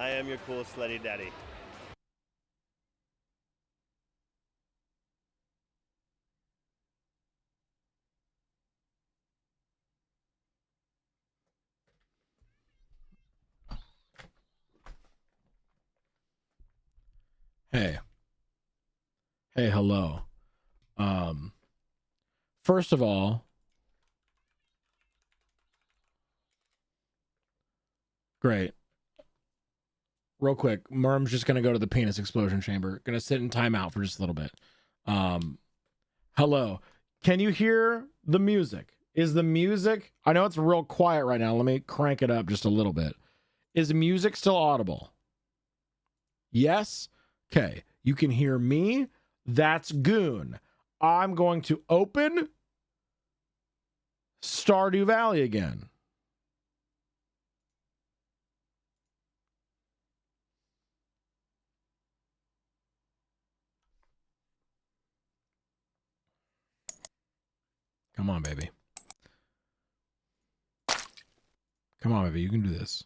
I am your cool slutty daddy. Hey. Hey, hello. First of all, great. Real quick, Merm's just gonna go to the penis explosion chamber. Gonna sit in timeout for just a little bit. Hello. Can you hear the music? Is the music? I know it's real quiet right now. Let me crank it up just a little bit. Is the music still audible? Yes? Okay. You can hear me. That's Goon. I'm going to open Stardew Valley again. Come on, baby. Come on, baby. You can do this.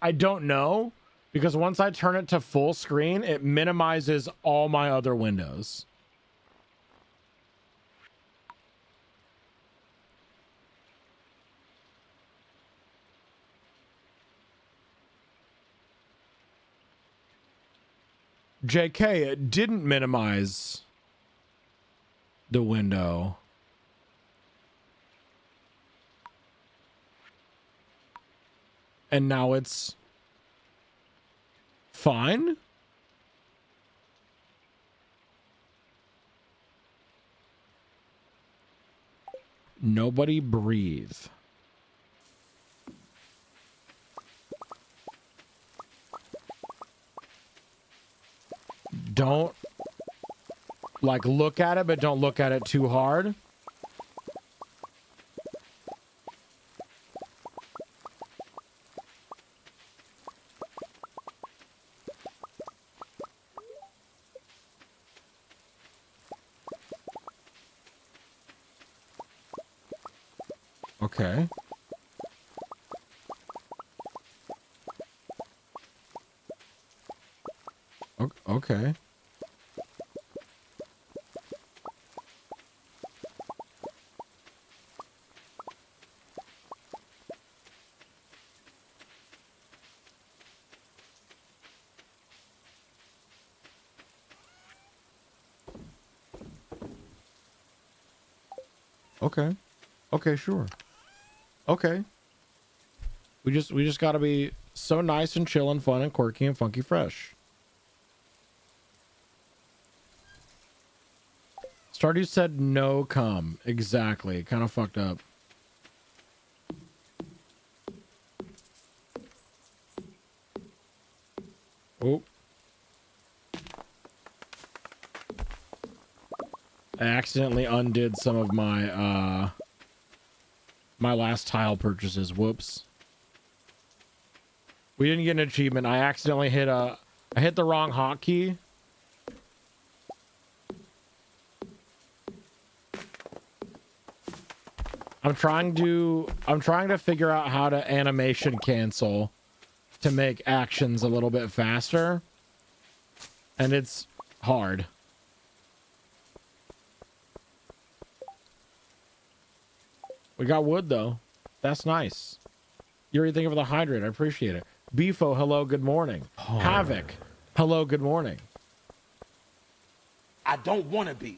I don't know, because once I turn it to full screen, it minimizes all my other windows. JK, it didn't minimize the window. And now it's fine. Nobody breathe. Don't like look at it, but don't look at it too hard. Okay. Okay. Okay. Okay, sure. Okay. We just gotta be so nice and chill and fun and quirky and funky fresh. Stardew said no cum. Exactly. Kind of fucked up. Oh. I accidentally undid some of my my last tile purchases. Whoops. We didn't get an achievement. I accidentally hit I hit the wrong hotkey. I'm trying to figure out how to animation cancel to make actions a little bit faster. And it's hard. We got wood though. That's nice. You're thinking of the hydrate. I appreciate it. Beefo, hello, good morning. Havoc, hello, good morning. I don't want to be.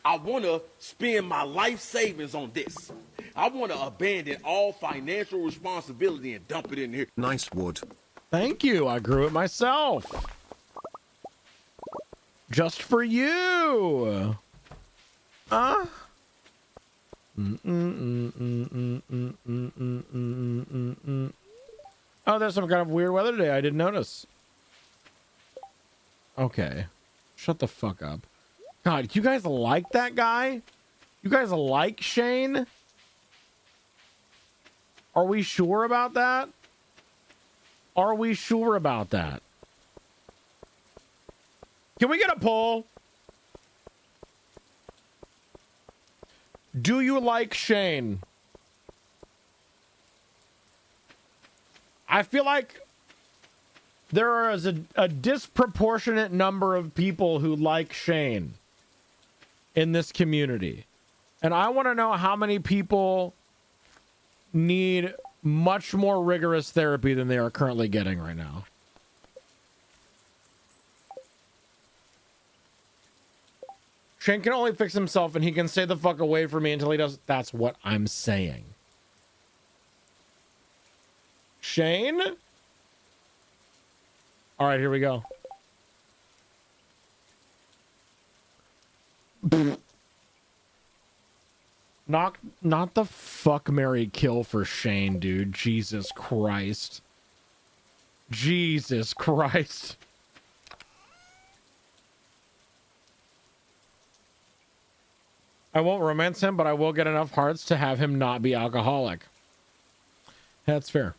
I want to spend my life savings on this. I want to abandon all financial responsibility and dump it in here. Nice wood. Thank you. I grew it myself. Just for you. Oh, there's some kind of weird weather today. I didn't notice. Okay. Shut the fuck up. God, you guys like that guy? You guys like Shane? Are we sure about that? Are we sure about that? Can we get a poll? Do you like Shane? I feel like there is a disproportionate number of people who like Shane in this community. And I want to know how many people need much more rigorous therapy than they are currently getting right now. Shane can only fix himself and he can stay the fuck away from me until he does. That's what I'm saying. Shane? All right, here we go. Not the fuck, marry, kill for Shane, dude. Jesus Christ. Jesus Christ. I won't romance him, but I will get enough hearts to have him not be alcoholic. That's fair.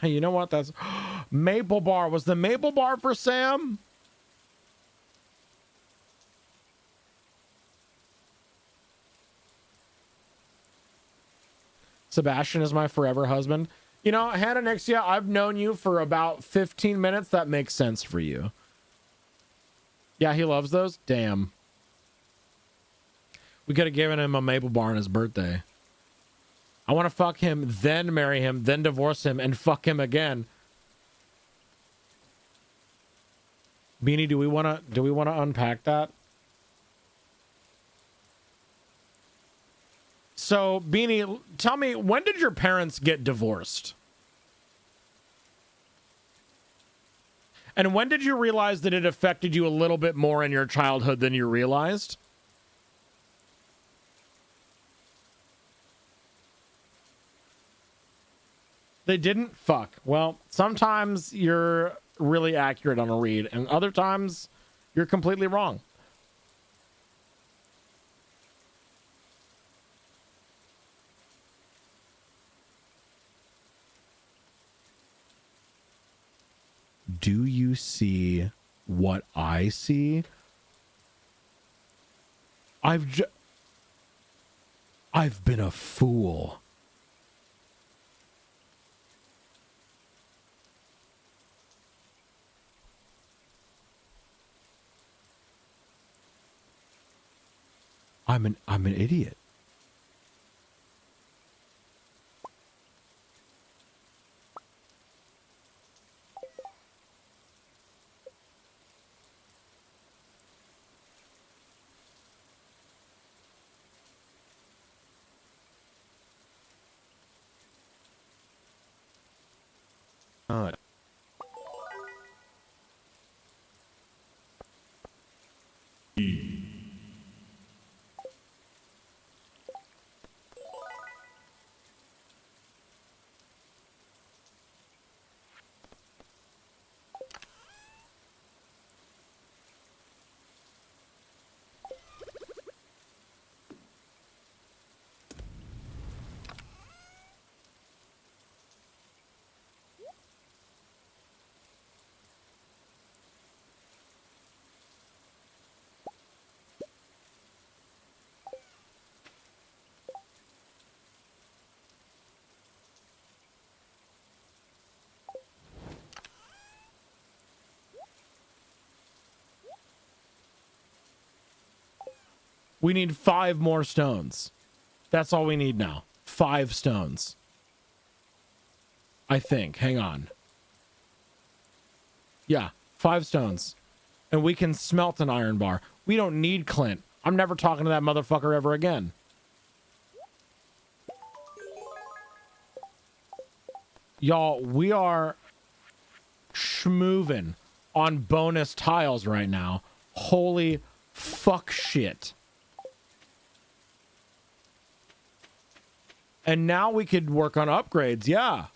Hey, you know what? That's Maple Bar. Was the Maple Bar for Sam? Sebastian is my forever husband. You know, Hannah Nixia, I've known you for about 15 minutes. That makes sense for you. Yeah, he loves those. Damn. We could have given him a Maple Bar on his birthday. I want to fuck him, then marry him, then divorce him, and fuck him again. Beanie, do we want to unpack that? So, Beanie, tell me, when did your parents get divorced? And when did you realize that it affected you a little bit more in your childhood than you realized? They didn't? Fuck. Well, sometimes you're really accurate on a read, and other times you're completely wrong. Do you see what I see? I've been a fool. I'm an idiot. We need 5 more stones. That's all we need now. 5 stones. I think. Hang on. Yeah, 5 stones. And we can smelt an iron bar. We don't need Clint. I'm never talking to that motherfucker ever again. Y'all, we are schmoving on bonus tiles right now. Holy fuck shit. And now we could work on upgrades. Yeah.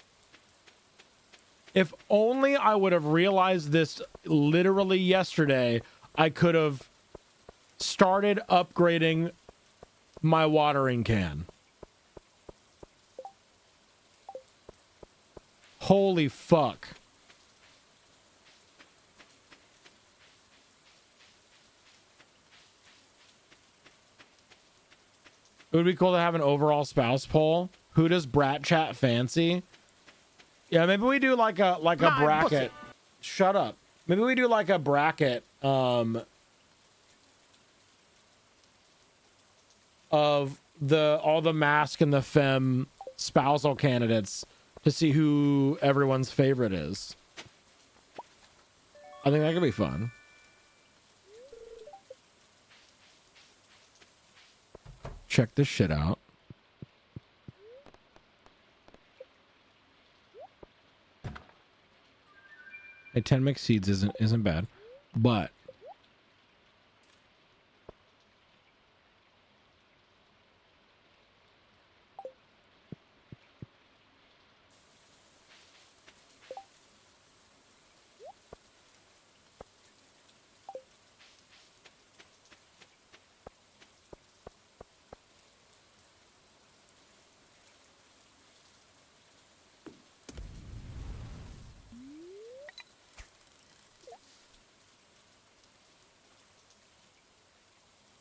If only I would have realized this literally yesterday, I could have started upgrading my watering can. Holy fuck. It would be cool to have an overall spouse poll. Who does Brat Chat fancy? Yeah, maybe we do like a bracket. Shut up. Maybe we do like a bracket of all the mask and the femme spousal candidates to see who everyone's favorite is. I think that could be fun. Check this shit out. Hey, 10 mixed seeds isn't bad, but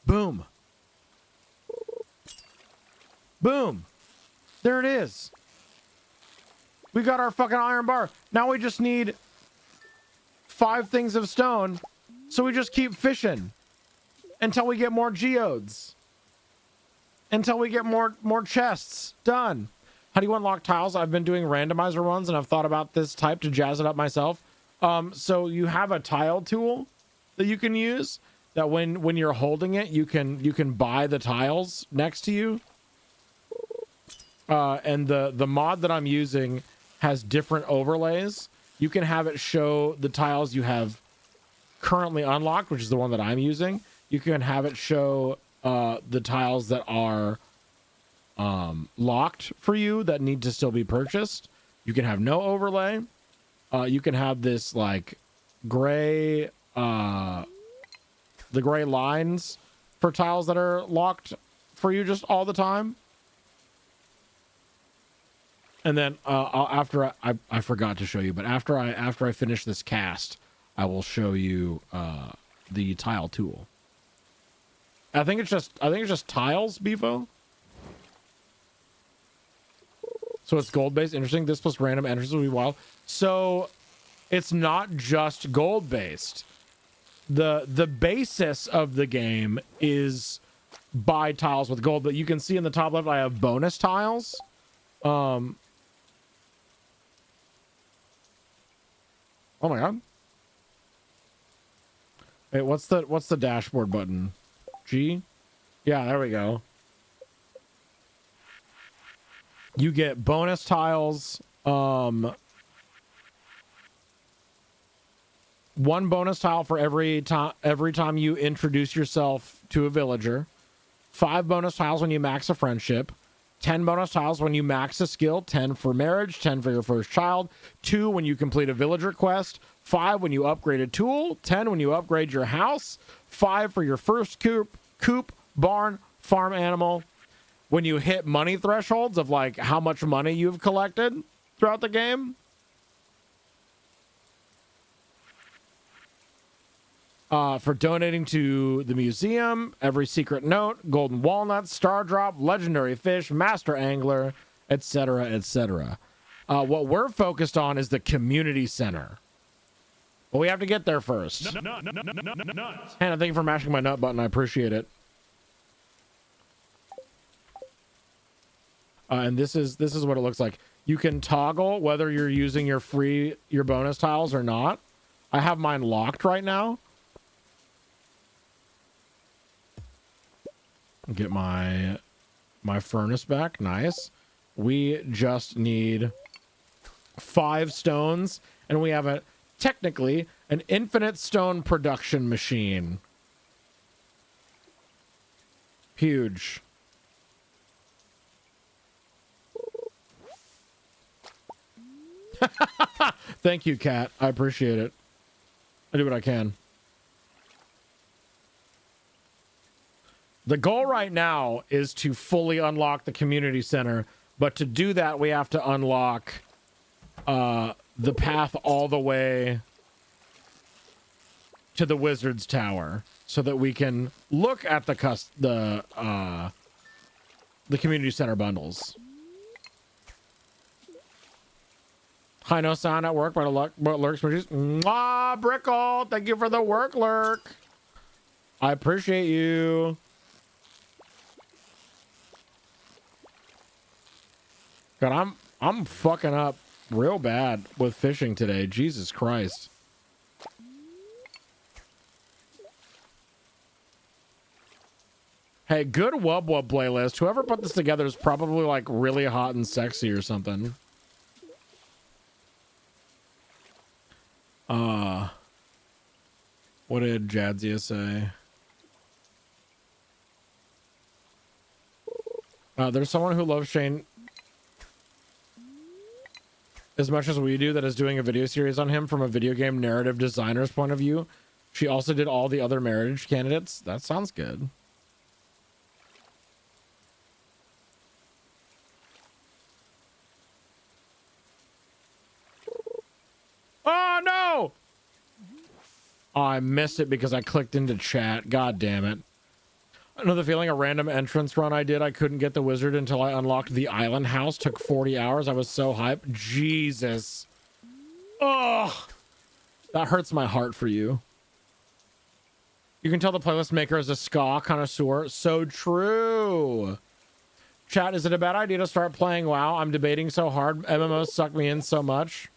boom. Boom. There it is. We got our fucking iron bar. Now we just need 5 things of stone. So we just keep fishing until we get more geodes. Until we get more chests. Done. How do you unlock tiles? I've been doing randomizer runs and I've thought about this type to jazz it up myself. So you have a tile tool that you can use that when you're holding it, you can buy the tiles next to you. And the mod that I'm using has different overlays. You can have it show the tiles you have currently unlocked, which is the one that I'm using. You can have it show the tiles that are locked for you that need to still be purchased. You can have no overlay. You can have this like gray, the gray lines for tiles that are locked for you just all the time. And then after I forgot to show you, but after I finish this cast, I will show you the tile tool. I think it's just tiles, Bevo. So it's gold based. Interesting. This plus random entries will be wild. So it's not just gold based. The basis of the game is buy tiles with gold, but you can see in the top left I have bonus tiles. Oh my god. Wait, what's the dashboard button? G? Yeah, there we go. You get bonus tiles. One bonus tile for every time you introduce yourself to a villager. 5 bonus tiles when you max a friendship. 10 bonus tiles when you max a skill. 10 for marriage. 10 for your first child. 2 when you complete a villager quest. 5 when you upgrade a tool. 10 when you upgrade your house. 5 for your first coop, barn, farm animal. When you hit money thresholds of like how much money you've collected throughout the game. For donating to the museum, every secret note, golden walnut, star drop, legendary fish, master angler, etc., etc. What we're focused on is the community center. But we have to get there first. Hannah, thank you for mashing my nut button. I appreciate it. And this is what it looks like. You can toggle whether you're using your bonus tiles or not. I have mine locked right now. Get my furnace back. Nice. We just need 5 stones, and we have a technically an infinite stone production machine. Huge. Thank you, Kat. I appreciate it. I do what I can. The goal right now is to fully unlock the community center, but to do that, we have to unlock the path all the way to the wizard's tower so that we can look at the community center bundles. Hi, no sound at work, but lurks. Mwah, Brickle, thank you for the work, lurk. I appreciate you. God, I'm fucking up real bad with fishing today. Jesus Christ. Hey, good Wub Wub playlist. Whoever put this together is probably like really hot and sexy or something. What did Jadzia say? There's someone who loves Shane as much as we do that is doing a video series on him from a video game narrative designer's point of view. She also did all the other marriage candidates. That sounds good. Oh no! Oh, I missed it because I clicked into chat. God damn it. Another feeling, a random entrance run I did. I couldn't get the wizard until I unlocked the island house. Took 40 hours. I was so hyped. Jesus. Oh, that hurts my heart for you. You can tell the playlist maker is a ska connoisseur. So true. Chat, is it a bad idea to start playing WoW? I'm debating so hard. MMOs suck me in so much.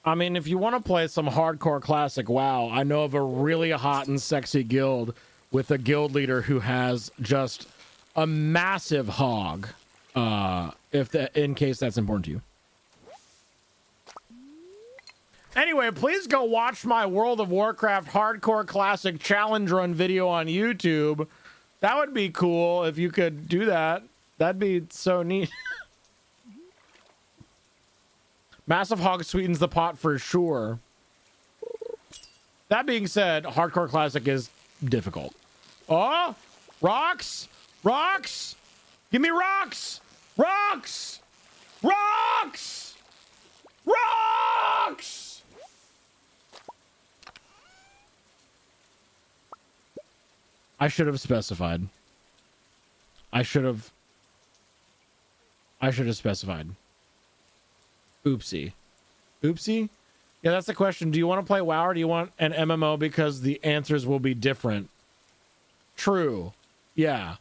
I mean, if you want to play some hardcore classic WoW, I know of a really hot and sexy guild with a guild leader who has just a massive hog. In case that's important to you. Anyway, please go watch my World of Warcraft hardcore classic challenge run video on YouTube. That would be cool if you could do that. That'd be so neat. Massive hog sweetens the pot for sure. That being said, hardcore classic is difficult. Oh, rocks, rocks, give me rocks, rocks, rocks, rocks. I should have specified. I should have specified. Oopsie. Oopsie? Yeah, that's the question. Do you want to play WoW or do you want an MMO because the answers will be different? True. Yeah.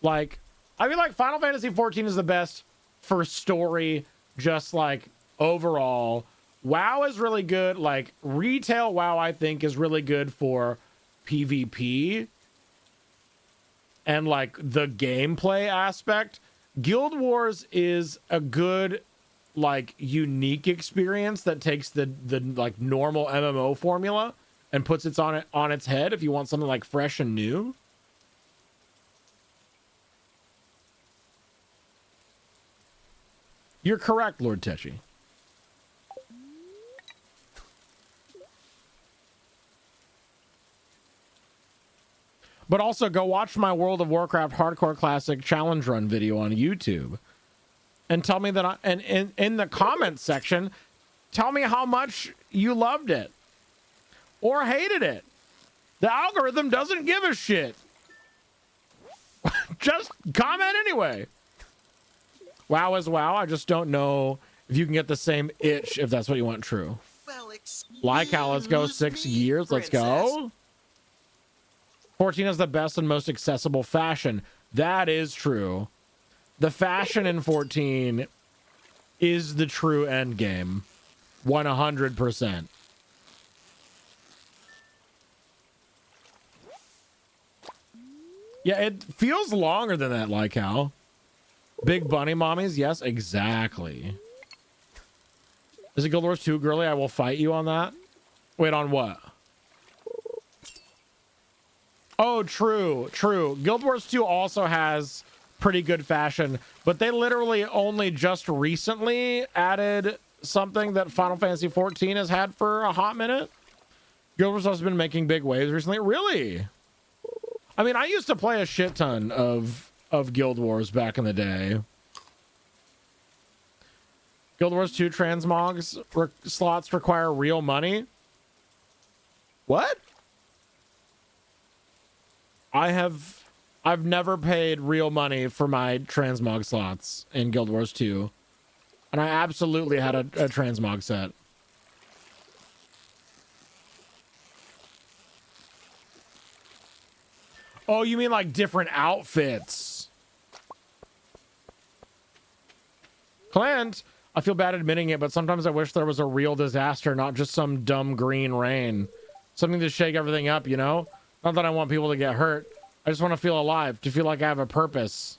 Like, I feel like Final Fantasy XIV is the best for story, just like overall. WoW is really good. Like, retail WoW, I think, is really good for PvP and like the gameplay aspect. Guild Wars is a good, like, unique experience that takes the like normal MMO formula and puts it on its head if you want something like fresh and new. You're correct, Lord Techi. But also go watch my World of Warcraft hardcore classic challenge run video on YouTube. and tell me that and in the comments section, tell me how much you loved it or hated it. The algorithm doesn't give a shit. Just comment anyway. WoW is WoW. I just don't know if you can get the same itch if that's what you want. True. Well, Like how let's go 6 years. Let's go. 14 is the best and most accessible fashion. That is true. The fashion in 14 is the true end game. 100%. Yeah, it feels longer than that, like how. Big bunny mommies? Yes, exactly. Is it Guild Wars 2 girly? I will fight you on that. Wait, on what? Oh, true, true. Guild Wars 2 also has pretty good fashion, but they literally only just recently added something that Final Fantasy 14 has had for a hot minute. Guild Wars has been making big waves recently. Really? I mean, I used to play a shit ton of Guild Wars back in the day. Guild Wars 2 transmogs slots require real money. What? I've never paid real money for my transmog slots in Guild Wars 2. And I absolutely had a transmog set. Oh, you mean like different outfits? Clint, I feel bad admitting it, but sometimes I wish there was a real disaster, not just some dumb green rain. Something to shake everything up, you know? Not that I want people to get hurt. I just want to feel alive, to feel like I have a purpose.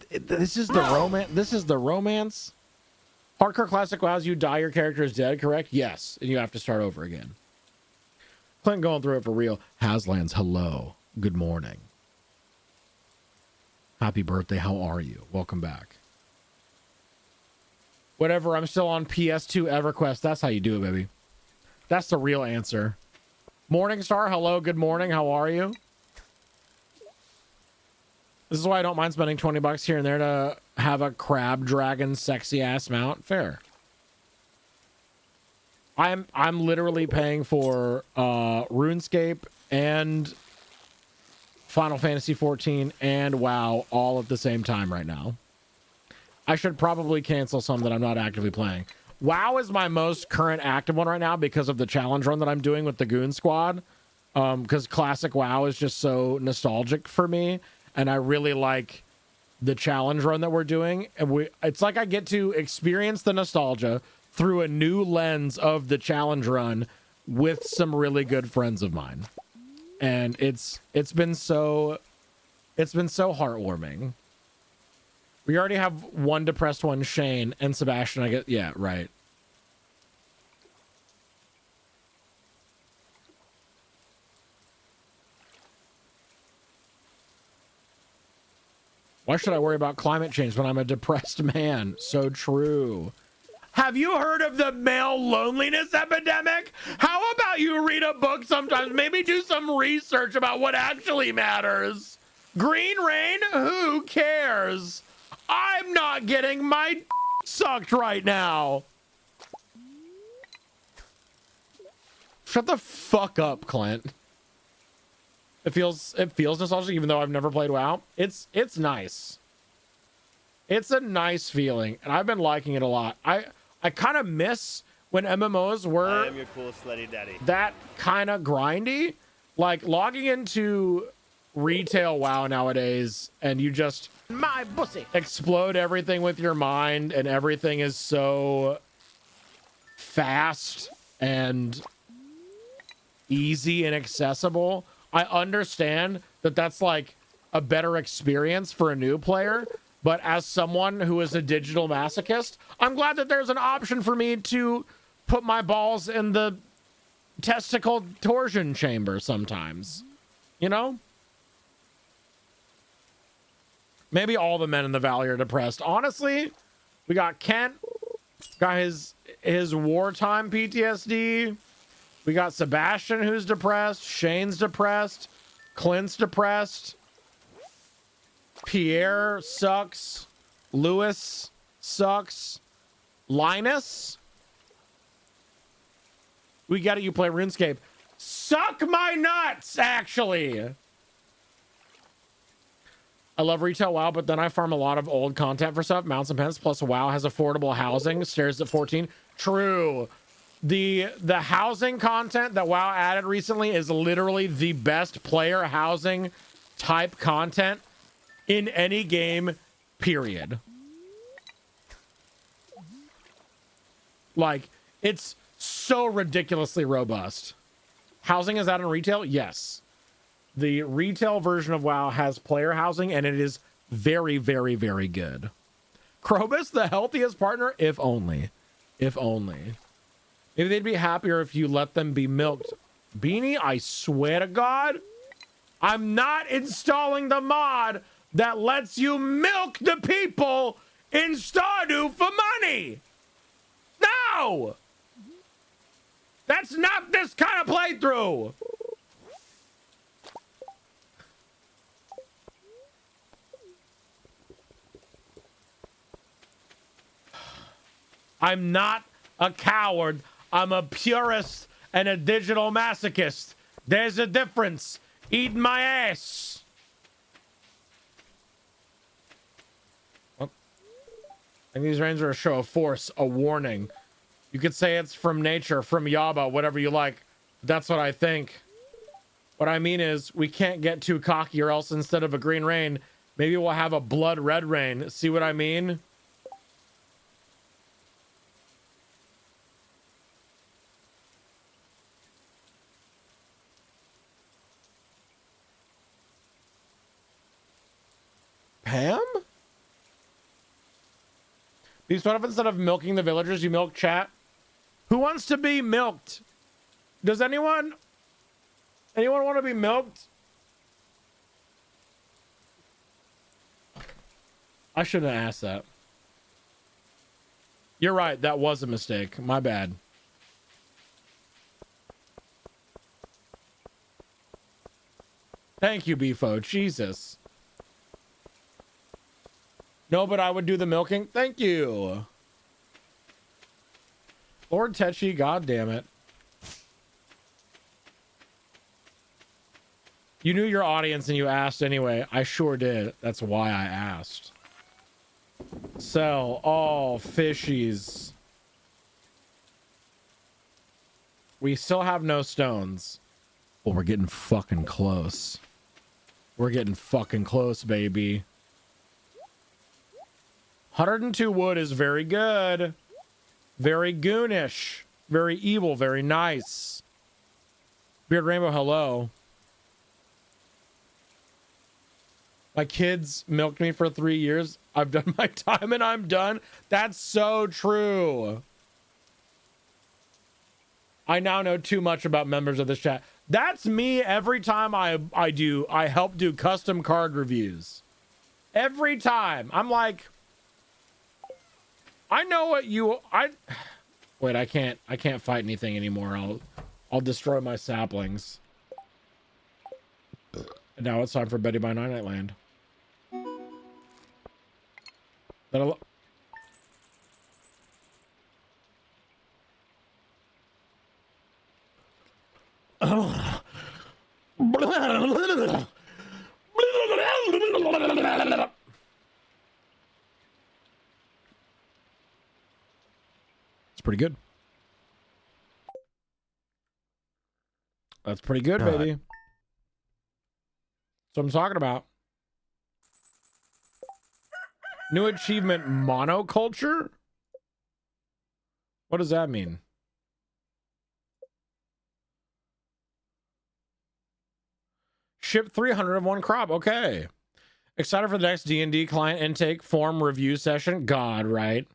This is the romance. This is the romance. Hardcore classic WoWs, you die, your character is dead, correct? Yes, and you have to start over again. Clint going through it for real. Haslands, hello. Good morning. Happy birthday. How are you? Welcome back. Whatever, I'm still on ps.2 EverQuest. That's how you do it, baby. That's the real answer. Morningstar, hello. Good morning. How are you? This is why I don't mind spending 20 bucks here and there to have a crab dragon sexy ass mount. Fair. I'm literally paying for RuneScape and Final Fantasy 14 and WoW all at the same time right now. I should probably cancel some that I'm not actively playing. WoW is my most current active one right now because of the challenge run that I'm doing with the Goon Squad. Because classic WoW is just so nostalgic for me. And I really like the challenge run that we're doing. And it's like I get to experience the nostalgia through a new lens of the challenge run with some really good friends of mine. And it's been so heartwarming. We already have one depressed one, Shane, and Sebastian. I get, yeah, right. Why should I worry about climate change when I'm a depressed man? So true. Have you heard of the male loneliness epidemic? How about you read a book sometimes? Maybe do some research about what actually matters. Green rain? Who cares? I'm not getting my sucked right now. Shut the fuck up, Clint. It feels nostalgic, even though I've never played WoW. It's nice. It's a nice feeling, and I've been liking it a lot. I kind of miss when MMOs were I am your cool slutty daddy. That kind of grindy. Like logging into retail WoW nowadays, and you just my pussy explode everything with your mind, and everything is so fast and easy and accessible. I understand that that's like a better experience for a new player, but as someone who is a digital masochist, I'm glad that there's an option for me to put my balls in the testicle torsion chamber sometimes. You know? Maybe all the men in the valley are depressed. Honestly, we got Kent, got his wartime PTSD. We got Sebastian who's depressed. Shane's depressed. Clint's depressed. Pierre sucks. Lewis sucks. Linus? We get it, you play RuneScape. Suck my nuts, actually. I love retail WoW, but then I farm a lot of old content for stuff. Mounts and pens, plus WoW has affordable housing. Stairs at 14. True. The housing content that WoW added recently is literally the best player housing type content in any game, period. Like, it's so ridiculously robust. Housing is out in retail? Yes. The retail version of WoW has player housing, and it is very, very, very good. Krobus, the healthiest partner? If only. If only. Maybe they'd be happier if you let them be milked. Beanie, I swear to God, I'm not installing the mod that lets you milk the people in Stardew for money. No! That's not this kind of playthrough. I'm not a coward. I'm a purist and a digital masochist. There's a difference. Eat my ass. Well, I think these rains are a show of force, a warning. You could say it's from nature, from Yaba, whatever you like. That's what I think. What I mean is, we can't get too cocky, or else instead of a green rain, maybe we'll have a blood red rain. See what I mean? Pam? Beast, what if instead of milking the villagers, you milk chat? Who wants to be milked? Does anyone want to be milked? I shouldn't have asked that. You're right. That was a mistake. My bad. Thank you, Beefo. Jesus. No, but I would do the milking. Thank you. Lord Tetchy, god damn it. You knew your audience and you asked anyway. I sure did. That's why I asked. Sell all fishies. We still have no stones. Well, we're getting fucking close. We're getting fucking close, baby. 102 wood is very good. Very goonish. Very evil. Very nice. Beard Rainbow, hello. My kids milked me for 3 years. I've done my time and I'm done. That's so true. I now know too much about members of this chat. That's me every time I help do custom card reviews. Every time. I'm like, I know what you wait, I can't fight anything anymore. I'll destroy my saplings. And now it's time for Betty by Night Land. That'll It's pretty good. That's pretty good, baby. That's what I'm talking about. New achievement, monoculture? What does that mean? Ship 300 of one crop. Okay. Excited for the next D&D client intake form review session? God, right?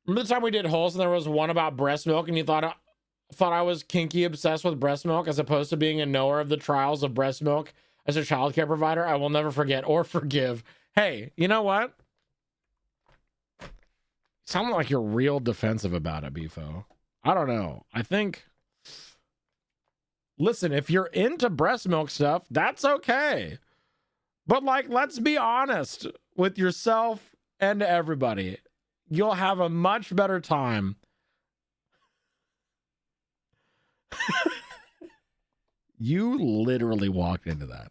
Remember the time we did holes and there was one about breast milk and you thought I was kinky obsessed with breast milk as opposed to being a knower of the trials of breast milk as a childcare provider? I will never forget or forgive. Hey, you know what? Sound like you're real defensive about it, Beefo. I don't know. I think, listen, if you're into breast milk stuff, that's okay. But like, let's be honest with yourself and everybody. You'll have a much better time. You literally walked into that.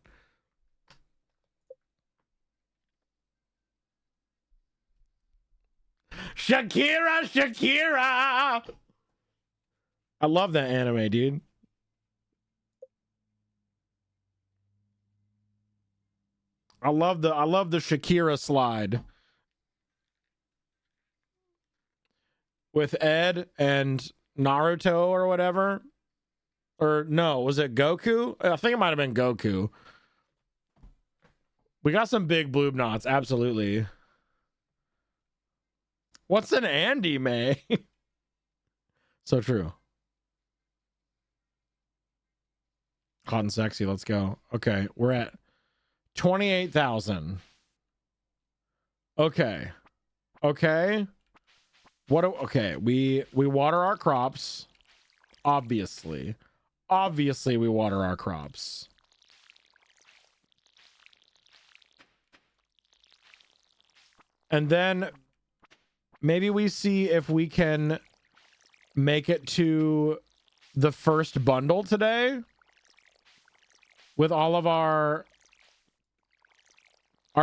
Shakira, Shakira. I love that anime, dude. I love the Shakira slide with Ed and Naruto or whatever. Or no, was it Goku? I think it might have been Goku. We got some big bloob knots, absolutely. What's an Andy May? So true. Hot and sexy, let's go. Okay, we're at 28,000. Okay. Okay. Okay, we water our crops. Obviously. Obviously we water our crops. And then maybe we see if we can make it to the first bundle today with all of our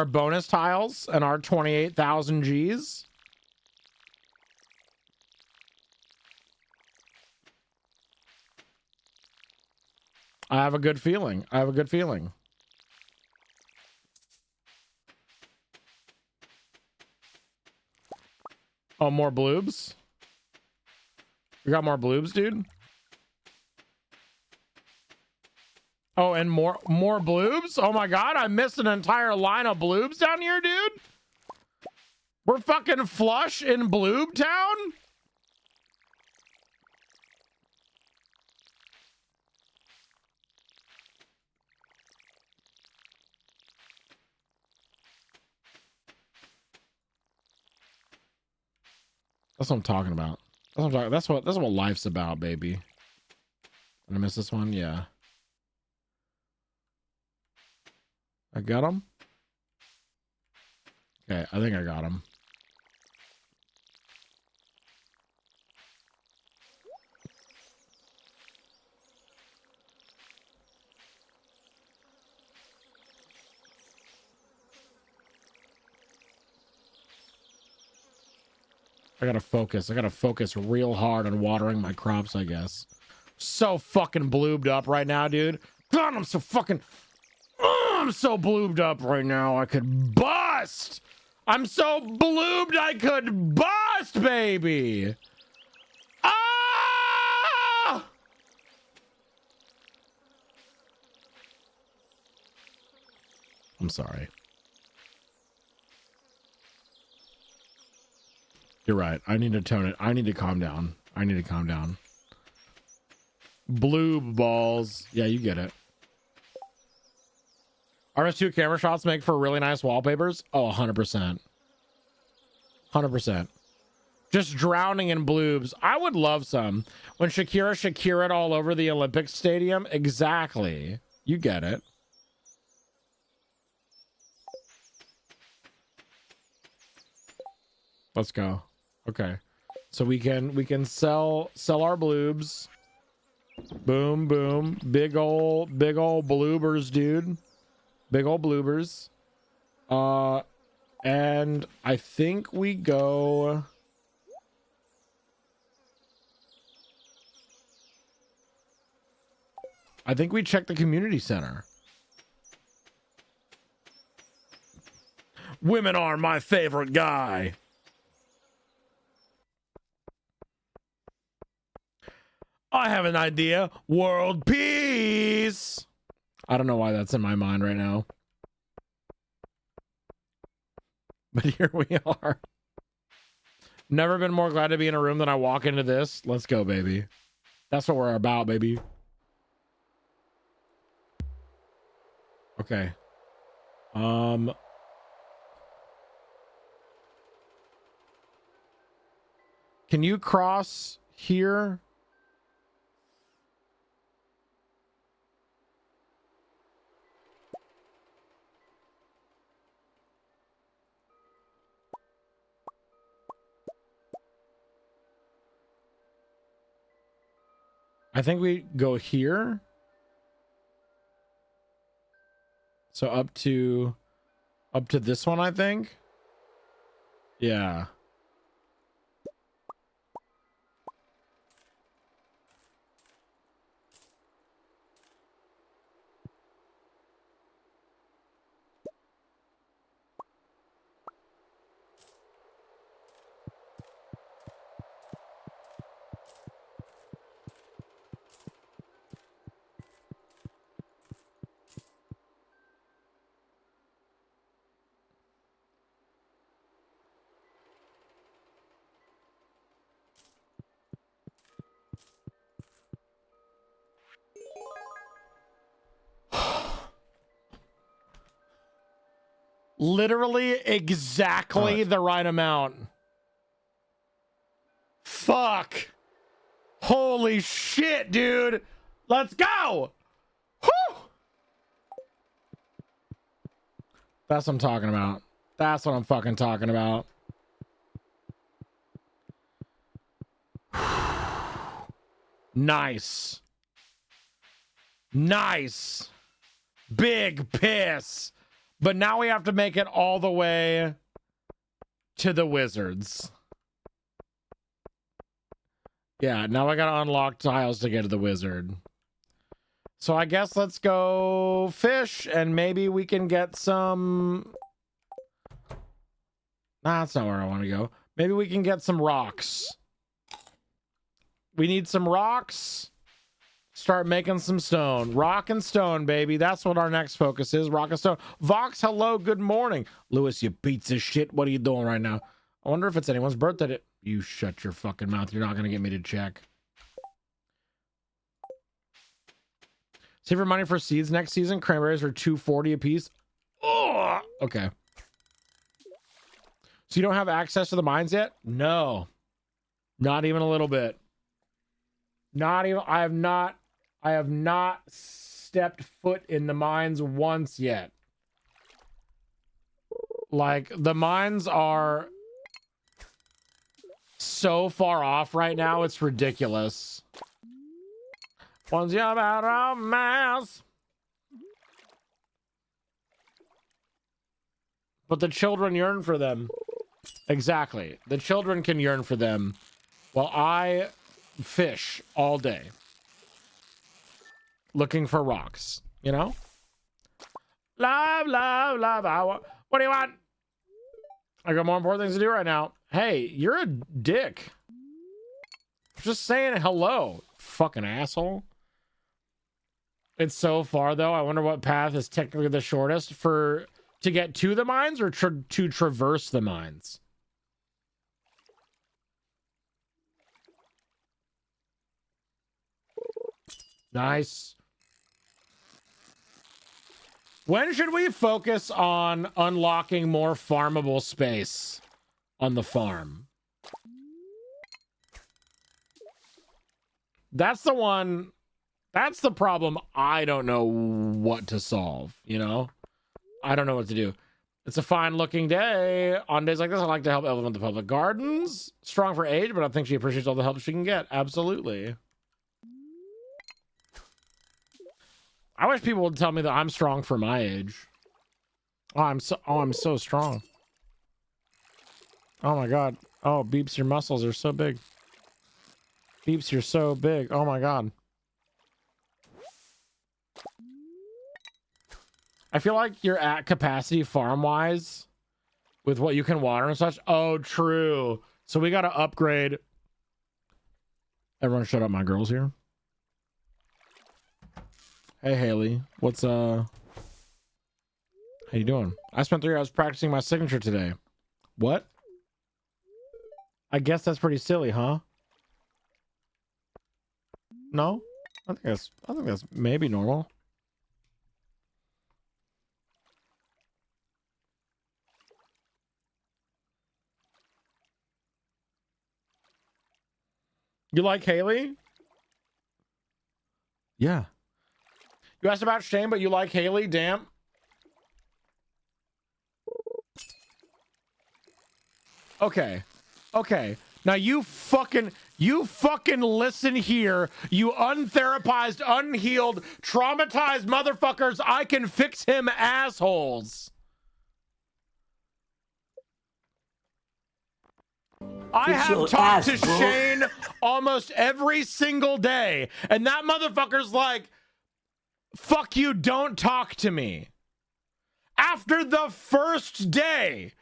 bonus tiles and our 28,000 Gs. I have a good feeling. I have a good feeling. Oh, more bloobs? We got more bloobs, dude? Oh, and more bloobs? Oh my god, I missed an entire line of bloobs down here, dude? We're fucking flush in Bloob Town? That's what I'm talking about. That's what life's about, baby. Did I miss this one? Yeah. I got him? Okay, I think I got him. I gotta focus. I gotta focus real hard on watering my crops, I guess. So fucking bloobed up right now, dude. God, I'm so fucking... I'm so bloobed up right now. I could bust. I'm so bloobed I could bust, baby. Ah! I'm sorry. You're right. I need to tone it. I need to calm down. I need to calm down. Bloob balls. Yeah, you get it. RS2 camera shots make for really nice wallpapers. Oh, 100%. 100%. Just drowning in bloobs. I would love some. When Shakira'd all over the Olympic Stadium. Exactly. You get it. Let's go. Okay. So we can sell our bloobs. Boom, boom. Big ol' bloobers, dude. Big ol' bloobers. And I think we go... I think we check the community center. Women are my favorite guy. I have an idea. World peace. I don't know why that's in my mind right now. But here we are. Never been more glad to be in a room than I walk into this. Let's go, baby. That's what we're about, baby. Okay. Can you cross here? I think we go here. So up to this one, I think. Yeah. Literally exactly the right amount. Fuck. Holy shit, dude. Let's go. Whew. That's what I'm talking about. That's what I'm fucking talking about. Nice. Nice. Big piss. But now we have to make it all the way to the wizards. Yeah, now I gotta unlock tiles to get to the wizard. So I guess let's go fish and maybe we can get some... Nah, that's not where I want to go. Maybe we can get some rocks. We need some rocks. Start making some stone. Rock and stone, baby. That's what our next focus is. Rock and stone. Vox, hello, good morning. Lewis, you piece of shit. What are you doing right now? I wonder if it's anyone's birthday. You shut your fucking mouth. You're not going to get me to check. Save your money for seeds next season. Cranberries are $2.40 a piece. Oh, okay. So you don't have access to the mines yet? No. Not even a little bit. Not even... I have not stepped foot in the mines once yet. Like, the mines are so far off right now, it's ridiculous. Once you're about romance. But the children yearn for them. Exactly. The children can yearn for them while I fish all day. Looking for rocks, you know? Love, love, love. What do you want? I got more important things to do right now. Hey, you're a dick. Just saying hello, fucking asshole. It's so far, though. I wonder what path is technically the shortest to get to the mines or to traverse the mines. Nice. When should we focus on unlocking more farmable space on the farm? That's the one. That's the problem. I don't know what to solve, you know? I don't know what to do. It's a fine looking day. On days like this, I like to help Evelyn with the public gardens. Strong for age, but I think she appreciates all the help she can get. Absolutely. I wish people would tell me that I'm strong for my age. I'm so strong. Oh my god. Oh, Beeps, your muscles are so big. Beeps, you're so big. Oh my god. I feel like you're at capacity farm-wise with what you can water and such. Oh, true. So we gotta upgrade. Everyone shut up, my girl's here. Hey, Haley. What's, how you doing? I spent 3 hours practicing my signature today. What? I guess that's pretty silly, huh? No? I think that's maybe normal. You like Haley? Yeah. You asked about Shane, but you like Haley? Damn. Okay. Okay. Now you fucking listen here, you untherapized, unhealed, traumatized motherfuckers. I can fix him assholes. I have talked to Shane almost every single day, and that motherfucker's like, fuck you, don't talk to me. After the first day,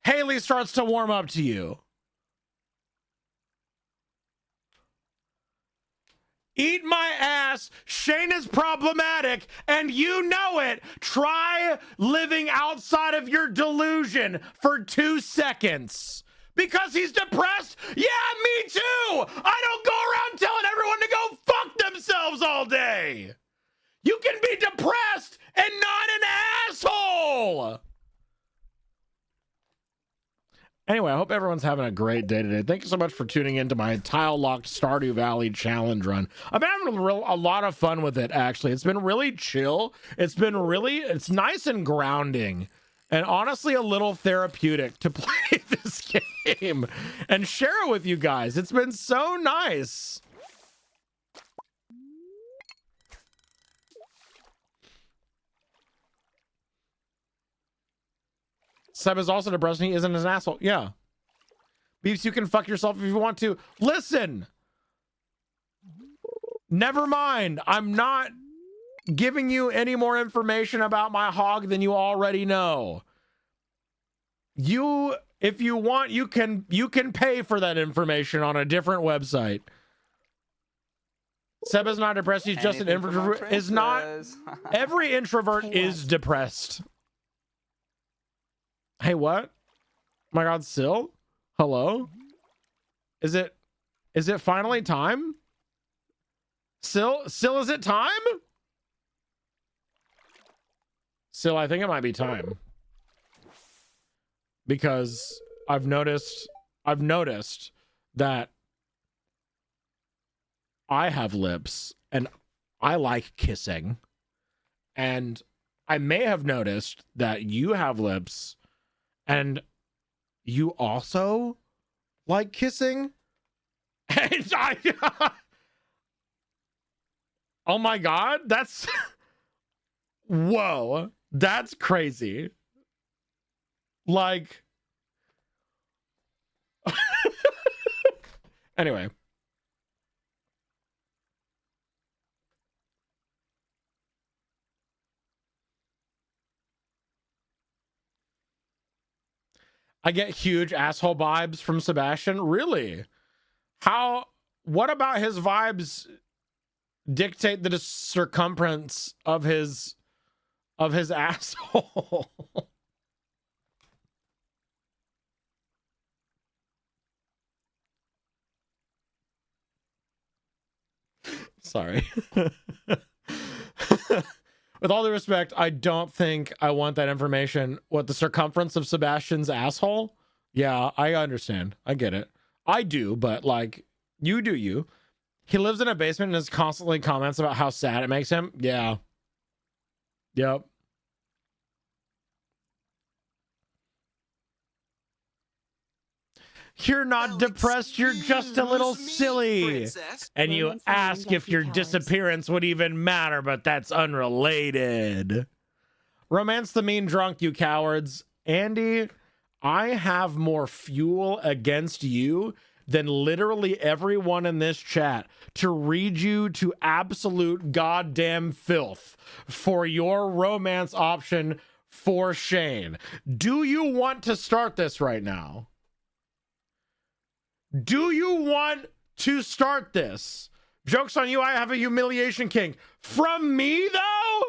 Haley starts to warm up to you. Eat my ass. Shane is problematic, and you know it. Try living outside of your delusion for 2 seconds. Because he's depressed? Yeah, me too. I don't go around telling everyone to go fuck themselves all day. You can be depressed and not an asshole. Anyway, I hope everyone's having a great day today. Thank you so much for tuning into my Tile Locked Stardew Valley challenge run. I've been having a lot of fun with it, actually. It's been really chill. It's nice and grounding. And honestly, a little therapeutic to play this game and share it with you guys. It's been so nice. Seb is also depressed and he isn't an asshole. Yeah. Beeps, you can fuck yourself if you want to. Listen. Never mind. I'm not giving you any more information about my hog than you already know. If you want, you can pay for that information on a different website. Seb is not depressed. He's just an introvert. Is not every introvert is depressed. Hey, what? Oh my God, Sil? Hello? Is it finally time? Sil, is it time? Sil, I think it might be time. Because I've noticed that I have lips and I like kissing. And I may have noticed that you have lips and you also like kissing. And oh my God, that's whoa, that's crazy. Like, anyway. I get huge asshole vibes from Sebastian. Really? What about his vibes dictate the circumference of his asshole? Sorry. With all due respect, I don't think I want that information. What, the circumference of Sebastian's asshole? Yeah, I understand. I get it. I do, but like, you do you. He lives in a basement and is constantly comments about how sad it makes him. Yeah. Yep. You're not depressed, you're just a little silly. Princess. And you ask if your disappearance would even matter, but that's unrelated. Romance the mean drunk, you cowards. Andy, I have more fuel against you than literally everyone in this chat to read you to absolute goddamn filth for your romance option for Shane. Do you want to start this right now? Do you want to start this? Joke's on you, I have a humiliation king. From me, though?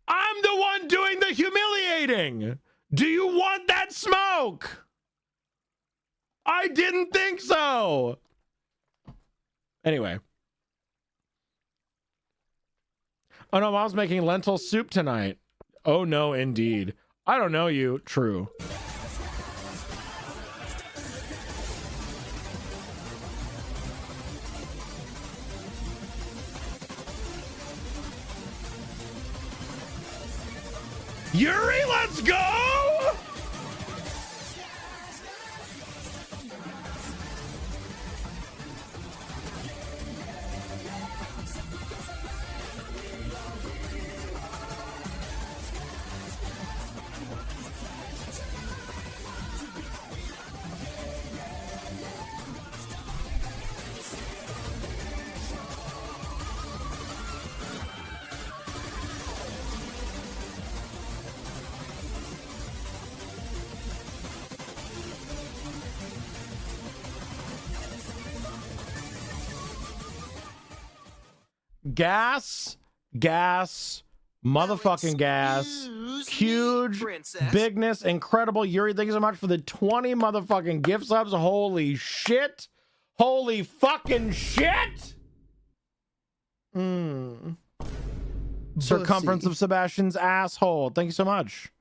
I'm the one doing the humiliating. Do you want that smoke? I didn't think so. Anyway. Oh no, Mom's making lentil soup tonight. Oh no, indeed. I don't know you. True. Yuri, let's go! gas, motherfucking gas, huge bigness, incredible. Yuri, thank you so much for the 20 motherfucking gift subs. Holy shit. Holy fucking shit. Circumference of Sebastian's asshole. Thank you so much.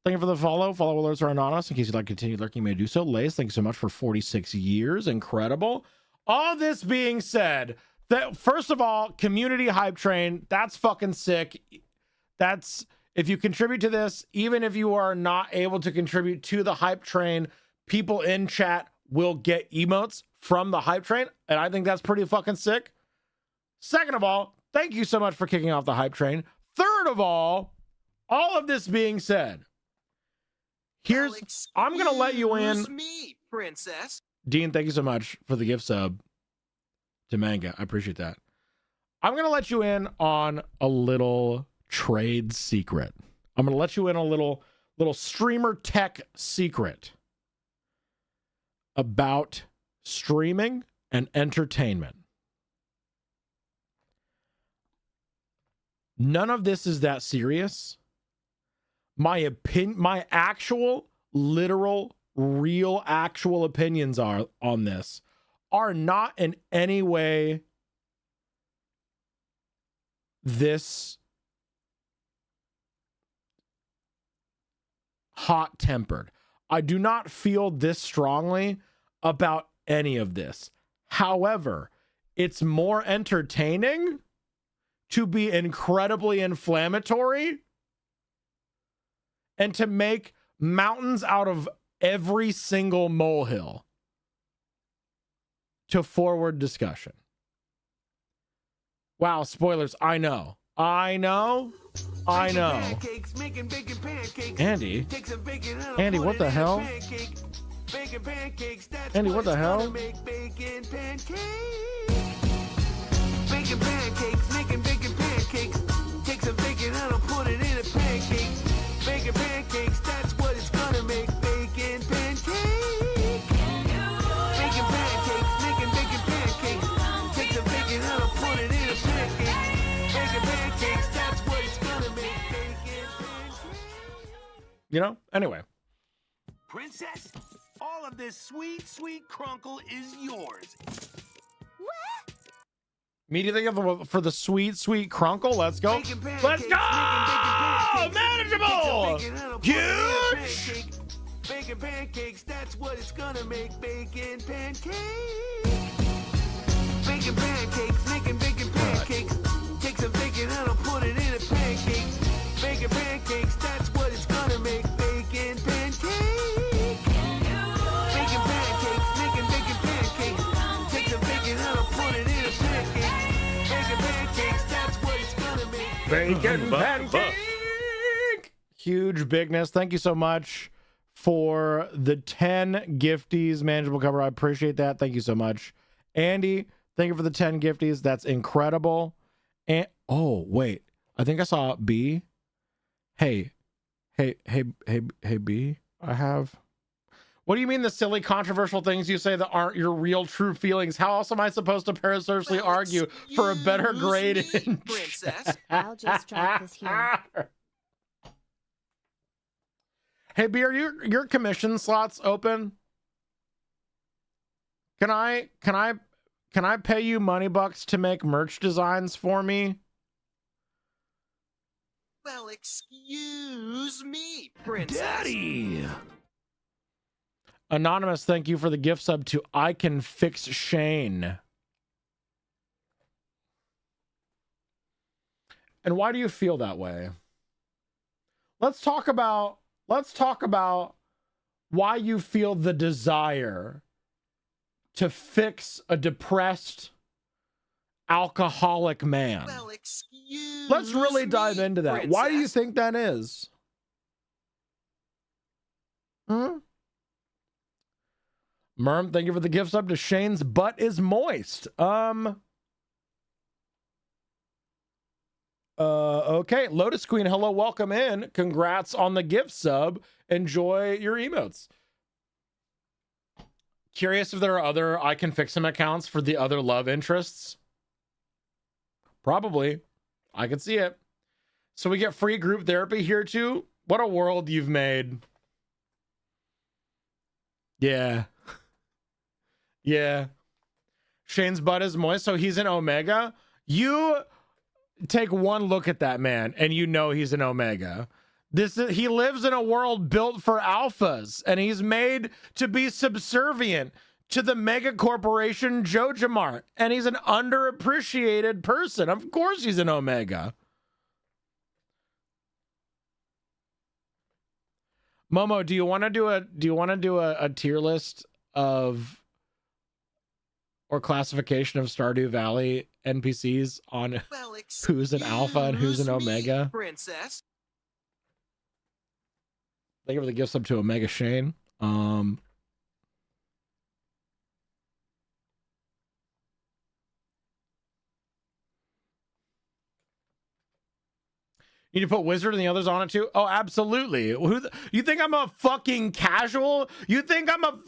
Thank you for the follow. Follow alerts are anonymous. In case you'd like to continue lurking, you may do so. Lace, thank you so much for 46 years. Incredible. All this being said, that first of all, community hype train, that's fucking sick. That's, if you contribute to this, even if you are not able to contribute to the hype train, people in chat will get emotes from the hype train, and I think that's pretty fucking sick. Second of all, thank you so much for kicking off the hype train. Third of all of this being said, I'm gonna let you in. Me, princess. Dean, thank you so much for the gift sub to Manga. I appreciate that. I'm gonna let you in on a little trade secret. I'm gonna let you in a little streamer tech secret about streaming and entertainment. None of this is that serious. My actual, literal, real, actual opinions on this are not in any way this hot-tempered. I do not feel this strongly about any of this. However, it's more entertaining to be incredibly inflammatory and to make mountains out of every single molehill to forward discussion. Wow, spoilers. I know. Andy, what the hell? Andy, what the hell? Bacon pancakes, making bacon pancakes. Take some bacon and I'll put it in a pancake. Bacon pancakes, that's what it's gonna make. Bacon pancakes. Bacon pancakes, making bacon pancakes. Take some bacon and I'll put it in a pancake. Bacon pancakes, that's what it's gonna make. Bacon pancakes. You know, anyway. Princess, all of this sweet, sweet crunkle is yours. Immediately for the sweet, sweet crunkle. Let's go. Let's go! Manageable! Huge! Bacon pancakes, that's what it's gonna make. Bacon pancakes. Bacon pancakes, making bacon pancakes. Take some bacon and I'll put it in a pancake. Bacon pancakes, that's what it's gonna make. Bacon pancakes. Bacon pancakes, making bacon pancakes. Take some bacon and I'll put it in a pancake. Bacon pancakes, that's what it's gonna make. Bacon pancake. Huge bigness. Thank you so much for the 10 gifties, manageable cover. I appreciate that. Thank you so much. Andy, thank you for the 10 gifties. That's incredible. And oh, wait. I think I saw B. Hey, B. I have. What do you mean the silly, controversial things you say that aren't your real, true feelings? How else am I supposed to parasocially argue for a better grade in princess? I'll just drop this here. Hey, B, are your commission slots open? Can I pay you money bucks to make merch designs for me? Well, excuse me, princess. Daddy. Anonymous, thank you for the gift sub to I Can Fix Shane. And why do you feel that way? Let's talk about why you feel the desire to fix a depressed alcoholic man. Well, excuse Let's really dive me, into that. princess. Why do you think that is? Merm, thank you for the gift sub to Shane's butt is moist. Okay, Lotus Queen, hello, welcome in. Congrats on the gift sub. Enjoy your emotes. Curious if there are other I Can Fix Him accounts for the other love interests. Probably. I could see it. So we get free group therapy here too. What a world you've made. Yeah. Yeah. Shane's butt is moist, so he's an Omega. You take one look at that man and you know he's an Omega. He lives in a world built for alphas, and he's made to be subservient to the mega corporation Jojamart, and he's an underappreciated person. Of course he's an Omega. Momo, do you want to do a tier list of or classification of Stardew Valley NPCs on who's an alpha and who's an Omega? Princess. Thank you for the gift sub to Omega Shane. You need to put wizard and the others on it too? Oh, absolutely. You think I'm a fucking casual? You think I'm a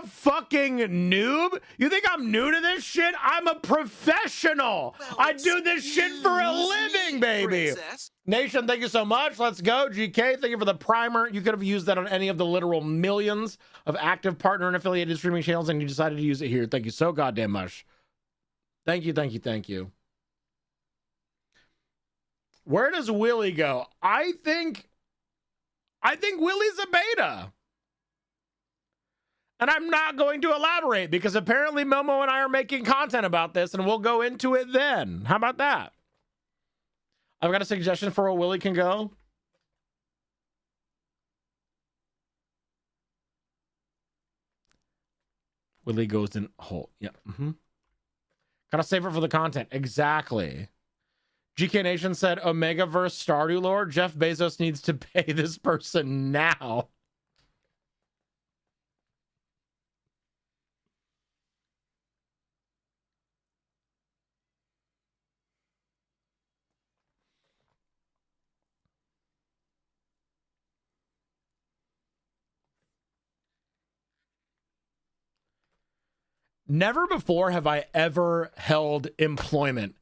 fucking noob? You think I'm new to this shit? I'm a professional. I do this shit for a living, baby. Princess. Nation, thank you so much. Let's go. GK, thank you for the primer. You could have used that on any of the literal millions of active partner and affiliated streaming channels, and you decided to use it here. Thank you so goddamn much. Thank you, thank you, thank you. Where does Willie go? I think Willie's a beta. And I'm not going to elaborate because apparently Momo and I are making content about this, and we'll go into it then. How about that? I've got a suggestion for where Willie can go. Willie goes in hole. Yeah. Gotta save it for the content. Exactly. GK Nation said Omegaverse Stardew lore. Jeff Bezos needs to pay this person now. Never before have I ever held employment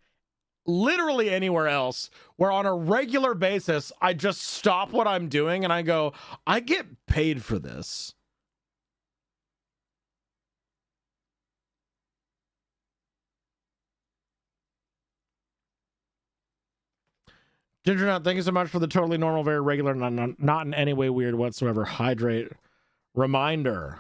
literally anywhere else where on a regular basis I just stop what I'm doing and I go, I get paid for this. Ginger Nut, thank you so much for the totally normal, very regular, not in any way weird whatsoever. Hydrate reminder.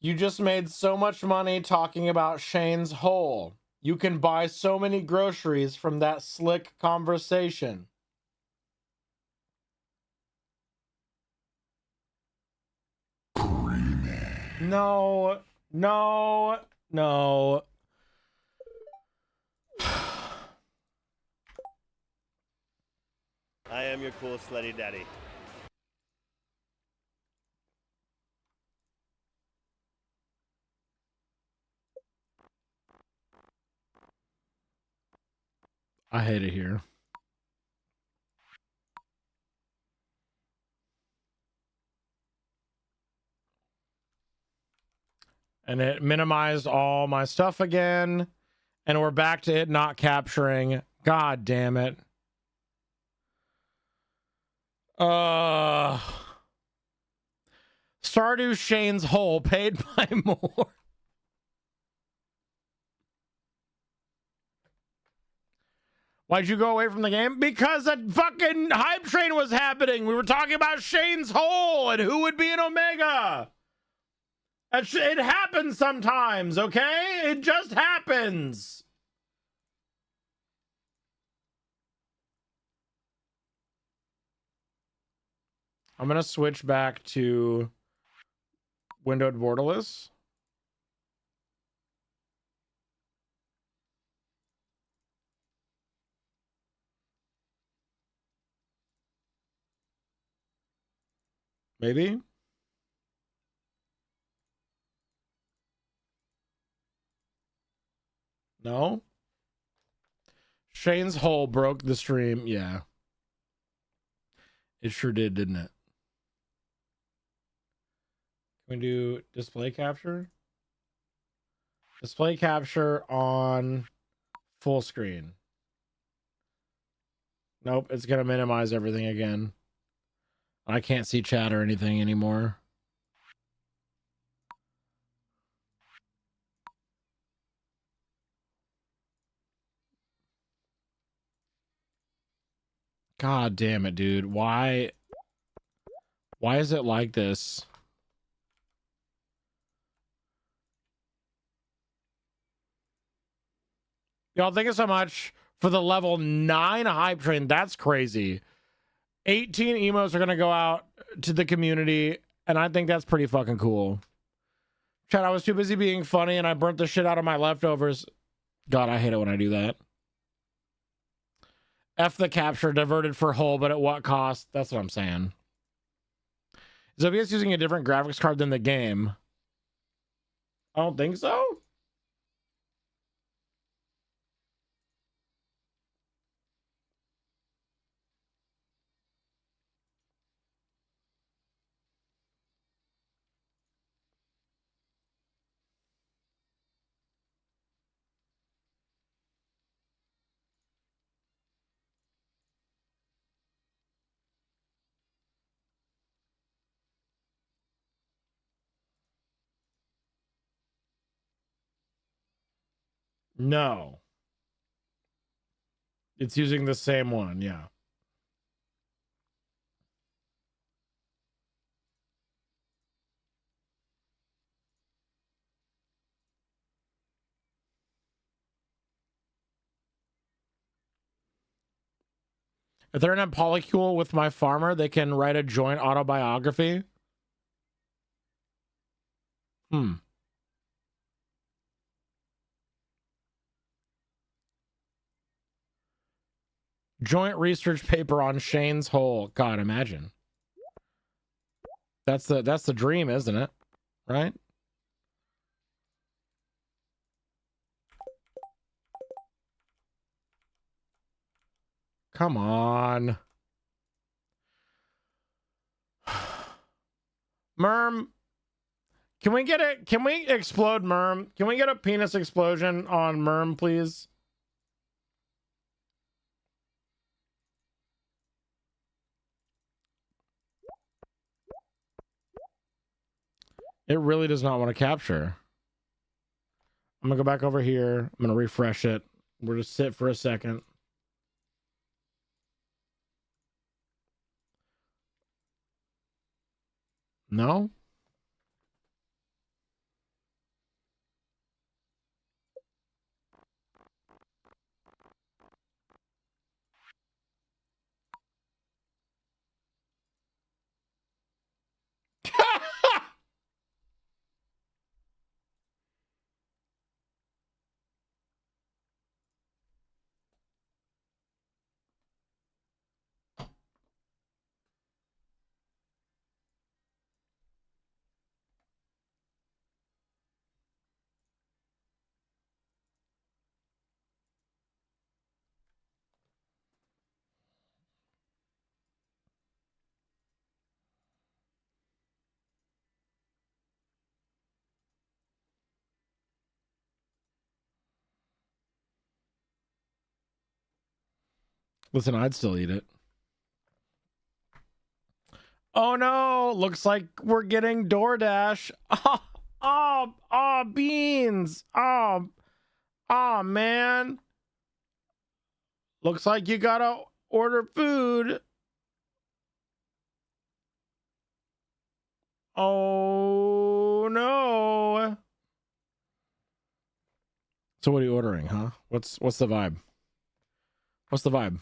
You just made so much money talking about Shane's hole. You can buy so many groceries from that slick conversation. No, no, no. I am your cool slutty daddy. I hate it here. And it minimized all my stuff again. And we're back to it not capturing. God damn it. Stardew Shane's hole paid by more. Why'd you go away from the game? Because a fucking hype train was happening. We were talking about Shane's hole and who would be an Omega. It happens sometimes, okay? It just happens. I'm going to switch back to windowed borderless. Maybe? No? Shane's hole broke the stream. Yeah. It sure did, didn't it? Can we do display capture? Display capture on full screen. Nope, it's going to minimize everything again. I can't see chat or anything anymore. God damn it, dude. Why is it like this? Y'all, thank you so much for the level 9 hype train. That's crazy. 18 emotes are going to go out to the community, and I think that's pretty fucking cool. Chat, I was too busy being funny, and I burnt the shit out of my leftovers. God, I hate it when I do that. F the capture, diverted for hull, but at what cost? That's what I'm saying. Is OBS using a different graphics card than the game? I don't think so. No. It's using the same one, yeah. If they're in a polycule with my farmer, they can write a joint autobiography. Joint research paper on Shane's hole. God, imagine. That's the dream, isn't it? Right? Come on. Merm. Can we get it? Can we explode Merm? Can we get a penis explosion on Merm, please? It really does not want to capture. I'm gonna go back over here. I'm gonna refresh it. We're just sit for a second. No? Listen, I'd still eat it. Oh no, looks like we're getting DoorDash. Beans. Man. Looks like you gotta order food. Oh no. So what are you ordering, huh? What's the vibe? What's the vibe?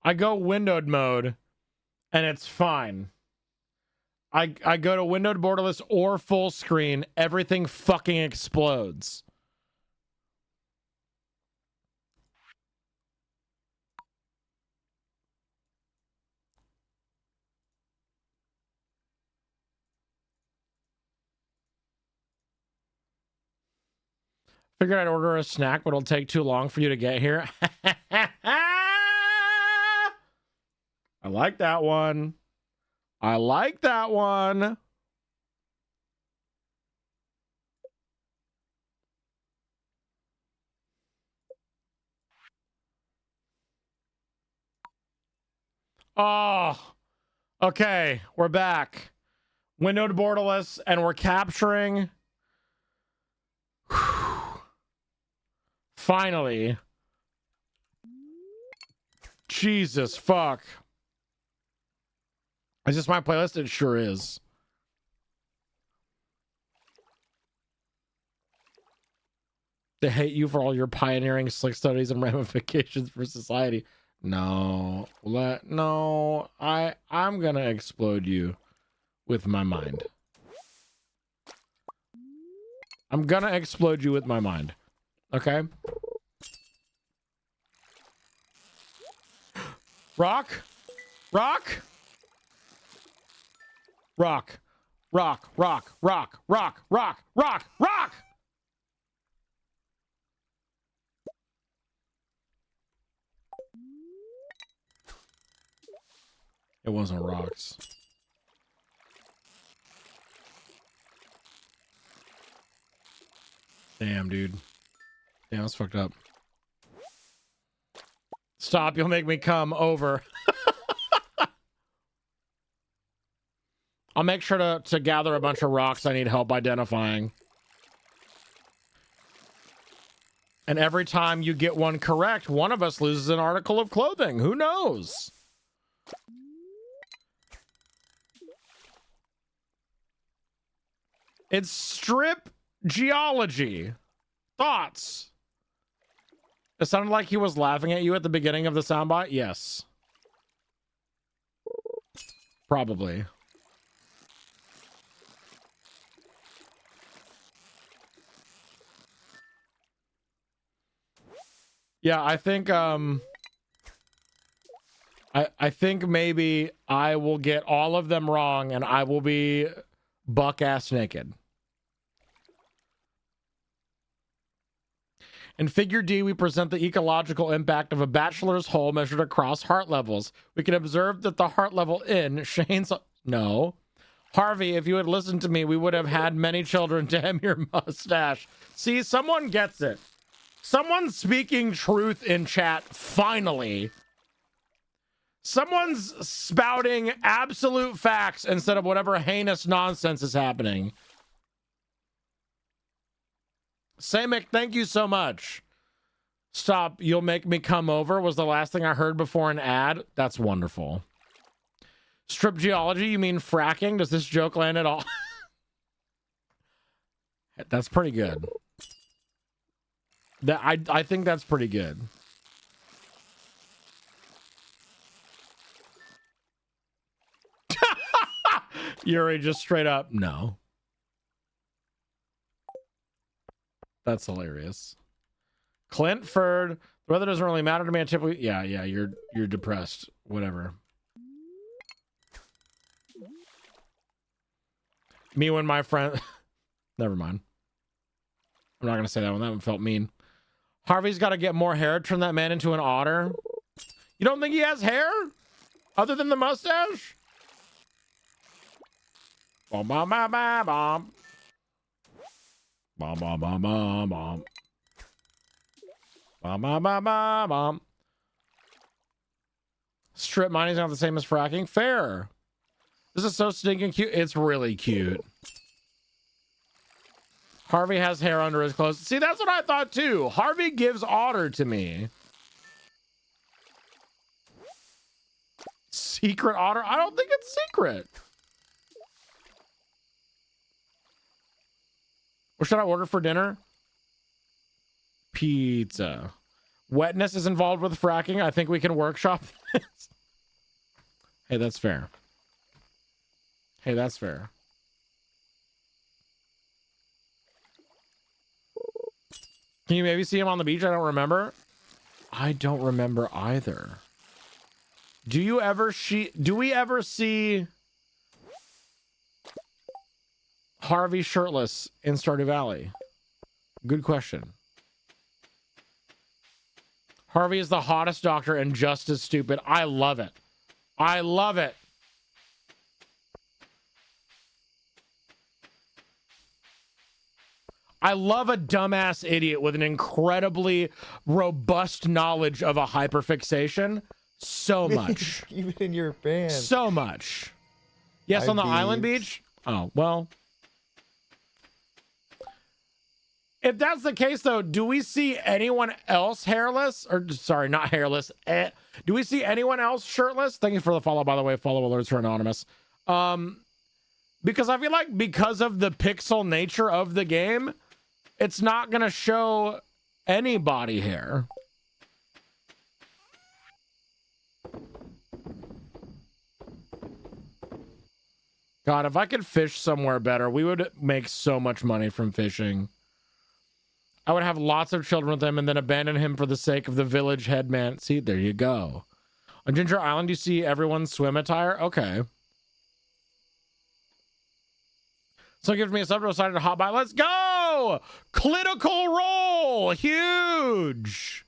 I go windowed mode. and it's fine. I go to windowed borderless or full screen, everything fucking explodes. Figured I'd order a snack, but it'll take too long for you to get here. I like that one. I like that one. Oh, okay. We're back. Windowed borderless, and we're capturing. Finally. Jesus fuck. Is this my playlist? It sure is. They hate you for all your pioneering slick studies and ramifications for society. No. I'm gonna explode you with my mind. I'm gonna explode you with my mind. Okay? Rock? Rock? Rock. Rock, rock, rock, rock, rock, rock, rock! It wasn't rocks. Damn, dude. Damn, that's fucked up. Stop, you'll make me come over. I'll make sure to gather a bunch of rocks I need help identifying. And every time you get one correct, one of us loses an article of clothing. Who knows? It's strip geology. Thoughts? It sounded like he was laughing at you at the beginning of the soundbite. Yes. Probably. Yeah, I think I think maybe I will get all of them wrong and I will be buck ass naked. In Figure D, we present the ecological impact of a bachelor's hole measured across heart levels. We can observe that the heart level in Shane's... No. Harvey, if you had listened to me, we would have had many children to hem your mustache. See, someone gets it. Someone's speaking truth in chat, finally. Someone's spouting absolute facts instead of whatever heinous nonsense is happening. Samick, thank you so much. Stop, you'll make me come over was the last thing I heard before an ad. That's wonderful. Strip geology, you mean fracking? Does this joke land at all? That's pretty good. I think that's pretty good. Yuri just straight up, no. That's hilarious. Clintford, the weather doesn't really matter to me. I typically, yeah, you're depressed. Whatever. Me when my friend, never mind. I'm not gonna say that one. That one felt mean. Harvey's got to get more hair. Turn that man into an otter. You don't think he has hair other than the mustache? Bom bom bom bom bom. Bom bom bom bom bom. Bom bom bom bom bom. Strip mining's not the same as fracking. Fair. This is so stinking cute. It's really cute. Harvey has hair under his clothes. See, that's what I thought too. Harvey gives otter to me. Secret otter? I don't think it's secret. What should I order for dinner? Pizza. Wetness is involved with fracking. I think we can workshop this. Hey, that's fair. Hey, that's fair. Can you maybe see him on the beach? I don't remember. I don't remember either. Do you ever do we ever see Harvey shirtless in Stardew Valley? Good question. Harvey is the hottest doctor and just as stupid. I love it. I love it. I love a dumbass idiot with an incredibly robust knowledge of a hyperfixation. So much. Even in your band. So much. Yes, on the island beach? Oh, well. If that's the case, though, do we see anyone else hairless? Or, sorry, not hairless. Do we see anyone else shirtless? Thank you for the follow, by the way. Follow alerts are anonymous. Because I feel like because of the pixel nature of the game, it's not going to show any body hair. God, if I could fish somewhere better, we would make so much money from fishing. I would have lots of children with him and then abandon him for the sake of the village headman. See, there you go. On Ginger Island, you see everyone's swim attire? Okay. So gives me a sub to decided to hop by. Let's go! Critical roll! Huge!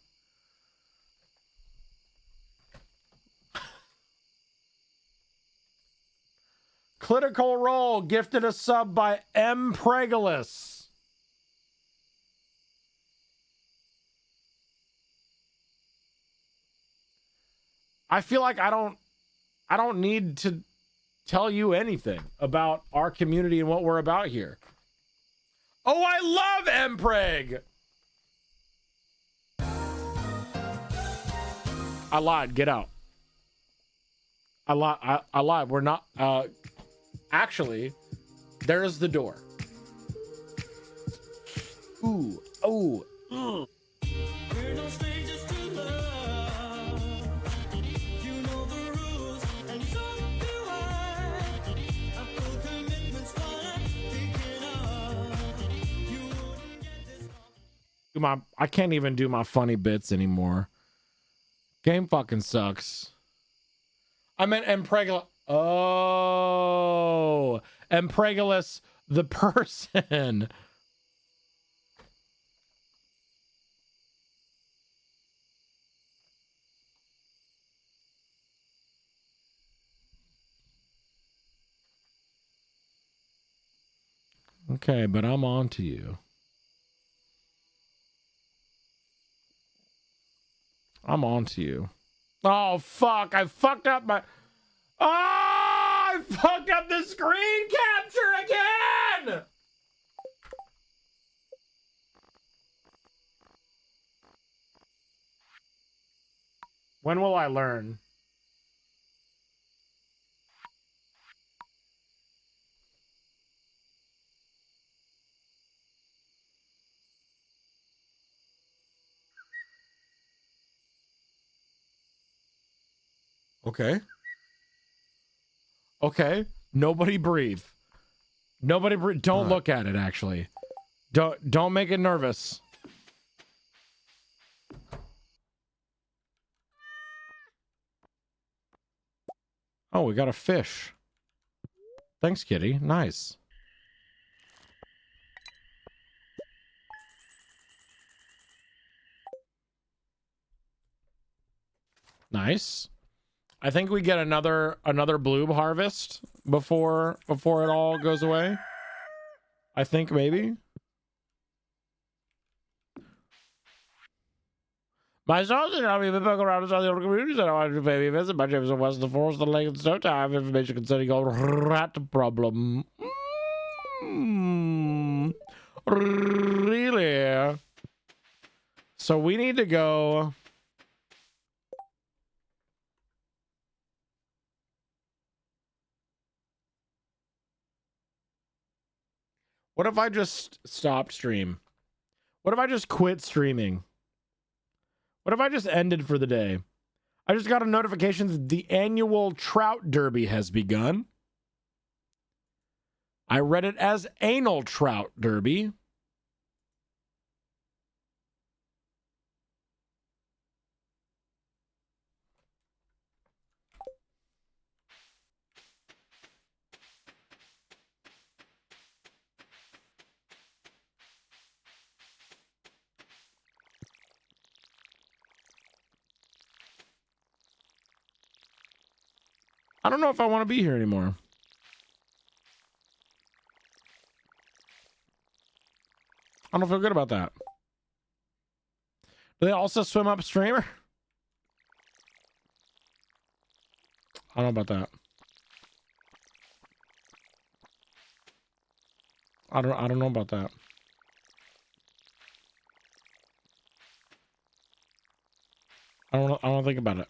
Critical roll gifted a sub by M. Pregalus. I feel like I don't need to tell you anything about our community and what we're about here. Oh, I love Mpreg. I lied. Get out. I lied. We're not. Actually, there's the door. Ooh. Oh. Ugh. We're no strangers to love. You know the rules, and so do I. I full commitment's what I'm thinking of. You wouldn't get this far. I can't even do my funny bits anymore. Game fucking sucks. I meant Mpregalus. Oh, Mpregalus, the person. Okay, but I'm on to you. I'm on to you. Oh, fuck. I fucked up my... Oh, I fucked up the screen capture again! When will I learn? Okay. Okay. Nobody breathe. Nobody breathe. Don't look at it, actually. Don't make it nervous. Oh, we got a fish. Thanks, kitty. Nice. Nice. I think we get another bloob harvest before it all goes away. I think maybe. My son's and I'll be back around the other communities and I want to pay me a visit. My James of West, the Forest, the Lake, and Snow Time. Information concerning a rat problem. Really? So we need to go. What if I just stopped stream? What if I just quit streaming? What if I just ended for the day? I just got a notification that the annual trout derby has begun. I read it as anal trout derby. I don't know if I want to be here anymore. I don't feel good about that. Do they also swim upstream? I don't know about that. I don't know about that. I don't think about it.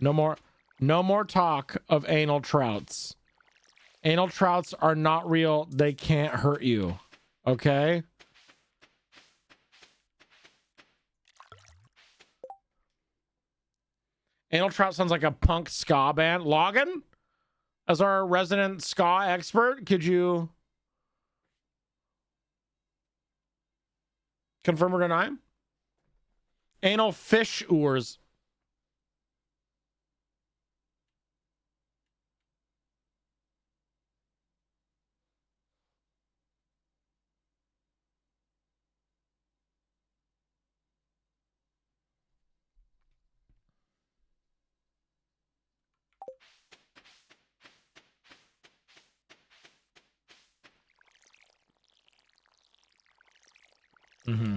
No more talk of anal trouts. Anal trouts are not real. They can't hurt you. Okay? Anal trout sounds like a punk ska band. Logan? As our resident ska expert, could you confirm or deny? Anal fish oars. Mm-hmm.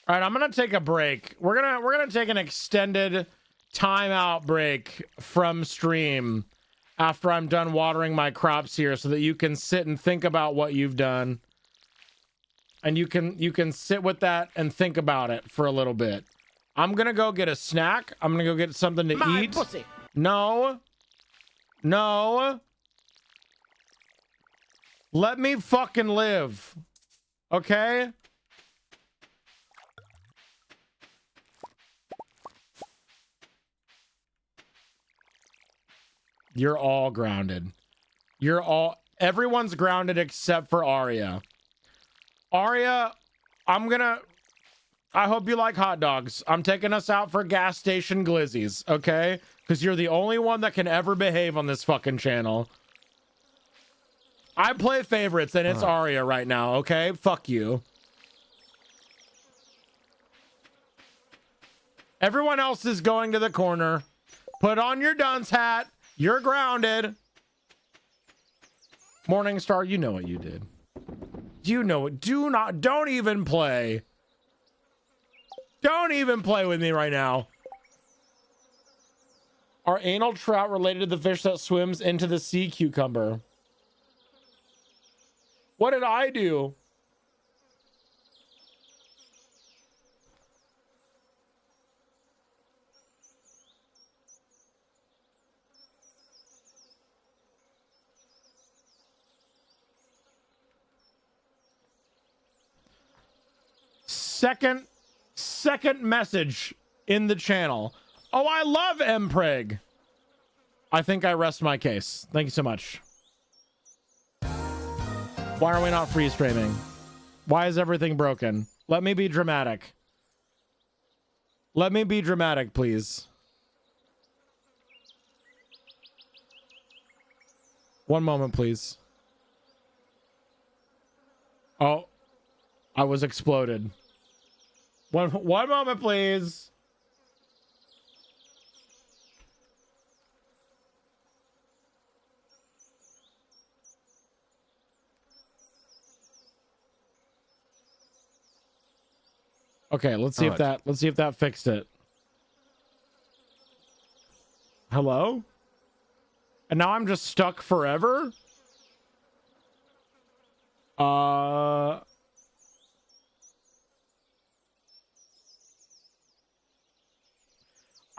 All right, I'm gonna take a break. We're gonna take an extended timeout break from stream after I'm done watering my crops here, so that you can sit and think about what you've done, and you can sit with that and think about it for a little bit. I'm gonna go get a snack. I'm gonna go get something to eat. Pussy. No. Let me fucking live. Okay? You're all grounded. Everyone's grounded except for Arya. Arya, I hope you like hot dogs. I'm taking us out for gas station glizzies, okay? Because you're the only one that can ever behave on this fucking channel. I play favorites, and it's Arya right now, okay? Fuck you. Everyone else is going to the corner. Put on your dunce hat. You're grounded. Morningstar, you know what you did. You know it. Don't even play. Don't even play with me right now. Are anal trout related to the fish that swims into the sea cucumber? What did I do? Second message in the channel. Oh, I love Mpreg. I think I rest my case. Thank you so much. Why are we not free streaming? Why is everything broken? Let me be dramatic. Let me be dramatic, please. One moment, please. Oh, I was exploded. One moment, please. Okay, let's see if that fixed it. Hello? And now I'm just stuck forever? I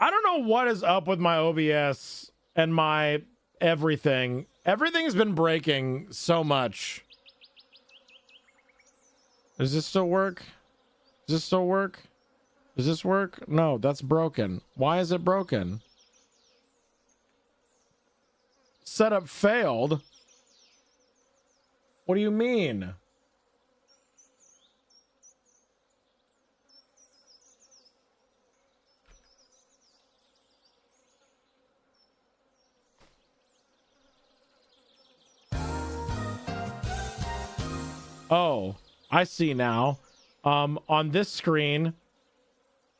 don't know what is up with my OBS and my everything. Everything's been breaking so much. Does this still work? Does this still work? Does this work? No, that's broken. Why is it broken? Setup failed? What do you mean? Oh, I see now. On this screen,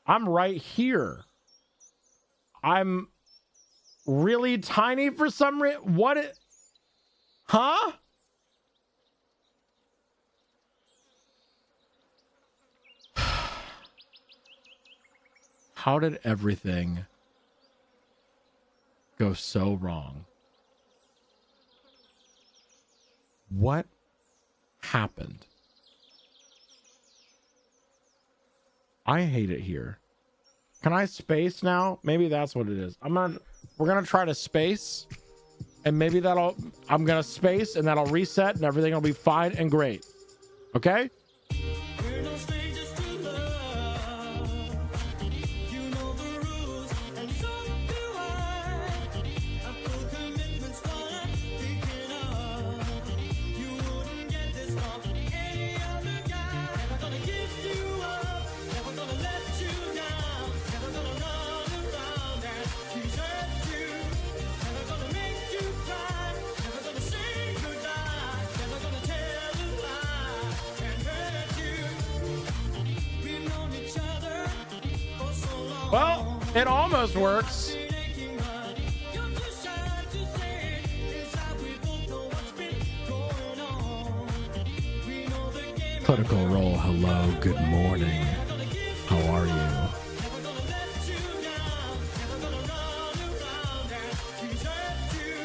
I'm right here. I'm really tiny for some reason. What it? Huh? How did everything go so wrong? What happened? I hate it here. Can I space now? Maybe that's what it is. We're gonna try to space, and maybe I'm gonna space and that'll reset and everything will be fine and great. Okay? We're no strangers to love. You know the rules, and so do I. Our full commitment's what I'm thinking of. You wouldn't get this from any other guy. Never gonna give you up, never gonna let you down, never gonna run around and desert you, never gonna make you cry, never gonna say goodbye, never gonna tell a lie and hurt you. We've known each other for so long. Well, it almost works. Aching, but you're too shy to say it. Inside we both know what's been going on. We know the game. Critical Role, hello, good morning. Never gonna give How are you? never gonna let you down, never gonna run around and desert you.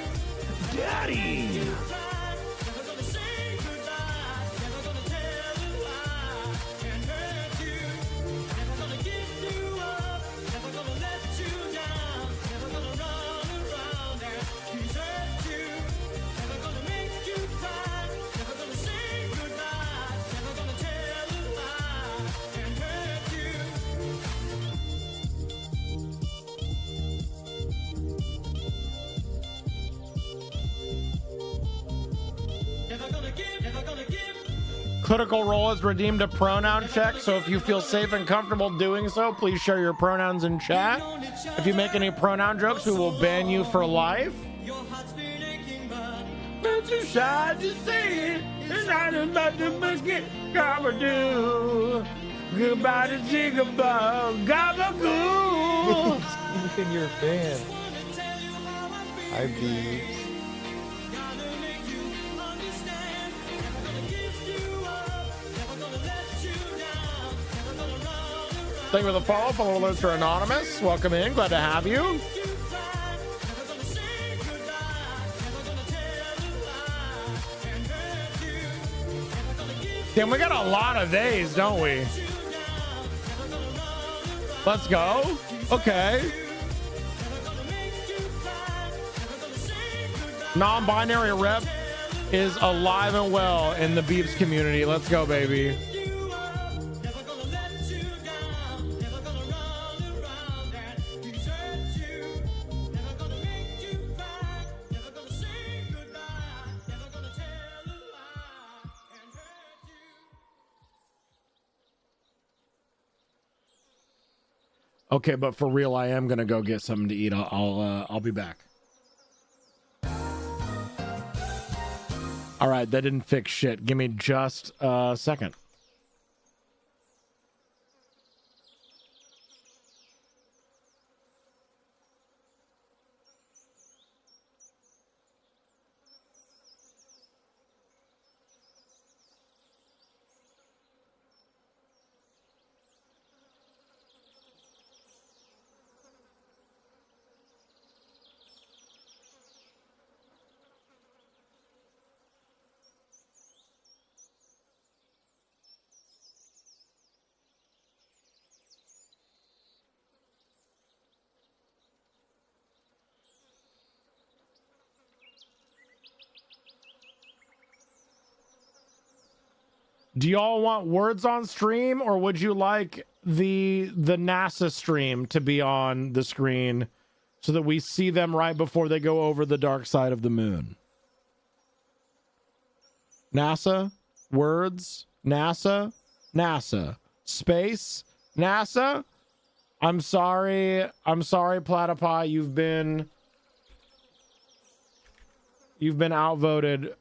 Daddy. Cry, never gonna say goodbye, never gonna tell a lie and hurt you. Never gonna give you up, never gonna let you down, never gonna run around and desert you. Never gonna make you cry, never gonna say goodbye, never gonna tell a lie and hurt you. Never gonna give, never gonna give. Critical Role has redeemed a pronoun check, so if you feel safe and comfortable doing so, please share your pronouns in chat. If you make any pronoun jokes, we will ban you for life. Your heart's been aching, but But too shy to say it. It's not about to forget. Gabba-doo. Goodbye to Jigaboo. Gabba-goo. In your fan. wanna tell you how I feel. Hi, Beebs. Gotta make you understand. Never gonna give you up, never gonna let you down, never gonna run around. Thank you for the follow. Follow alerts are anonymous. Welcome in. Glad to have you. You cry, never gonna say goodbye, never gonna tell a lie and hurt you. Never gonna give Damn, we got a lot of days, don't we? you down, never gonna run around. Let's go. Okay. Never gonna make you cry, never gonna say goodbye. Non-binary rep is alive and well in the Beeps community. Let's go, baby. You up, never gonna let you down, never gonna run around and desert you. Never gonna make you cry, never gonna say goodbye, never gonna tell a lie and hurt you. Okay, but for real, I am gonna go get something to eat. I'll be back. All right, that didn't fix shit. Give me just a second. Do y'all want words on stream, or would you like the NASA stream to be on the screen so that we see them right before they go over the dark side of the moon? NASA, words, NASA, NASA, space, NASA. I'm sorry, Platypi, you've been outvoted.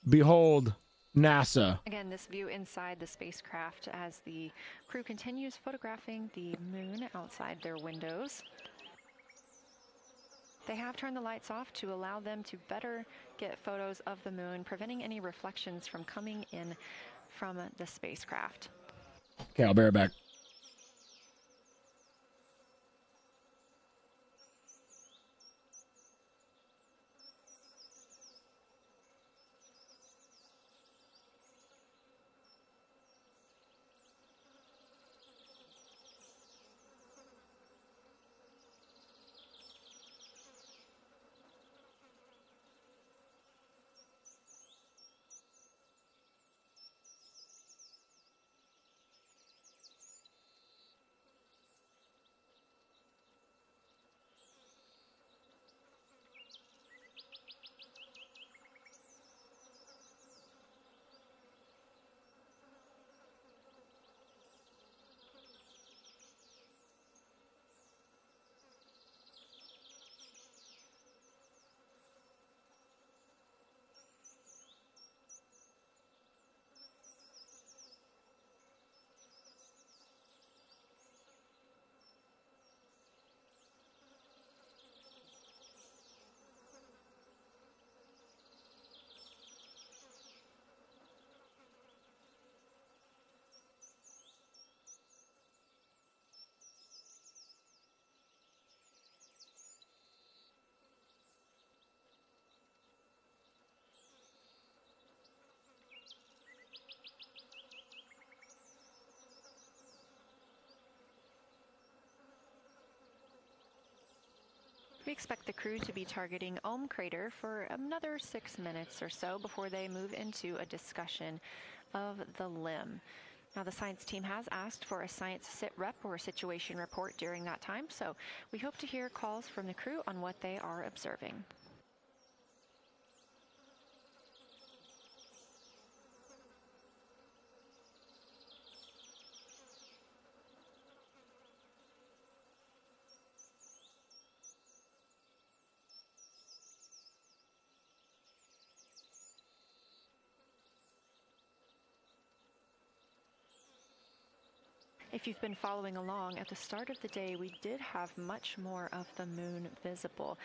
Behold, NASA. Again, this view inside the spacecraft as the crew continues photographing the moon outside their windows. They have turned the lights off to allow them to better get photos of the moon, preventing any reflections from coming in from the spacecraft. Okay, I'll be right back. We expect the crew to be targeting Ohm Crater for another 6 minutes or so before they move into a discussion of the limb. Now, the science team has asked for a science sit rep or a situation report during that time, so we hope to hear calls from the crew on what they are observing. If you've been following along, at the start of the day, we did have much more of the moon visible.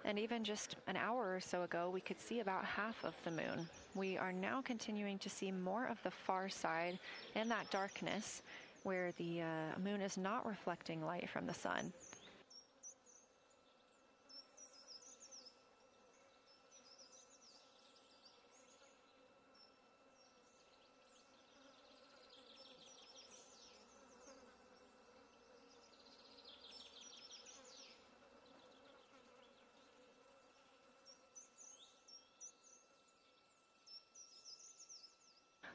And even just an hour or so ago, we could see about half of the moon. We are now continuing to see more of the far side and that darkness where the moon is not reflecting light from the sun.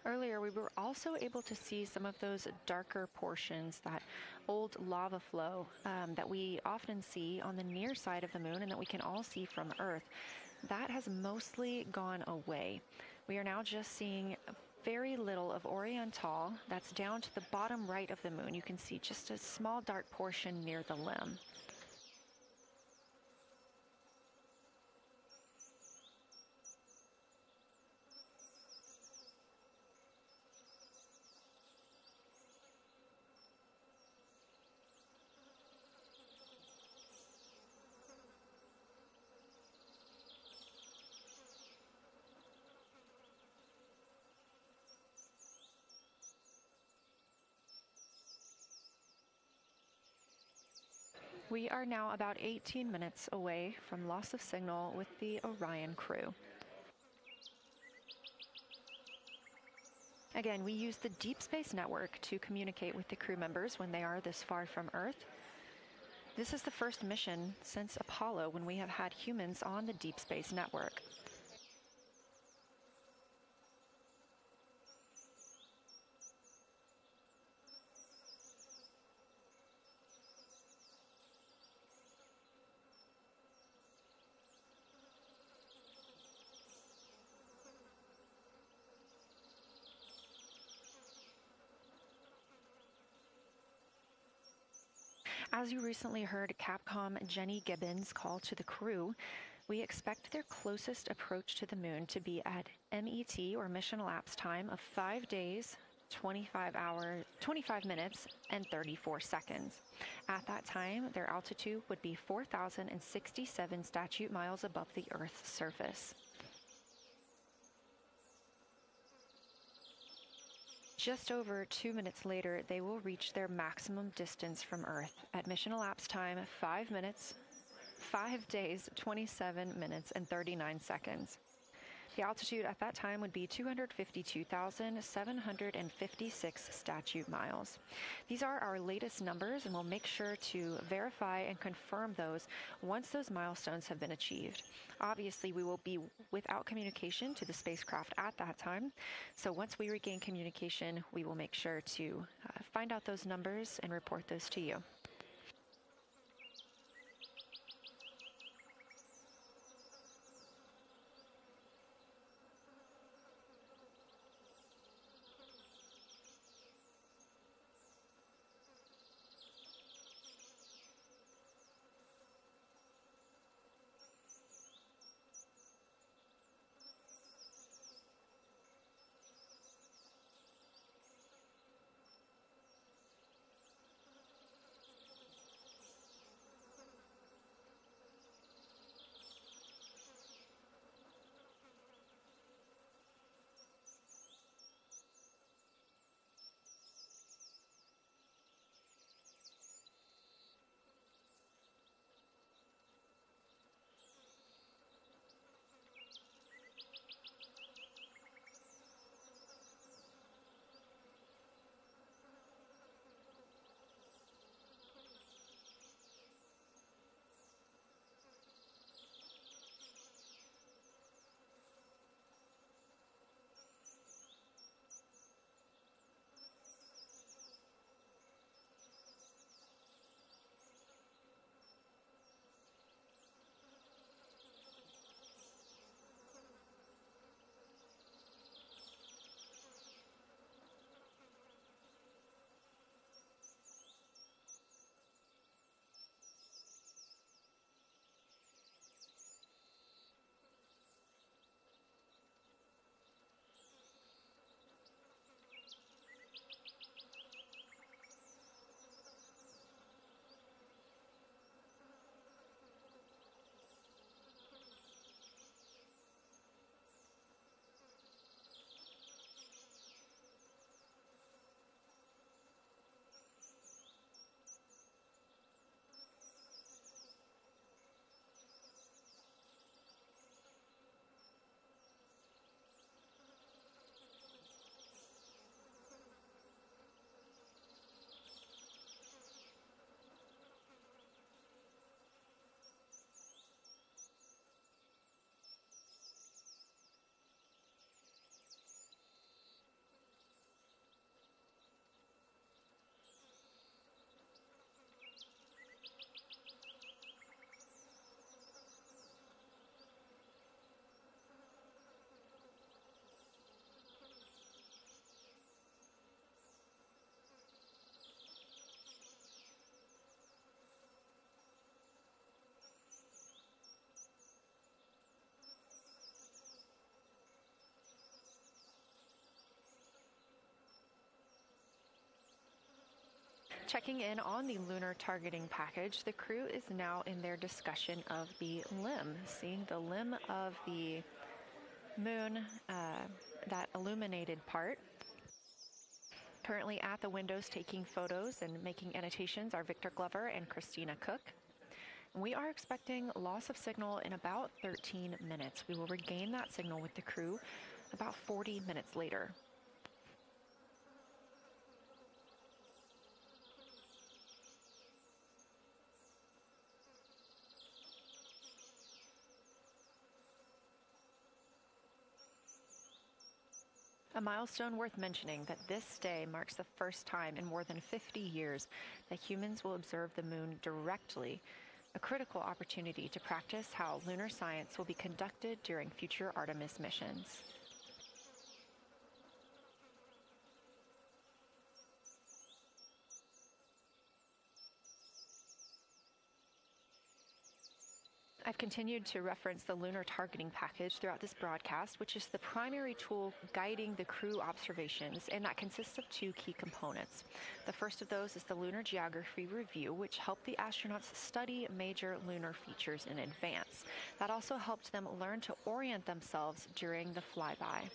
Earlier, we were also able to see some of those darker portions, that old lava flow that we often see on the near side of the moon and that we can all see from Earth. That has mostly gone away. We are now just seeing very little of Oriental. That's down to the bottom right of the moon. You can see just a small dark portion near the limb. We are now about 18 minutes away from loss of signal with the Orion crew. Again, we use the Deep Space Network to communicate with the crew members when they are this far from Earth. This is the first mission since Apollo when we have had humans on the Deep Space Network. As you recently heard Capcom Jenny Gibbons call to the crew, we expect their closest approach to the moon to be at MET, or mission elapsed time, of 5 days, 25 minutes, and 34 seconds. At that time, their altitude would be 4,067 statute miles above the Earth's surface. Just over 2 minutes later, they will reach their maximum distance from Earth at mission elapsed time 5 minutes, 5 days, 27 minutes, and 39 seconds. The altitude at that time would be 252,756 statute miles. These are our latest numbers, and we'll make sure to verify and confirm those once those milestones have been achieved. Obviously, we will be without communication to the spacecraft at that time, so once we regain communication, we will make sure to find out those numbers and report those to you. Checking in on the lunar targeting package, the crew is now in their discussion of the limb, seeing the limb of the moon, that illuminated part. Currently at the windows taking photos and making annotations are Victor Glover and Christina Cook. We are expecting loss of signal in about 13 minutes. We will regain that signal with the crew about 40 minutes later. A milestone worth mentioning that this day marks the first time in more than 50 years that humans will observe the moon directly, a critical opportunity to practice how lunar science will be conducted during future Artemis missions. I've continued to reference the lunar targeting package throughout this broadcast, which is the primary tool guiding the crew observations, and that consists of two key components. The first of those is the Lunar Geography Review, which helped the astronauts study major lunar features in advance. That also helped them learn to orient themselves during the flyby.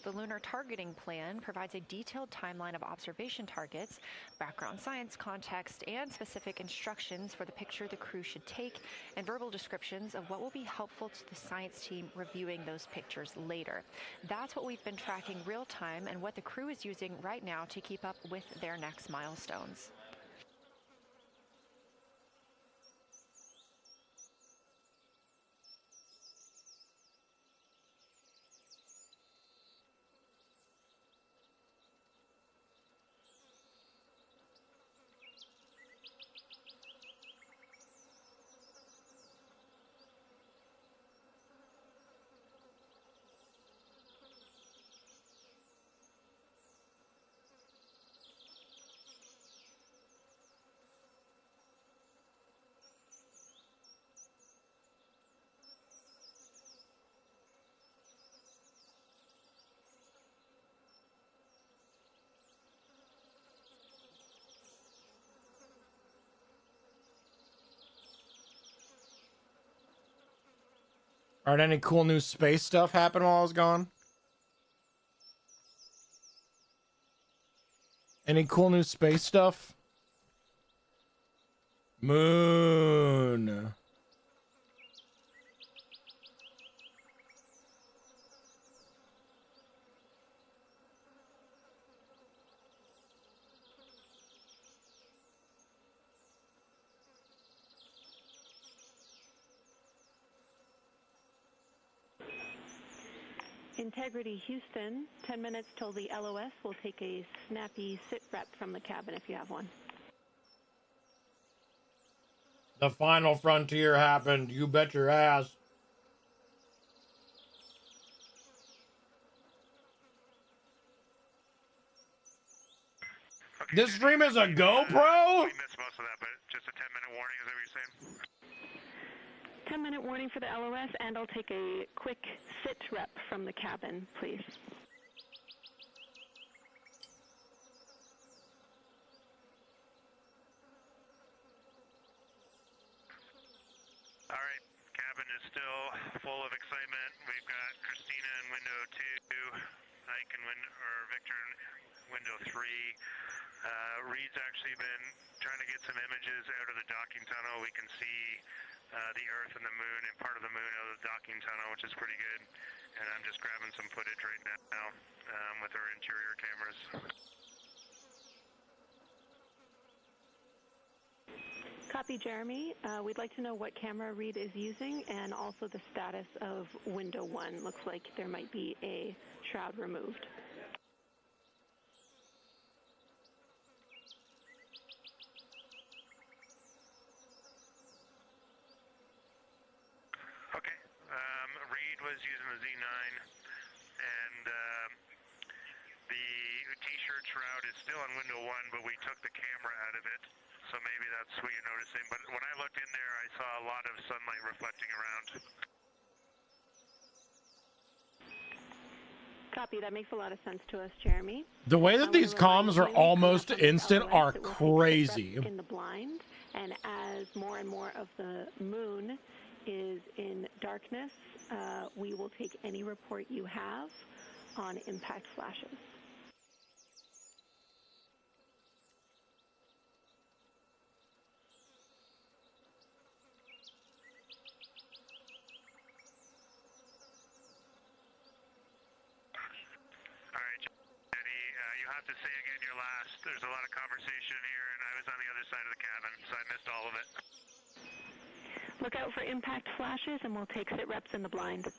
The Lunar Targeting Plan provides a detailed timeline of observation targets, background science context, and specific instructions for the picture the crew should take, and verbal descriptions of what will be helpful to the science team reviewing those pictures later. That's what we've been tracking real time and what the crew is using right now to keep up with their next milestones. All right, any cool new space stuff happen while I was gone? Any cool new space stuff? Moon. Integrity Houston, 10 minutes till the LOS. We'll take a snappy sit rep from the cabin if you have one. The final frontier happened. You bet your ass. Okay, This stream is a GoPro? We missed most of that, but just a 10-minute warning, is that what you're saying? 10-minute warning for the LOS, and I'll take a quick sit rep from the cabin, please. All right, cabin is still full of excitement. We've got Christina in window 2, Ike in Victor in window 3. Reed's actually been trying to get some images out of the docking tunnel. We can see the Earth and the Moon and part of the Moon out of the docking tunnel, which is pretty good. And I'm just grabbing some footage right now with our interior cameras. Copy, Jeremy. We'd like to know what camera Reed is using and also the status of window 1. Looks like there might be a shroud removed. Okay. Reed was using the Z9, and the T-shirt shroud is still on window 1, but we took the camera out of it. So maybe that's what you're noticing. But when I looked in there, I saw a lot of sunlight reflecting around. Copy. That makes a lot of sense to us, Jeremy. The way that these comms are almost instant are crazy. In the blind, and as more and more of the moon is in darkness, we will take any report you have on impact flashes. All right, Jenny, you have to say again your last. There's a lot of conversation here, and I was on the other side of the cabin, so I missed all of it. Look out for impact flashes, and we'll take sit reps in the blind.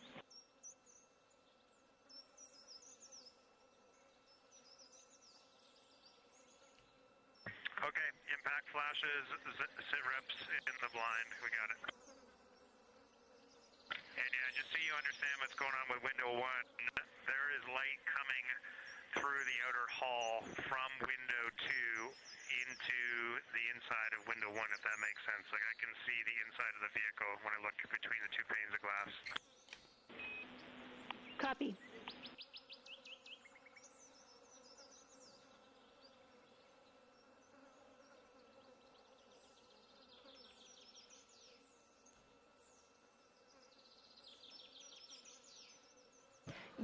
Okay, impact flashes, sit reps in the blind. We got it. And yeah, just so you understand what's going on with window 1, there is light coming through the outer hall from window 2 into the inside of window 1, if that makes sense. Like, I can see the inside of the vehicle when I look between the 2 panes of glass. Copy.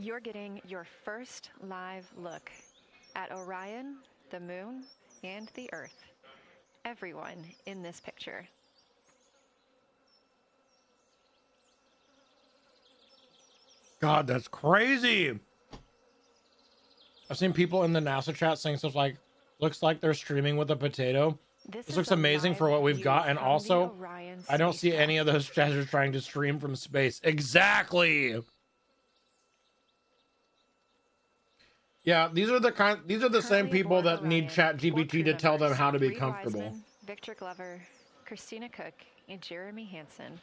You're getting your first live look at Orion, the moon, and the Earth. Everyone in this picture. God, that's crazy. I've seen people in the NASA chat saying stuff like, looks like they're streaming with a potato. This is looks a amazing for live what we've view got. And from the also, Orion I don't see any of those chatters trying to stream from space. Exactly. Yeah, these are the same Currently people aboard that need Orion, Chat 4 GPT crew to tell them members, how to be Reed comfortable. Wiseman, Victor Glover, Christina Cook, and Jeremy Hansen.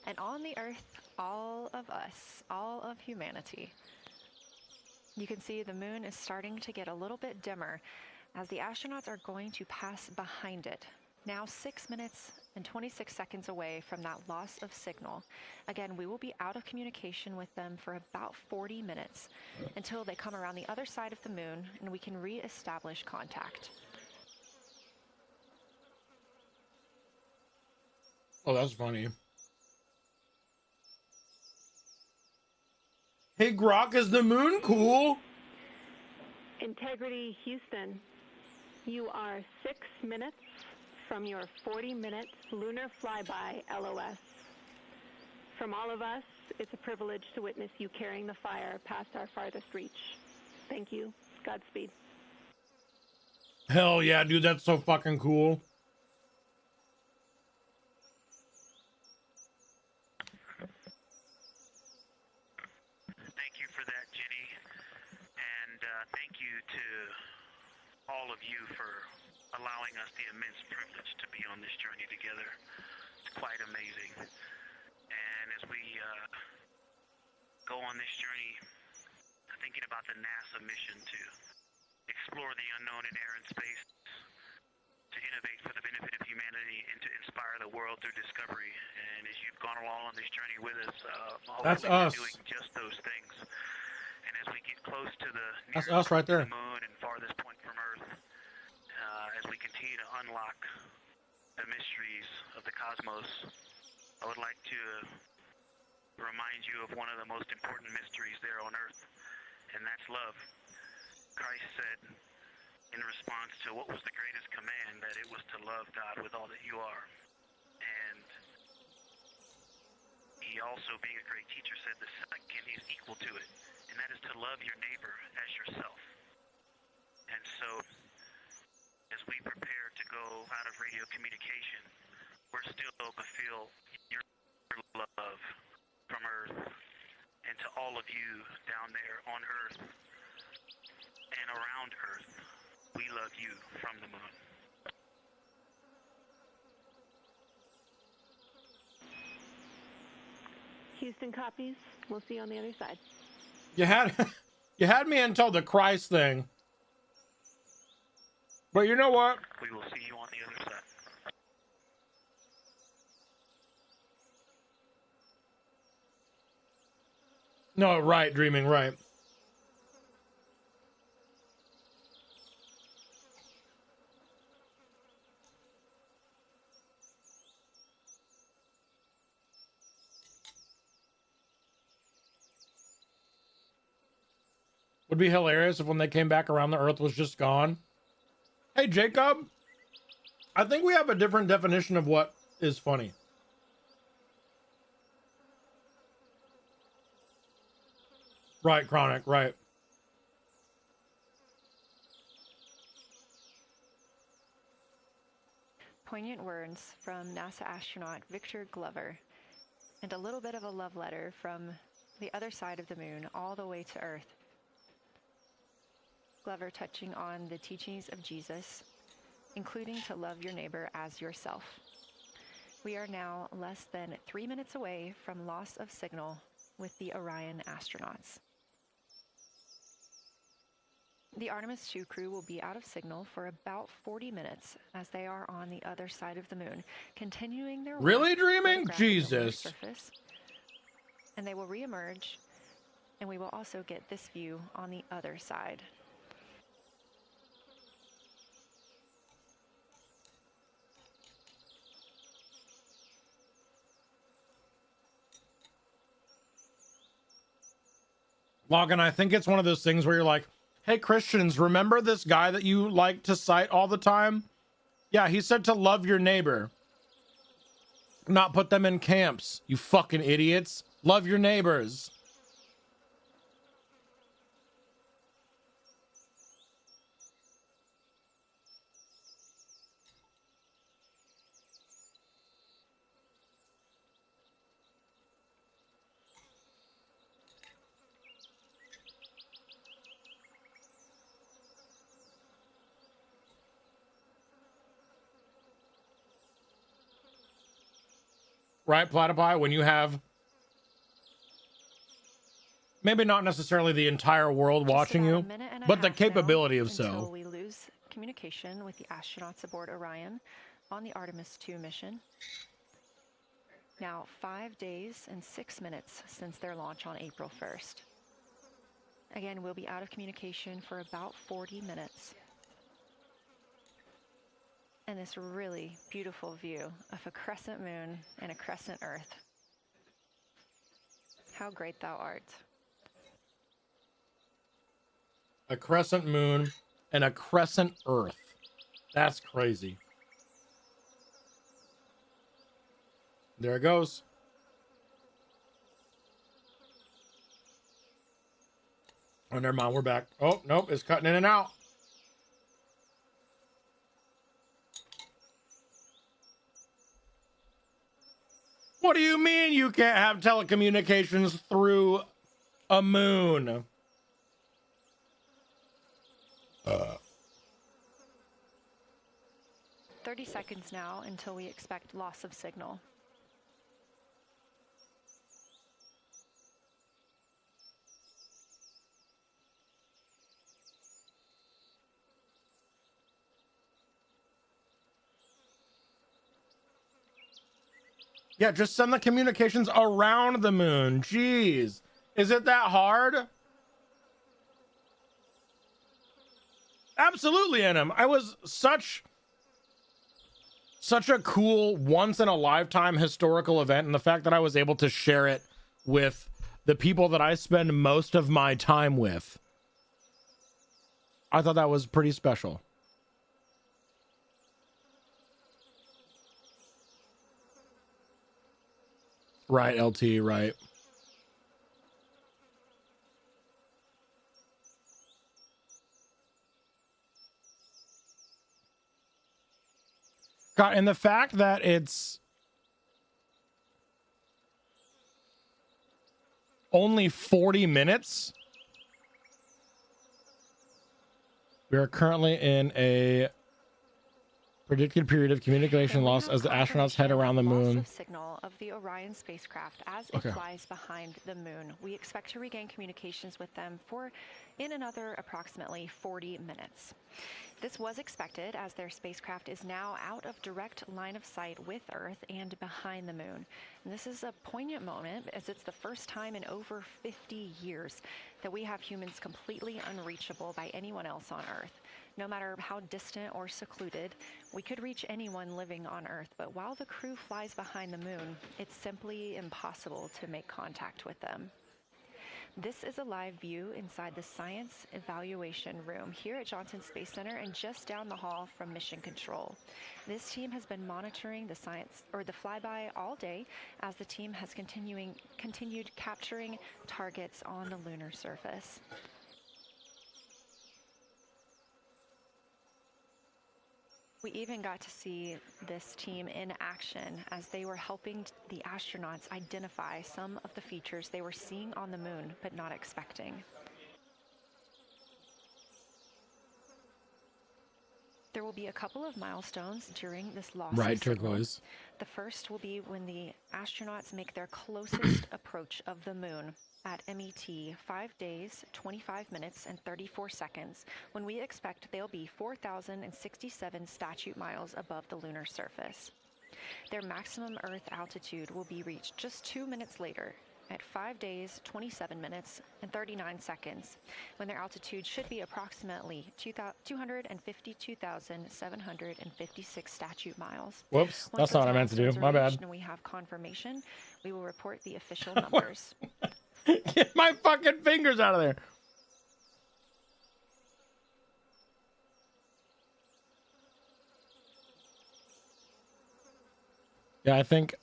And on the Earth, all of us, all of humanity. You can see the moon is starting to get a little bit dimmer as the astronauts are going to pass behind it. Now 6 minutes and 26 seconds away from that loss of signal. Again, we will be out of communication with them for about 40 minutes until they come around the other side of the moon and we can re-establish contact. Oh, that's funny. Hey, Grok, is the moon cool? Integrity Houston, you are 6 minutes from your 40-minute lunar flyby LOS. From all of us, it's a privilege to witness you carrying the fire past our farthest reach. Thank you. Godspeed. Hell yeah, dude, that's so fucking cool. Thank you for that, Jenny. And thank you to all of you for allowing us the immense privilege to be on this journey together. It's quite amazing. And as we go on this journey, thinking about the NASA mission to explore the unknown in air and space, to innovate for the benefit of humanity, and to inspire the world through discovery. And as you've gone along on this journey with us, That's hopefully us. we're doing just those things. And as we get close to the That's nearest us right point to there. the moon and farthest point from Earth, as we continue to unlock the mysteries of the cosmos, I would like to remind you of one of the most important mysteries there on Earth, and that's love. Christ said in response to what was the greatest command, that it was to love God with all that you are. And he also, being a great teacher, said the second is equal to it, and that is to love your neighbor as yourself. And so, as we prepare to go out of radio communication, we're still to feel your love from Earth, and to all of you down there on Earth and around Earth, we love you from the moon. Houston copies. We'll see you on the other side. You had me until the Christ thing. But you know what? We will see you on the other side. No, right, dreaming, right. Would be hilarious if when they came back around, the Earth was just gone. Hey, Jacob, I think we have a different definition of what is funny. Right, Chronic, right. Poignant words from NASA astronaut Victor Glover, and a little bit of a love letter from the other side of the moon all the way to Earth. Glover touching on the teachings of Jesus, including to love your neighbor as yourself. We are now less than 3 minutes away from loss of signal with the Orion astronauts. The Artemis 2 crew will be out of signal for about 40 minutes as they are on the other side of the moon, continuing their Really work dreaming? photographing the lunar Jesus. surface. And they will reemerge, and we will also get this view on the other side. Logan, I think it's one of those things where you're like, hey, Christians, remember this guy that you like to cite all the time? Yeah, he said to love your neighbor, not put them in camps, you fucking idiots. Love your neighbors. Right, Platypi, when you have maybe not necessarily the entire world Just watching about a you, minute and a but the half capability now of until so. we lose communication with the astronauts aboard Orion on the Artemis 2 mission. Now 5 days and 6 minutes since their launch on April 1st. Again, we'll be out of communication for about 40 minutes. And this really beautiful view of a crescent moon and a crescent Earth. How great thou art. A crescent moon and a crescent Earth. That's crazy. There it goes. Oh, never mind. We're back. Oh, nope. It's cutting in and out. What do you mean you can't have telecommunications through a moon? 30 seconds now until we expect loss of signal. Yeah, just send the communications around the moon. Jeez. Is it that hard? Absolutely, Enem. I was such a cool once in a lifetime historical event, and the fact that I was able to share it with the people that I spend most of my time with. I thought that was pretty special. Right, LT, right. God, and the fact that it's only 40 minutes. We are currently in a predicted period of communication loss as the astronauts head around the moon. Loss of signal of the Orion spacecraft as it flies behind the moon. We expect to regain communications with them in another approximately 40 minutes. This was expected as their spacecraft is now out of direct line of sight with Earth and behind the moon. And this is a poignant moment as it's the first time in over 50 years that we have humans completely unreachable by anyone else on Earth. No matter how distant or secluded, we could reach anyone living on Earth, but while the crew flies behind the moon, it's simply impossible to make contact with them. This is a live view inside the Science Evaluation Room here at Johnson Space Center and just down the hall from Mission Control. This team has been monitoring the flyby all day as the team has continued capturing targets on the lunar surface. We even got to see this team in action as they were helping the astronauts identify some of the features they were seeing on the moon but not expecting. There will be a couple of milestones during this loss. Right, of signal. turquoise. The first will be when the astronauts make their closest approach of the moon at MET 5 days, 25 minutes, and 34 seconds, when we expect they'll be 4,067 statute miles above the lunar surface. Their maximum Earth altitude will be reached just 2 minutes later, at 5 days, 27 minutes, and 39 seconds, when their altitude should be approximately 252,756 statute miles. Whoops, Once that's not what I those meant to do. milestones My are bad. reached and we have confirmation, we will report the official numbers. Get my fucking fingers out of there. Yeah, I think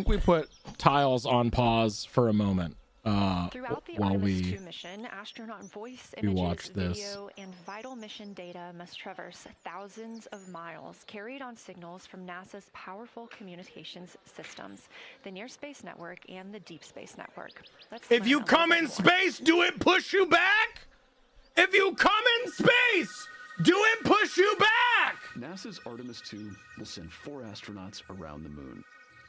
we put tiles on pause for a moment. Throughout the while Artemis we 2 mission, astronaut voice, we images, watch this. video, and vital mission data must traverse thousands of miles, carried on signals from NASA's powerful communications systems, the Near Space Network, and the Deep Space Network. Let's If learn you a little come bit in more. space, do it push you back? If you come in space, do it push you back? NASA's Artemis 2 will send 4 astronauts around the moon,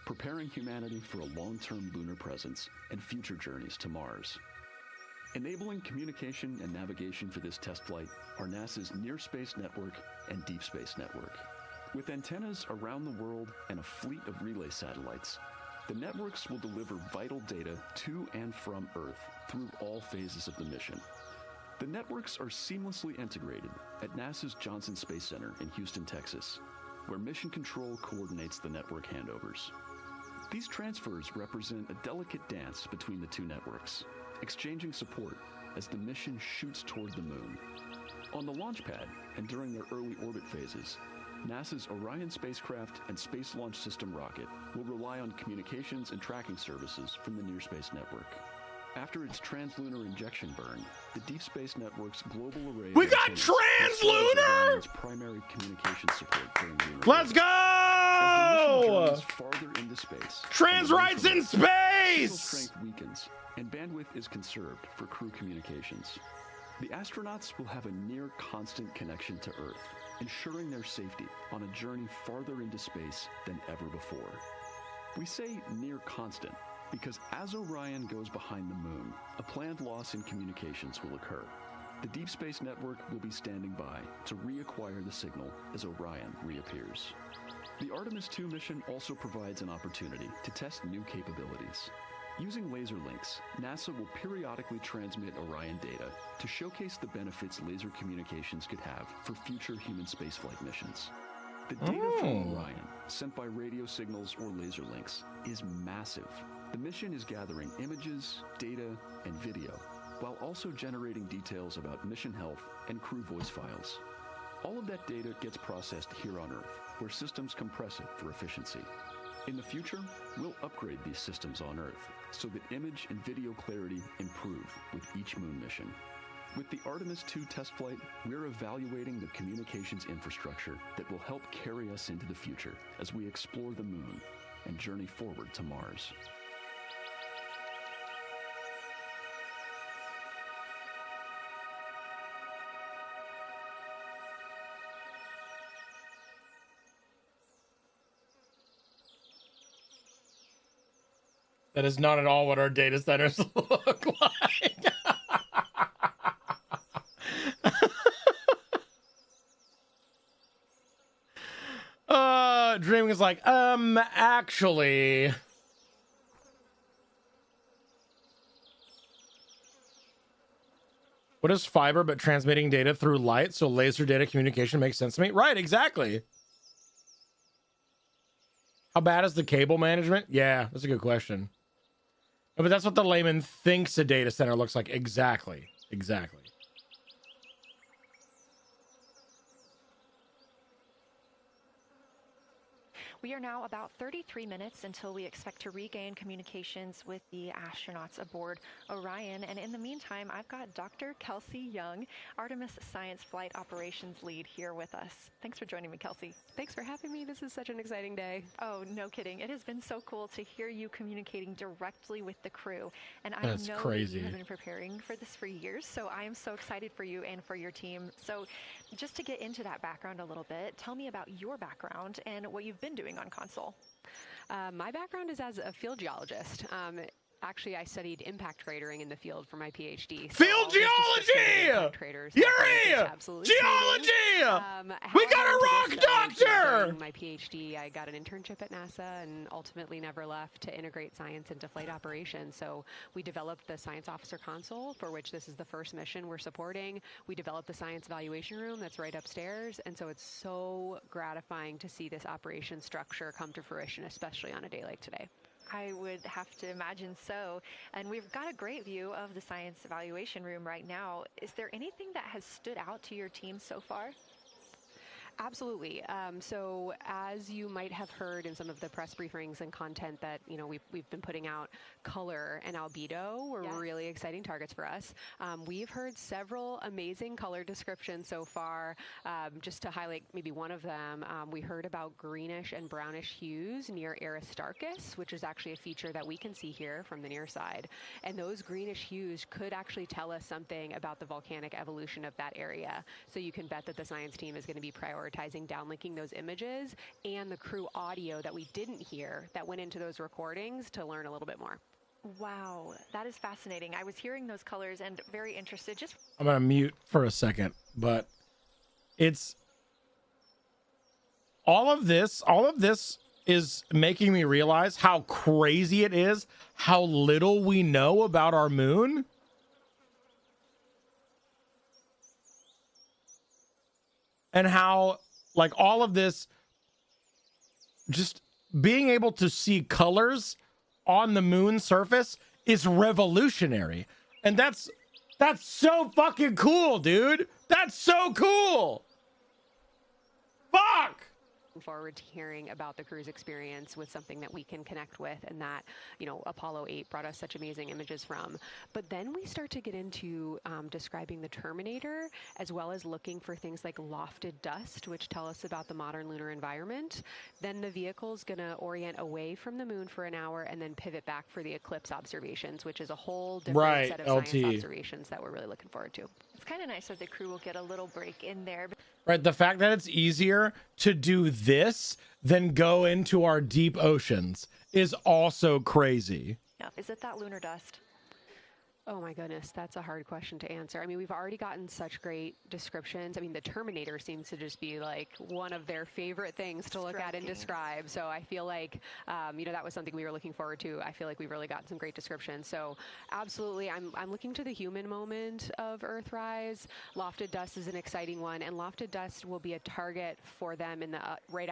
preparing humanity for a long-term lunar presence and future journeys to Mars. Enabling communication and navigation for this test flight are NASA's Near Space Network and Deep Space Network. With antennas around the world and a fleet of relay satellites, the networks will deliver vital data to and from Earth through all phases of the mission. The networks are seamlessly integrated at NASA's Johnson Space Center in Houston, Texas, where Mission Control coordinates the network handovers. These transfers represent a delicate dance between the 2 networks, exchanging support as the mission shoots toward the moon. On the launch pad and during their early orbit phases, NASA's Orion spacecraft and Space Launch System rocket will rely on communications and tracking services from the Near Space Network. After its translunar injection burn, the Deep Space Network's global array of We got antennas will serve as translunar? Orion's primary communication support during lunar Let's orbit. As the mission go! journeys farther into space, Trans and away rights from in Earth, signal space! strength weakens, and bandwidth is conserved for crew communications. The astronauts will have a near constant connection to Earth, ensuring their safety on a journey farther into space than ever before. We say near constant because as Orion goes behind the moon, a planned loss in communications will occur. The Deep Space Network will be standing by to reacquire the signal as Orion reappears. The Artemis 2 mission also provides an opportunity to test new capabilities. Using laser links, NASA will periodically transmit Orion data to showcase the benefits laser communications could have for future human spaceflight missions. The data from Orion, sent by radio signals or laser links, is massive. The mission is gathering images, data, and video, while also generating details about mission health and crew voice files. All of that data gets processed here on Earth, where systems compress it for efficiency. In the future, we'll upgrade these systems on Earth so that image and video clarity improve with each moon mission. With the Artemis 2 test flight, we're evaluating the communications infrastructure that will help carry us into the future as we explore the moon and journey forward to Mars. That is not at all what our data centers look like. Dreaming is like, actually. What is fiber but transmitting data through light? So laser data communication makes sense to me. Right, exactly. How bad is the cable management? Yeah, that's a good question. But that's what the layman thinks a data center looks like. Exactly. Exactly. We are now about 33 minutes until we expect to regain communications with the astronauts aboard Orion. And in the meantime, I've got Dr. Kelsey Young, Artemis Science Flight Operations Lead, here with us. Thanks for joining me, Kelsey. Thanks for having me. This is such an exciting day. Oh, no kidding. It has been so cool to hear you communicating directly with the crew. And I That's know crazy. that you have been preparing for this for years, so I am so excited for you and for your team. So just to get into that background a little bit, tell me about your background and what you've been doing on console. My background is as a field geologist. Actually, I studied impact cratering in the field for my PhD. So Field all this description of geology! impact craters Yuri! is absolutely Geology! training. We How I got a got rock into this, doctor! during my PhD, I got an internship at NASA and ultimately never left to integrate science into flight operations. So we developed the Science Officer Console, for which this is the first mission we're supporting. We developed the Science Evaluation Room that's right upstairs. And so it's so gratifying to see this operation structure come to fruition, especially on a day like today. I would have to imagine so. And we've got a great view of the Science Evaluation Room right now. Is there anything that has stood out to your team so far? Absolutely. So as you might have heard in some of the press briefings and content that we've been putting out, color and albedo were really exciting targets for us. We've heard several amazing color descriptions so far. Just to highlight maybe one of them, we heard about greenish and brownish hues near Aristarchus, which is actually a feature that we can see here from the near side. And those greenish hues could actually tell us something about the volcanic evolution of that area. So you can bet that the science team is going to be prioritizing downlinking those images and the crew audio that we didn't hear that went into those recordings to learn a little bit more. Wow, that is fascinating. I was hearing those colors and very interested. I'm going to mute for a second, but it's all of this is making me realize how crazy it is, how little we know about our moon. And how, like, all of this, just being able to see colors on the moon surface is revolutionary. And that's so fucking cool, dude. That's so cool. Fuck. Forward to hearing about the crew's experience with something that we can connect with and that, Apollo 8 brought us such amazing images from. But then we start to get into describing the Terminator, as well as looking for things like lofted dust, which tell us about the modern lunar environment. Then the vehicle's going to orient away from the moon for an hour and then pivot back for the eclipse observations, which is a whole different set of science observations that we're really looking forward to. It's kind of nice that the crew will get a little break in there. Right, the fact that it's easier to do this than go into our deep oceans is also crazy. Yeah. Is it that lunar dust? Oh my goodness, that's a hard question to answer. I mean, we've already gotten such great descriptions. I mean, the Terminator seems to just be like one of their favorite things to look at and describe. So I feel like, that was something we were looking forward to. I feel like we've really gotten some great descriptions. So absolutely, I'm looking to the human moment of Earthrise. Lofted dust is an exciting one, and lofted dust will be a target for them in the right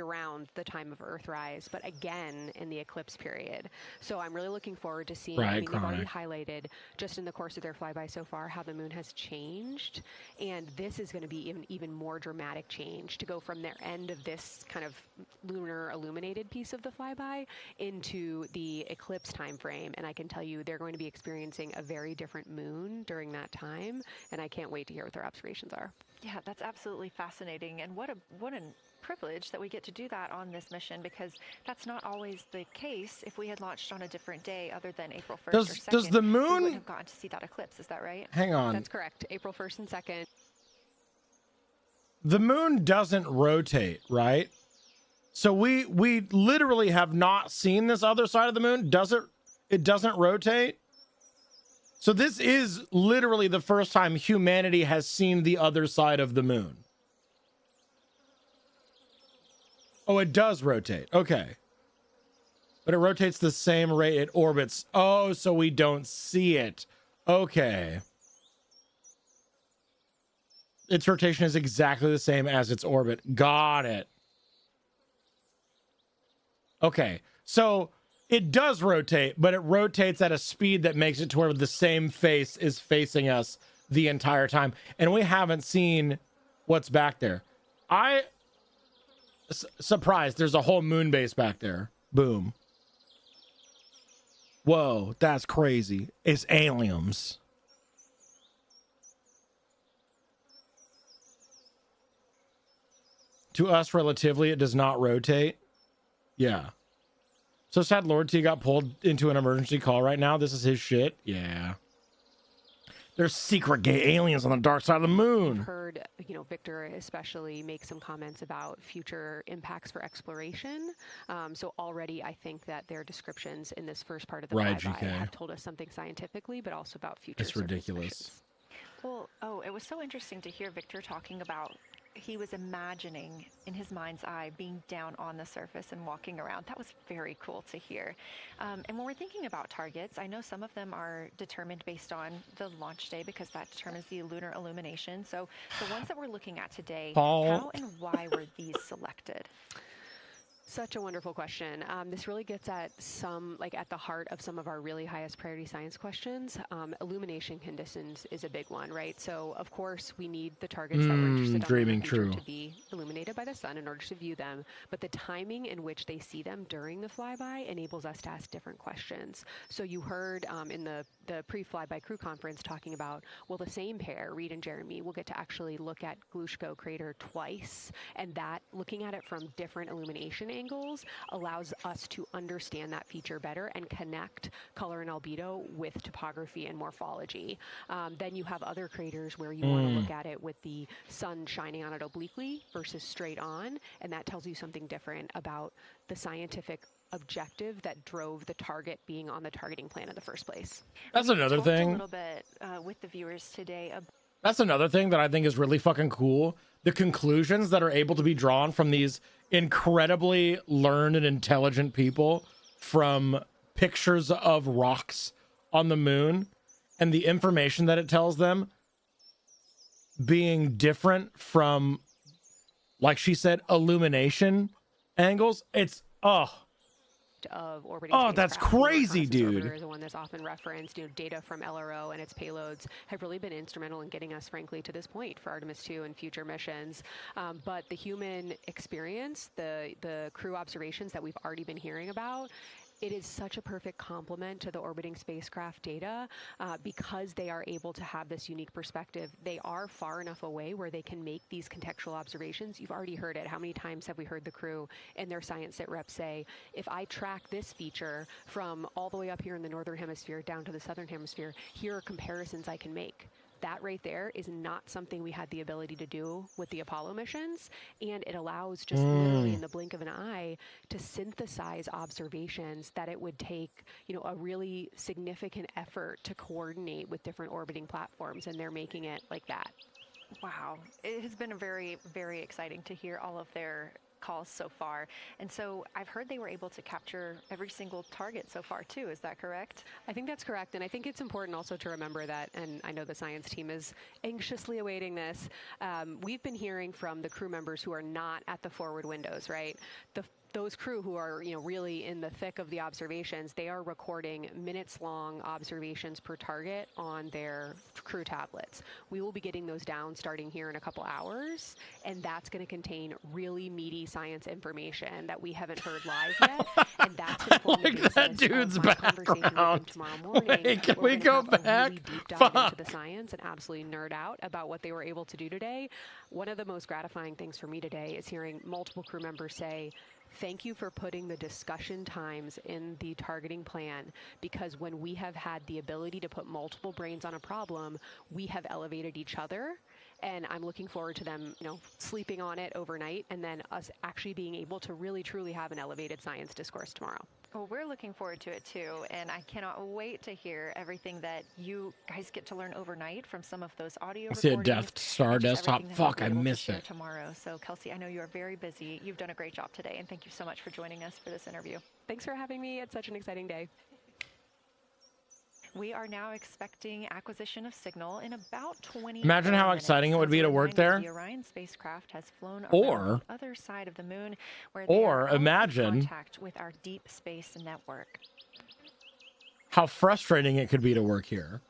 around the time of Earthrise, but again in the eclipse period. So I'm really looking forward to seeing. Right, They've already highlighted just in the course of their flyby so far how the moon has changed, and this is going to be even more dramatic change to go from their end of this kind of lunar illuminated piece of the flyby into the eclipse time frame. And I can tell you they're going to be experiencing a very different moon during that time, and I can't wait to hear what their observations are. Yeah, that's absolutely fascinating, and what a privilege that we get to do that on this mission, because that's not always the case. If we had launched on a different day other than April 1st or 2nd, does the moon, we wouldn't have gotten to see that eclipse. Is that right? Hang on. That's correct. April 1st and 2nd. The moon doesn't rotate, right? So we literally have not seen this other side of the moon. It doesn't rotate? So this is literally the first time humanity has seen the other side of the moon. Oh, it does rotate. Okay. But it rotates the same rate it orbits. Oh, so we don't see it. Okay. Its rotation is exactly the same as its orbit. Got it. Okay. So it does rotate, but it rotates at a speed that makes it to where the same face is facing us the entire time. And we haven't seen what's back there. Surprise, there's a whole moon base back there. Boom. Whoa, that's crazy. It's aliens. To us, relatively, it does not rotate. Yeah. So sad Lord T got pulled into an emergency call right now. This is his shit. Yeah. There's secret gay aliens on the dark side of the moon. I've heard, Victor especially make some comments about future impacts for exploration. So already I think that their descriptions in this first part of the Right, flyby GK. have told us something scientifically, but also about future It's surface ridiculous. missions. Well, it was so interesting to hear Victor talking about he was imagining in his mind's eye being down on the surface and walking around. That was very cool to hear. And when we're thinking about targets, I know some of them are determined based on the launch day because that determines the lunar illumination. So the ones that we're looking at today, Paul. how and why were these selected? Such a wonderful question. This really gets at at the heart of some of our really highest priority science questions. Illumination conditions is a big one, right? So, of course, we need the targets that we're interested in dreaming the future true. to be illuminated by the sun in order to view them. But the timing in which they see them during the flyby enables us to ask different questions. So you heard in the pre-flyby crew conference talking about, well, the same pair, Reed and Jeremy, will get to actually look at Glushko crater twice, and that looking at it from different illumination angles allows us to understand that feature better and connect color and albedo with topography and morphology. Then you have other craters where you want to look at it with the sun shining on it obliquely versus straight on, and that tells you something different about the scientific objective that drove the target being on the targeting plan in the first place. That's another Talked thing. a little bit with the viewers today. That's another thing that I think is really fucking cool. The conclusions that are able to be drawn from these incredibly learned and intelligent people from pictures of rocks on the moon and the information that it tells them being different from, like she said, illumination angles. It's, of orbiting that's spacecraft. The crazy, reconnaissance dude. orbiter is the one that's often referenced. Data from LRO and its payloads have really been instrumental in getting us, frankly, to this point for Artemis 2 and future missions. But the human experience, the crew observations that we've already been hearing about, it is such a perfect complement to the orbiting spacecraft data because they are able to have this unique perspective. They are far enough away where they can make these contextual observations. You've already heard it. How many times have we heard the crew and their science sit reps say, if I track this feature from all the way up here in the northern hemisphere down to the southern hemisphere, here are comparisons I can make. That right there is not something we had the ability to do with the Apollo missions, and it allows just literally in the blink of an eye to synthesize observations that it would take, a really significant effort to coordinate with different orbiting platforms, and they're making it like that. Wow. It has been very, very exciting to hear all of their calls so far. And so I've heard they were able to capture every single target so far too. Is that correct? I think that's correct. And I think it's important also to remember that, and I know the science team is anxiously awaiting this, we've been hearing from the crew members who are not at the forward windows, right? Those crew who are, really in the thick of the observations, they are recording minutes-long observations per target on their crew tablets. We will be getting those down starting here in a couple hours, and that's going to contain really meaty science information that we haven't heard live yet, and that's going to form the basis that dude's of my conversation with them background. tomorrow morning. Wait, can We're we gonna go have a back? really deep dive Fuck. into the science and absolutely nerd out about what they were able to do today. One of the most gratifying things for me today is hearing multiple crew members say, thank you for putting the discussion times in the targeting plan, because when we have had the ability to put multiple brains on a problem, we have elevated each other. And I'm looking forward to them, sleeping on it overnight and then us actually being able to really, truly have an elevated science discourse tomorrow. Well, we're looking forward to it too, and I cannot wait to hear everything that you guys get to learn overnight from some of those audio I see a recordings. Death Star and just desktop. everything that we'll Fuck, be I able to missed share it. tomorrow. So, Kelsey, I know you are very busy. You've done a great job today, and thank you so much for joining us for this interview. Thanks for having me. It's such an exciting day. We are now expecting acquisition of signal in about 20 Imagine how minutes. exciting it would As be a to work reminder, there. The Orion spacecraft has flown Or- around the other side of the moon, where they or are out of imagine- contact with our deep space network. How frustrating it could be to work here.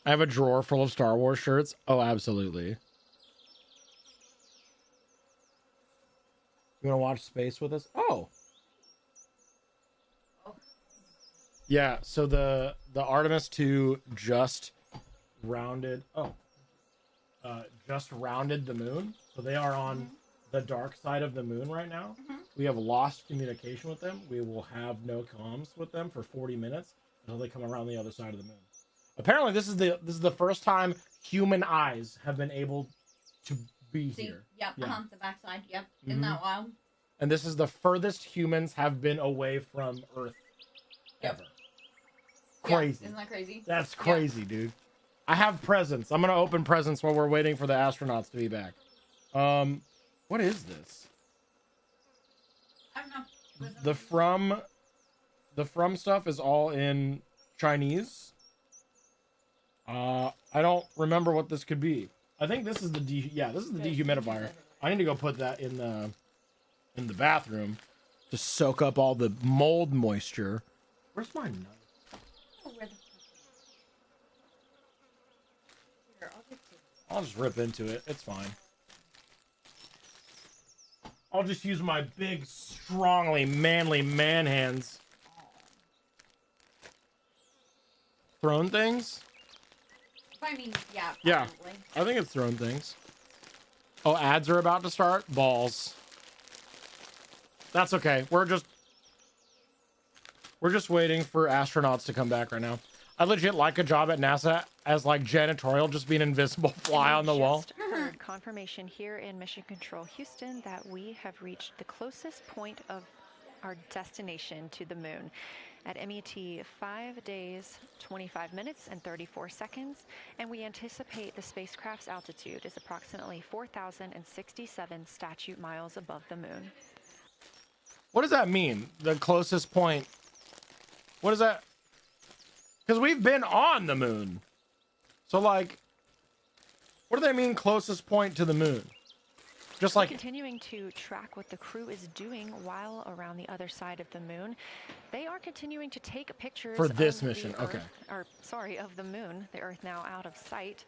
I have a drawer full of Star Wars shirts. Oh, absolutely. You want to watch space with us? Oh. Yeah, so the Artemis 2 just rounded just rounded the moon. So they are on the dark side of the moon right now. We have lost communication with them. We will have no comms with them for 40 minutes until they come around the other side of the moon. Apparently this is the first time human eyes have been able to be here. Yep, Yeah. the backside, yep. Isn't that wild? And this is the furthest humans have been away from Earth ever. Crazy. Yeah, isn't that crazy? That's crazy, dude. I have presents. I'm gonna open presents while we're waiting for the astronauts to be back. What is this? I don't know. The from stuff is all in Chinese. I don't remember what this could be. I think this is the this is the dehumidifier. I need to go put that in the bathroom to soak up all the mold moisture. Where's my knife? I'll just rip into it. It's fine. I'll just use my big, strongly manly man hands. Thrown things? I mean, yeah. Yeah. Probably. I think it's thrown things. Oh, ads are about to start? Balls. That's okay. We're just waiting for astronauts to come back right now. I legit like a job at NASA as like janitorial, just being invisible fly on the wall. Just heard confirmation here in Mission Control Houston that we have reached the closest point of our destination to the moon at MET 5 days, 25 minutes, and 34 seconds, and we anticipate the spacecraft's altitude is approximately 4,067 statute miles above the moon. What does that mean? The closest point? What is that? Because we've been on the moon. So, like, what do they mean closest point to the moon? Just like... Continuing to track what the crew is doing while around the other side of the moon. They are continuing to take pictures For this of mission, the okay. of the moon, the Earth now out of sight.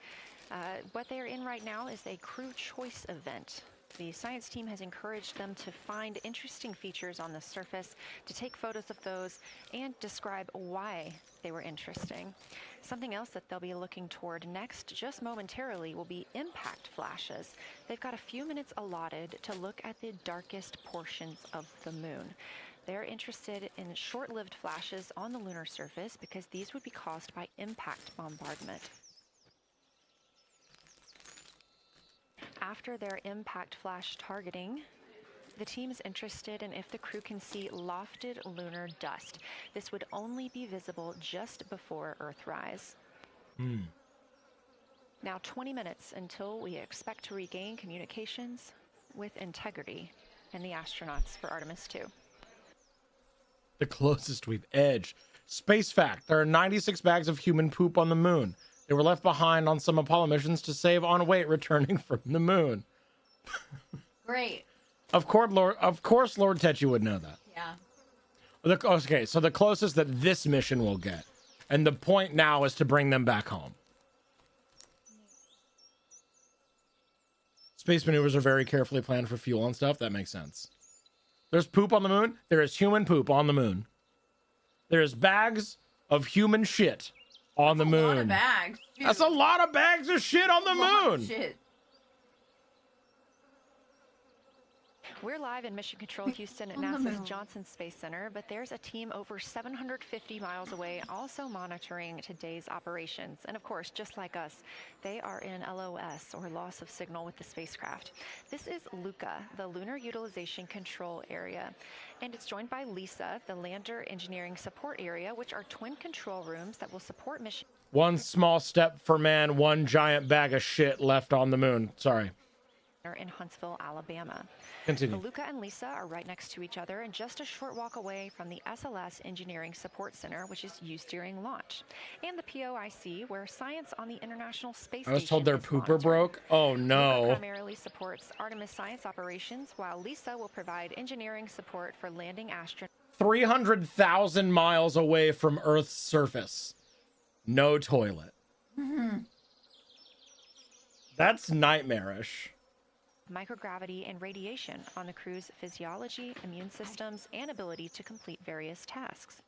What they are in right now is a crew choice event. The science team has encouraged them to find interesting features on the surface, to take photos of those, and describe why they were interesting. Something else that they'll be looking toward next, just momentarily, will be impact flashes. They've got a few minutes allotted to look at the darkest portions of the moon. They're interested in short-lived flashes on the lunar surface because these would be caused by impact bombardment. After their impact flash targeting, the team is interested in if the crew can see lofted lunar dust. This would only be visible just before Earthrise. Now 20 minutes until we expect to regain communications with integrity and the astronauts for Artemis 2. The closest we've edged. Space fact. There are 96 bags of human poop on the moon. They were left behind on some Apollo missions to save on weight returning from the moon. Great. Of course, Lord Tetchy would know that. Yeah. Okay, so the closest that this mission will get. And the point now is to bring them back home. Space maneuvers are very carefully planned for fuel and stuff. That makes sense. There's poop on the moon. There is human poop on the moon. There's bags of human shit on the moon. A lot of bags. Dude. That's a lot of bags of shit on the moon. Shit. We're live in Mission Control Houston at NASA's Johnson Space Center, but there's a team over 750 miles away also monitoring today's operations. And of course, just like us, they are in LOS, or loss of signal, with the spacecraft. This is LUCA, the Lunar Utilization Control Area. And it's joined by LISA, the Lander Engineering Support Area, which are twin control rooms that will support mission. One small step for man, one giant bag of shit left on the moon. Sorry. In Huntsville, Alabama. Continue. Luca and Lisa are right next to each other and just a short walk away from the SLS Engineering Support Center, which is used during launch, and the POIC, where science on the International Space Station. I was told their pooper broke. Oh no. Luca primarily supports Artemis science operations, while Lisa will provide engineering support for landing astronauts. 300,000 miles away from Earth's surface. No toilet. That's nightmarish. Microgravity and radiation on the crew's physiology, immune systems, and ability to complete various tasks.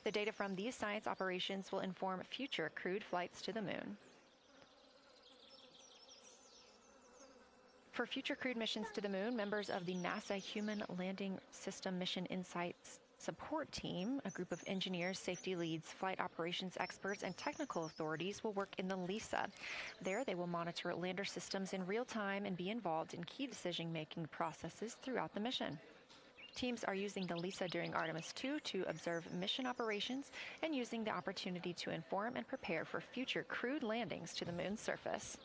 The data from these science operations will inform future crewed flights to the moon. For future crewed missions to the moon, members of the NASA Human Landing System Mission Insights Support Team, a group of engineers, safety leads, flight operations experts, and technical authorities will work in the LISA. There, they will monitor lander systems in real time and be involved in key decision-making processes throughout the mission. Teams are using the LISA during Artemis 2 to observe mission operations and using the opportunity to inform and prepare for future crewed landings to the moon's surface.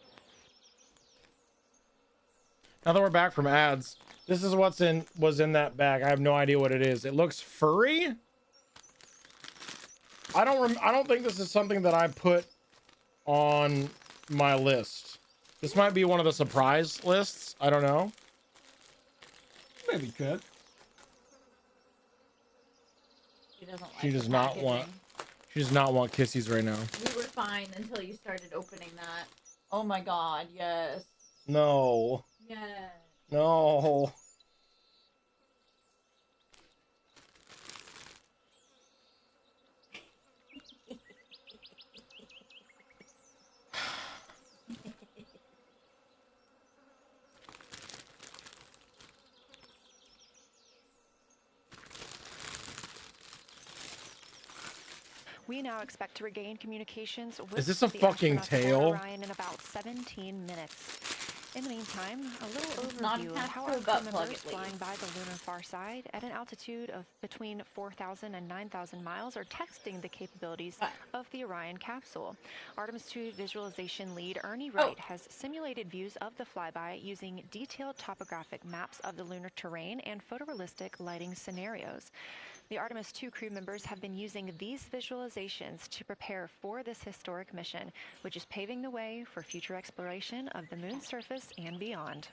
Now that we're back from ads, this is was in that bag. I have no idea what it is. It looks furry. I don't think this is something that I put on my list. This might be one of the surprise lists. I don't know. Maybe could. She doesn't like She the does not packaging. want. She does not want kissies right now. We were fine until you started opening that. Oh my god, yes. No. Yes. No. We now expect to regain communications with Is this a the fucking astronauts aboard tail? Orion in about 17 minutes. In the meantime, a little It's not overview of attached how to our a butt crew plug, members at flying least. by the lunar far side at an altitude of between 4,000 and 9,000 miles are testing the capabilities of the Orion capsule. Artemis 2 visualization lead Ernie Wright has simulated views of the flyby using detailed topographic maps of the lunar terrain and photorealistic lighting scenarios. The Artemis 2 crew members have been using these visualizations to prepare for this historic mission, which is paving the way for future exploration of the moon's surface and beyond.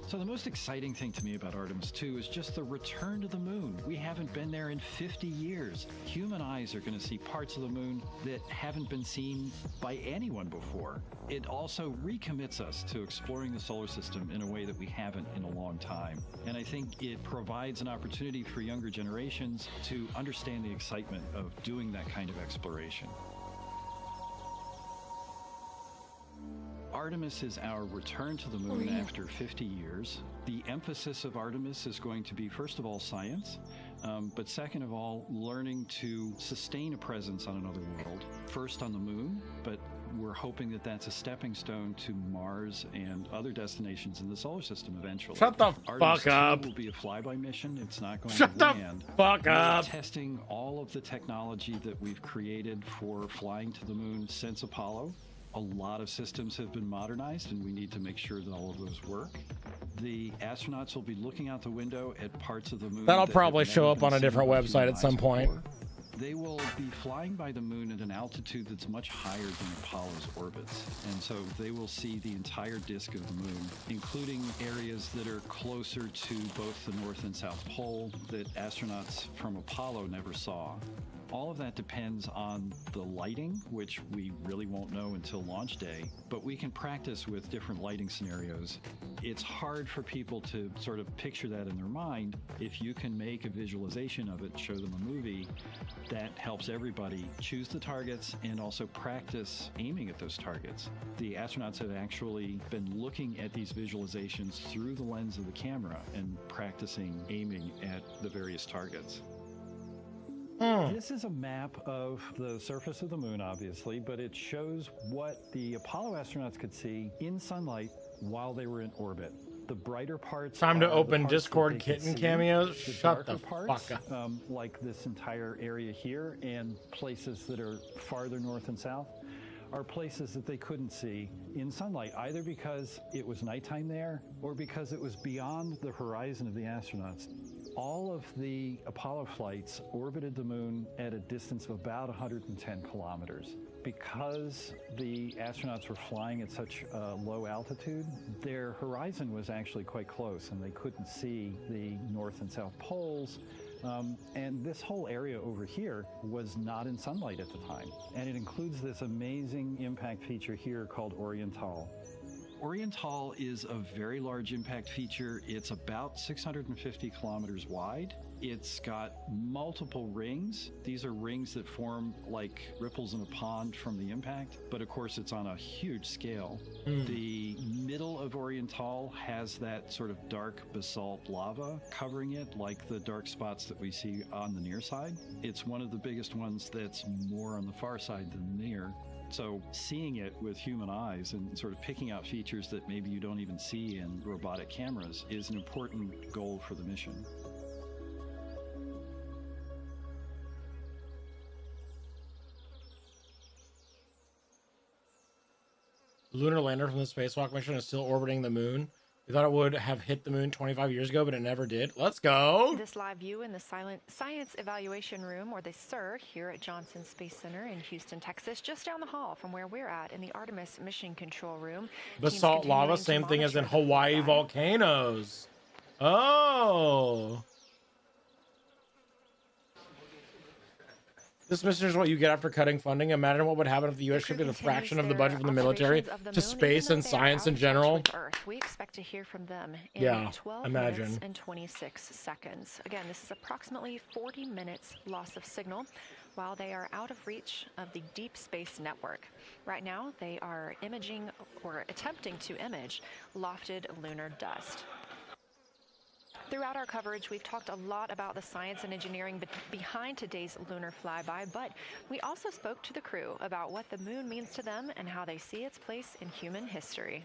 So the most exciting thing to me about Artemis 2 is just the return to the moon. We haven't been there in 50 years. Human eyes are going to see parts of the moon that haven't been seen by anyone before. It also recommits us to exploring the solar system in a way that we haven't in a long time. And I think it provides an opportunity for younger generations to understand the excitement of doing that kind of exploration. Artemis is our return to the moon after 50 years. The emphasis of Artemis is going to be, first of all, science, but second of all, learning to sustain a presence on another world. First on the moon, but we're hoping that that's a stepping stone to Mars and other destinations in the solar system eventually. Shut the Artemis fuck up. 2 will be a flyby mission. It's not going Shut to the land. fuck We're up. testing all of the technology that we've created for flying to the moon since Apollo. A lot of systems have been modernized, and we need to make sure that all of those work. The astronauts will be looking out the window at parts of the moon. That'll that probably have show never up been on a seen different by website human at some eyes point. before. They will be flying by the moon at an altitude that's much higher than Apollo's orbits. And so they will see the entire disk of the moon, including areas that are closer to both the North and South Pole that astronauts from Apollo never saw. All of that depends on the lighting, which we really won't know until launch day, but we can practice with different lighting scenarios. It's hard for people to sort of picture that in their mind. If you can make a visualization of it, show them a movie, that helps everybody choose the targets and also practice aiming at those targets. The astronauts have actually been looking at these visualizations through the lens of the camera and practicing aiming at the various targets. This is a map of the surface of the moon, obviously, but it shows what the Apollo astronauts could see in sunlight while they were in orbit. The brighter parts. Time to are the open parts that Discord they could kitten see. cameos. The Shut the darker parts, fuck up. like this entire area here, and places that are farther north and south, are places that they couldn't see in sunlight, either because it was nighttime there or because it was beyond the horizon of the astronauts. All of the Apollo flights orbited the moon at a distance of about 110 kilometers. Because the astronauts were flying at such a low altitude, their horizon was actually quite close, and they couldn't see the North and South poles And this whole area over here was not in sunlight at the time. And it includes this amazing impact feature here called Oriental. Oriental is a very large impact feature. It's about 650 kilometers wide. It's got multiple rings. These are rings that form like ripples in a pond from the impact, but of course it's on a huge scale. The middle of Oriental has that sort of dark basalt lava covering it, like the dark spots that we see on the near side. It's one of the biggest ones that's more on the far side than the near. So seeing it with human eyes and sort of picking out features that maybe you don't even see in robotic cameras is an important goal for the mission. Lunar lander from the spacewalk mission is still orbiting the moon. We thought it would have hit the moon 25 years ago, but it never did. Let's go. This live view in the Science Evaluation Room, or the SIR, here at Johnson Space Center in Houston, Texas, just down the hall from where we're at in the Artemis Mission Control Room. Basalt lava, same thing as in Hawaii volcanoes. Oh. This mission is what you get after cutting funding. Imagine what would happen if the U.S. shifted a fraction of the budget from the military to space and science in general. We expect to hear from them in 12 minutes and 26 seconds. Again, this is approximately 40 minutes loss of signal while they are out of reach of the deep space network. Right now, they are imaging or attempting to image lofted lunar dust. Throughout our coverage, we've talked a lot about the science and engineering behind today's lunar flyby, but we also spoke to the crew about what the moon means to them and how they see its place in human history.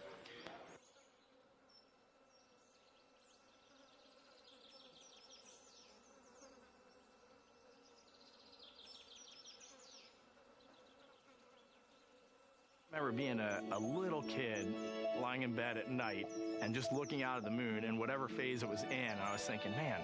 I remember being a little kid lying in bed at night and just looking out at the moon and whatever phase it was in, and I was thinking, man,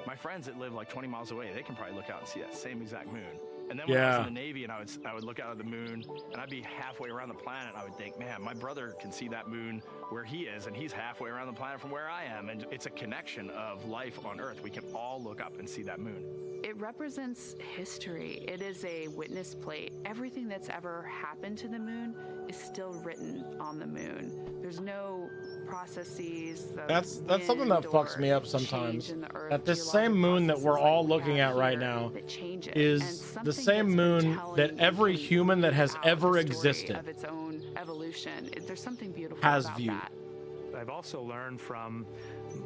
my friends that live like 20 miles away, they can probably look out and see that same exact moon. And then when I was in the Navy and I would look out at the moon and I'd be halfway around the planet, and I would think, man, my brother can see that moon where he is, and he's halfway around the planet from where I am. And it's a connection of life on Earth. We can all look up and see that moon. It represents history. It is a witness plate. Everything that's ever happened to the moon is still written on the moon. There's no processes. That's something that fucks me up sometimes. That this same moon that we're all looking at right now is the same moon that every human that has ever existed of its own evolution. There's something beautiful has about viewed. that. I've also learned from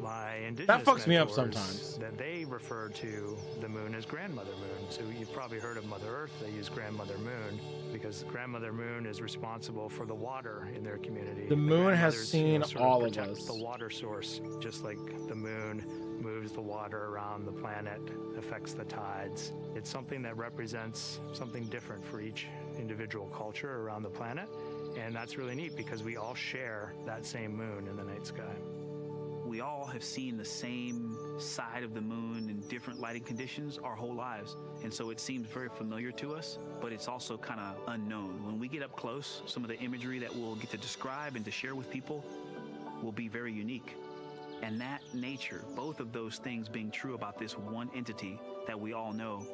my indigenous That fucks me up mentors sometimes. that they refer to the moon as grandmother moon. So you've probably heard of Mother Earth. They use grandmother moon because grandmother moon is responsible for the water in their community. The moon has grandmothers, seen sort all of protect us. the water source, just like the moon moves the water around the planet, affects the tides. It's something that represents something different for each individual culture around the planet. And that's really neat because we all share that same moon in the night sky. We all have seen the same side of the moon in different lighting conditions our whole lives. And so it seems very familiar to us, but it's also kind of unknown. When we get up close, some of the imagery that we'll get to describe and to share with people will be very unique. And that nature, both of those things being true about this one entity that we all know,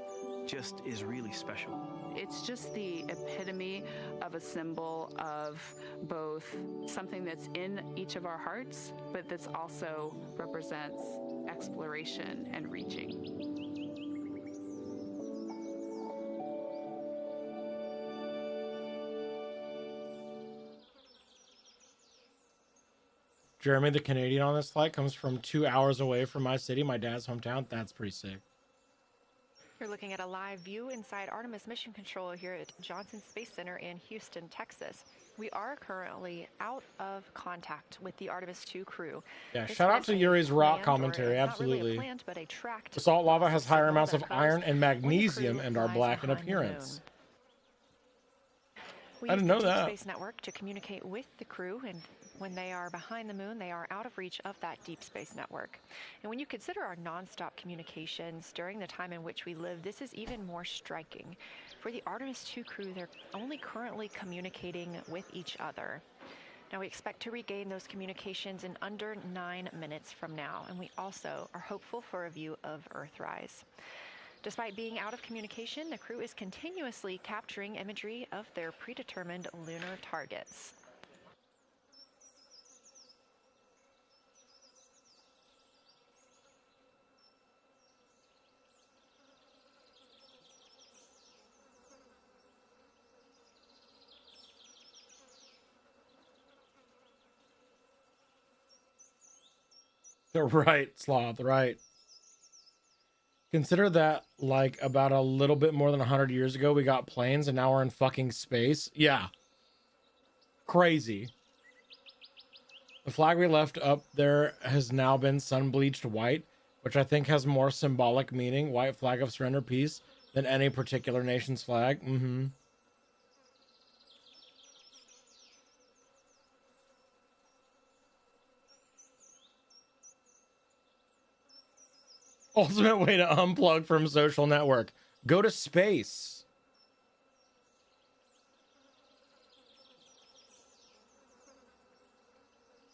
just is really special. It's just the epitome of a symbol of both something that's in each of our hearts, but that's also represents exploration and reaching. Jeremy, the Canadian on this flight, comes from 2 hours away from my city, my dad's hometown. That's pretty sick. You're looking at a live view inside Artemis Mission Control here at Johnson Space Center in Houston, Texas. We are currently out of contact with the Artemis 2 crew. Yeah, This shout out was to a Yuri's rock planned, or commentary. not really a Absolutely. planned, but a tracked Basalt lava loss has of higher signal amounts that of iron comes and when the magnesium crew and are flies black in behind the moon. appearance. We I use didn't the know Deep that. Space Network to communicate with the crew, and when they are behind the moon, they are out of reach of that Deep Space Network. And when you consider our nonstop communications during the time in which we live, this is even more striking. For the Artemis 2 crew, they're only currently communicating with each other. Now, we expect to regain those communications in under 9 minutes from now, and we also are hopeful for a view of Earthrise. Despite being out of communication, the crew is continuously capturing imagery of their predetermined lunar targets. They're right, Sloth, right. Consider that, like, about a little bit more than 100 years ago, we got planes, and now we're in fucking space. Yeah. Crazy. The flag we left up there has now been sun-bleached white, which I think has more symbolic meaning, white flag of surrender peace, than any particular nation's flag. Mm-hmm. Ultimate way to unplug from social network. Go to space.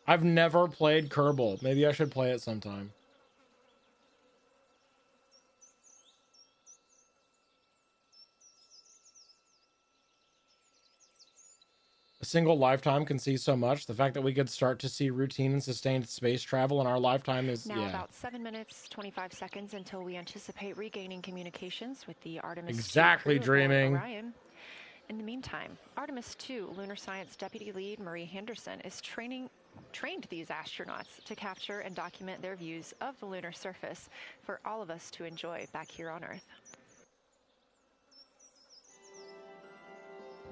I've never played Kerbal. Maybe I should play it sometime. A single lifetime can see so much. The fact that we could start to see routine and sustained space travel in our lifetime is, Now yeah. about 7 minutes, 25 seconds until we anticipate regaining communications with the Artemis Exactly, 2 crew aboard dreaming. Orion. In the meantime, Artemis 2 Lunar Science Deputy Lead Marie Henderson is trained these astronauts to capture and document their views of the lunar surface for all of us to enjoy back here on Earth.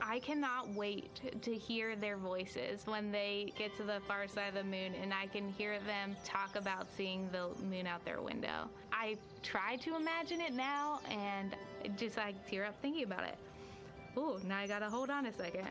I cannot wait to hear their voices when they get to the far side of the moon and I can hear them talk about seeing the moon out their window. I try to imagine it now and just I tear up thinking about it. Ooh, now I gotta hold on a second.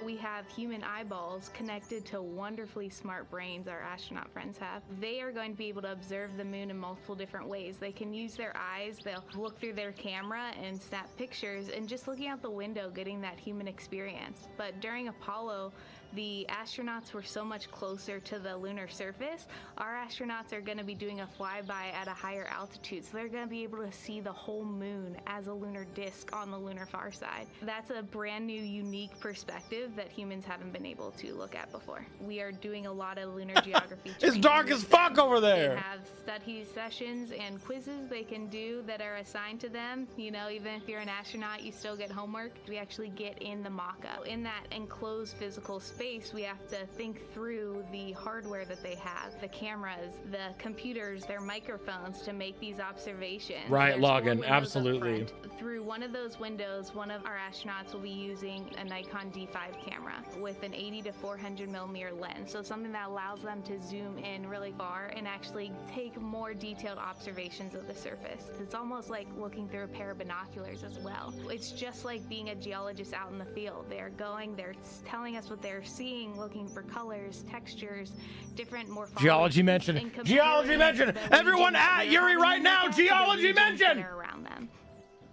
We have human eyeballs connected to wonderfully smart brains our astronaut friends have. They are going to be able to observe the moon in multiple different ways. They can use their eyes, they'll look through their camera and snap pictures, and just looking out the window getting that human experience. But during Apollo, the astronauts were so much closer to the lunar surface. Our astronauts are going to be doing a flyby at a higher altitude, so they're going to be able to see the whole moon as a lunar disk on the lunar far side. That's a brand new, unique perspective that humans haven't been able to look at before. We are doing a lot of lunar geography It's training dark with as fuck them. over there. They have study sessions and quizzes they can do that are assigned to them. You know, even if you're an astronaut, you still get homework. We actually get in the mock-up. In that enclosed physical space, we have to think through the hardware that they have, the cameras, the computers, their microphones to make these observations. Right, There's 4 login, windows up absolutely. front. Through one of those windows, one of our astronauts will be using a Nikon D5 camera with an 80 to 400 millimeter lens. So something that allows them to zoom in really far and actually take more detailed observations of the surface. It's almost like looking through a pair of binoculars as well. It's just like being a geologist out in the field. They're going, they're telling us what they're seeing, looking for colors, textures, different morphology. Geology mention. Geology mention. Everyone at Yuri right now. Geology mention. Around them.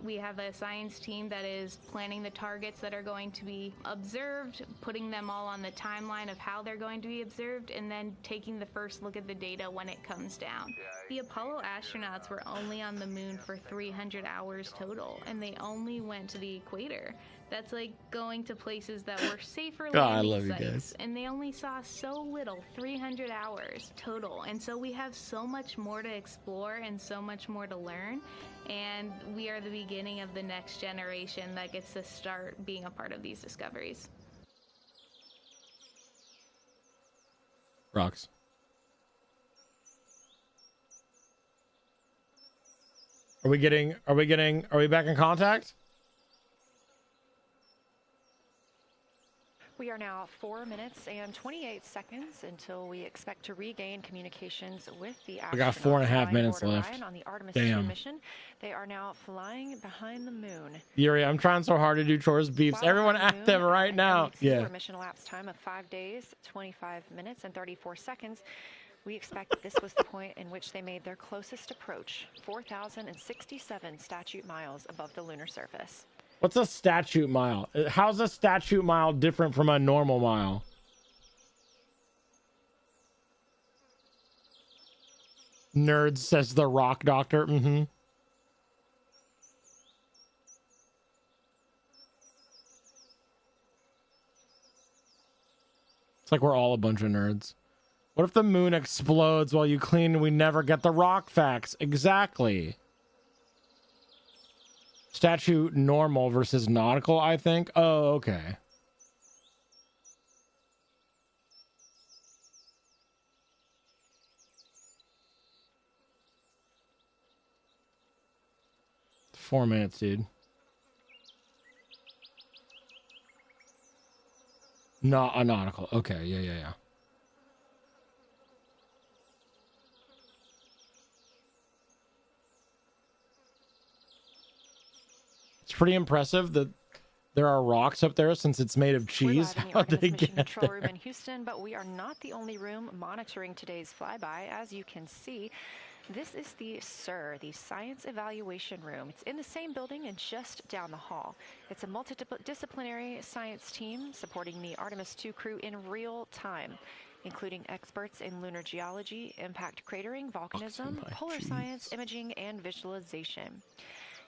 We have a science team that is planning the targets that are going to be observed, putting them all on the timeline of how they're going to be observed, and then taking the first look at the data when it comes down. The Apollo astronauts were only on the moon for 300 hours total, and they only went to the equator. That's like going to places that were safer God, I landing love you sites, guys. and they only saw so little, 300 hours total. And so we have so much more to explore and so much more to learn, and we are the beginning of the next generation that gets to start being a part of these discoveries. Rocks. Are we back in contact? We are now 4 minutes and 28 seconds until we expect to regain communications with the We got 4.5 astronauts minutes aboard left. Orion on the Artemis 2 Damn. mission. They are now flying behind the moon. Yuri, I'm trying so hard to do chores beeps. Everyone at them right now. Yeah. For a mission elapsed time of 5 days, 25 minutes, and 34 seconds. We expect this was the point in which they made their closest approach, 4,067 statute miles above the lunar surface. What's a statute mile? How's a statute mile different from a normal mile? Nerds, says the rock doctor. Mm-hmm. It's like we're all a bunch of nerds. What if the moon explodes while you clean and we never get the rock facts? Exactly. Statute normal versus nautical, I think. Oh, okay. Four minutes, dude. Not a nautical. Okay, yeah. It's pretty impressive that there are rocks up there since it's made of cheese. How did they get Control room there? in Houston, but we are not the only room monitoring today's flyby. As you can see, this is the SIR, the Science Evaluation Room. It's in the same building and just down the hall. It's a multidisciplinary science team supporting the Artemis 2 crew in real time, including experts in lunar geology, impact cratering, volcanism, polar science, imaging, and visualization.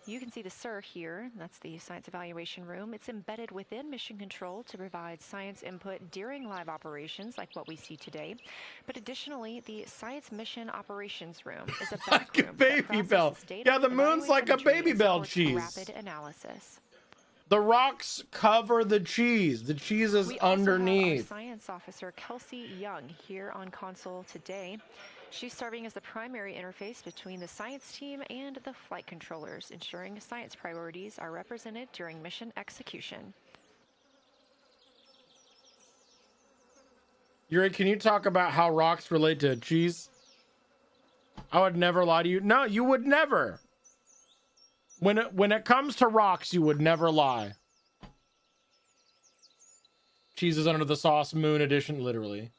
You can see the SIR here. That's the Science Evaluation Room. It's embedded within Mission Control to provide science input during live operations like what we see today. But additionally, the Science Mission Operations Room is a back room that Baby Bell. processes data, Yeah, the moon's evaluates like a imagery, Baby and Bell supports cheese. rapid analysis. The rocks cover the cheese. The cheese is We also underneath. have our science officer, Kelsey Young, here on console today. She's serving as the primary interface between the science team and the flight controllers, ensuring science priorities are represented during mission execution. Yuri, can you talk about how rocks relate to cheese? I would never lie to you. No, you would never. When it comes to rocks, you would never lie. Cheese is under the sauce, moon edition, literally.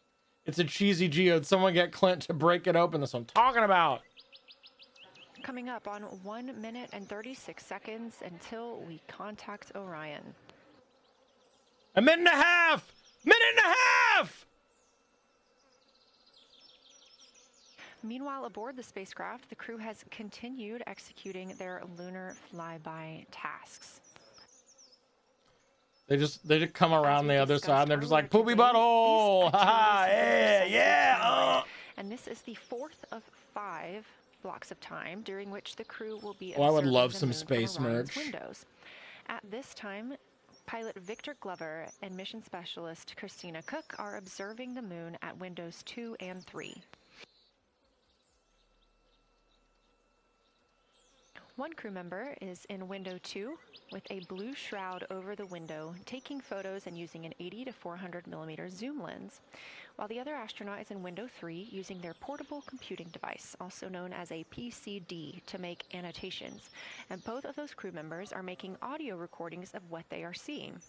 It's a cheesy geode. Someone get Clint to break it open. That's what I'm talking about. Coming up on 1 minute and 36 seconds until we contact Orion. A minute and a half! Minute and a half! Meanwhile, aboard the spacecraft, the crew has continued executing their lunar flyby tasks. They just come around the other side and they're just like, poopy butthole! Haha, yeah! And this is the fourth of 5 blocks of time during which the crew will be Oh, I would observing love the some moon space from Orion's merch. windows. At this time, pilot Victor Glover and mission specialist Christina Cook are observing the moon at windows 2 and 3. One crew member is in window 2 with a blue shroud over the window, taking photos and using an 80 to 400 millimeter zoom lens, while the other astronaut is in window 3 using their portable computing device, also known as a PCD, to make annotations. And both of those crew members are making audio recordings of what they are seeing.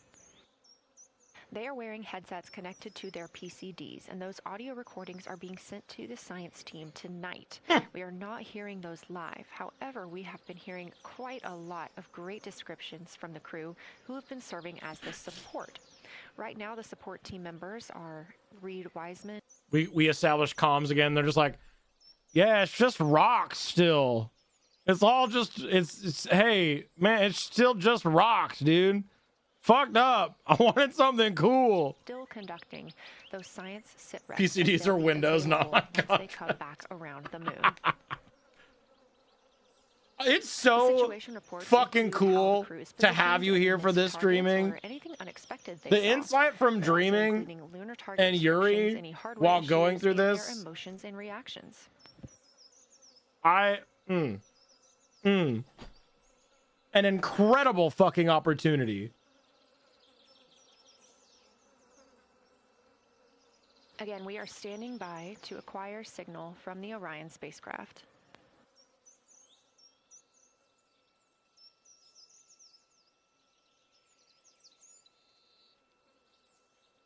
They are wearing headsets connected to their PCDs, and those audio recordings are being sent to the science team tonight. We are not hearing those live. However, we have been hearing quite a lot of great descriptions from the crew who have been serving as the support. Right now, the support team members are Reed Wiseman. We established comms again. They're just like, yeah, it's just rocks still. It's all just, it's hey, man, it's still just rocks, dude. Fucked up. I wanted something cool. Still conducting those science sit reps. PCDs are windows, not my God. They come back around the moon. It's so fucking cool to have you here for this streaming. The insight from dreaming and Yuri while going through this. Emotions and reactions. An incredible fucking opportunity. Again, we are standing by to acquire signal from the Orion spacecraft.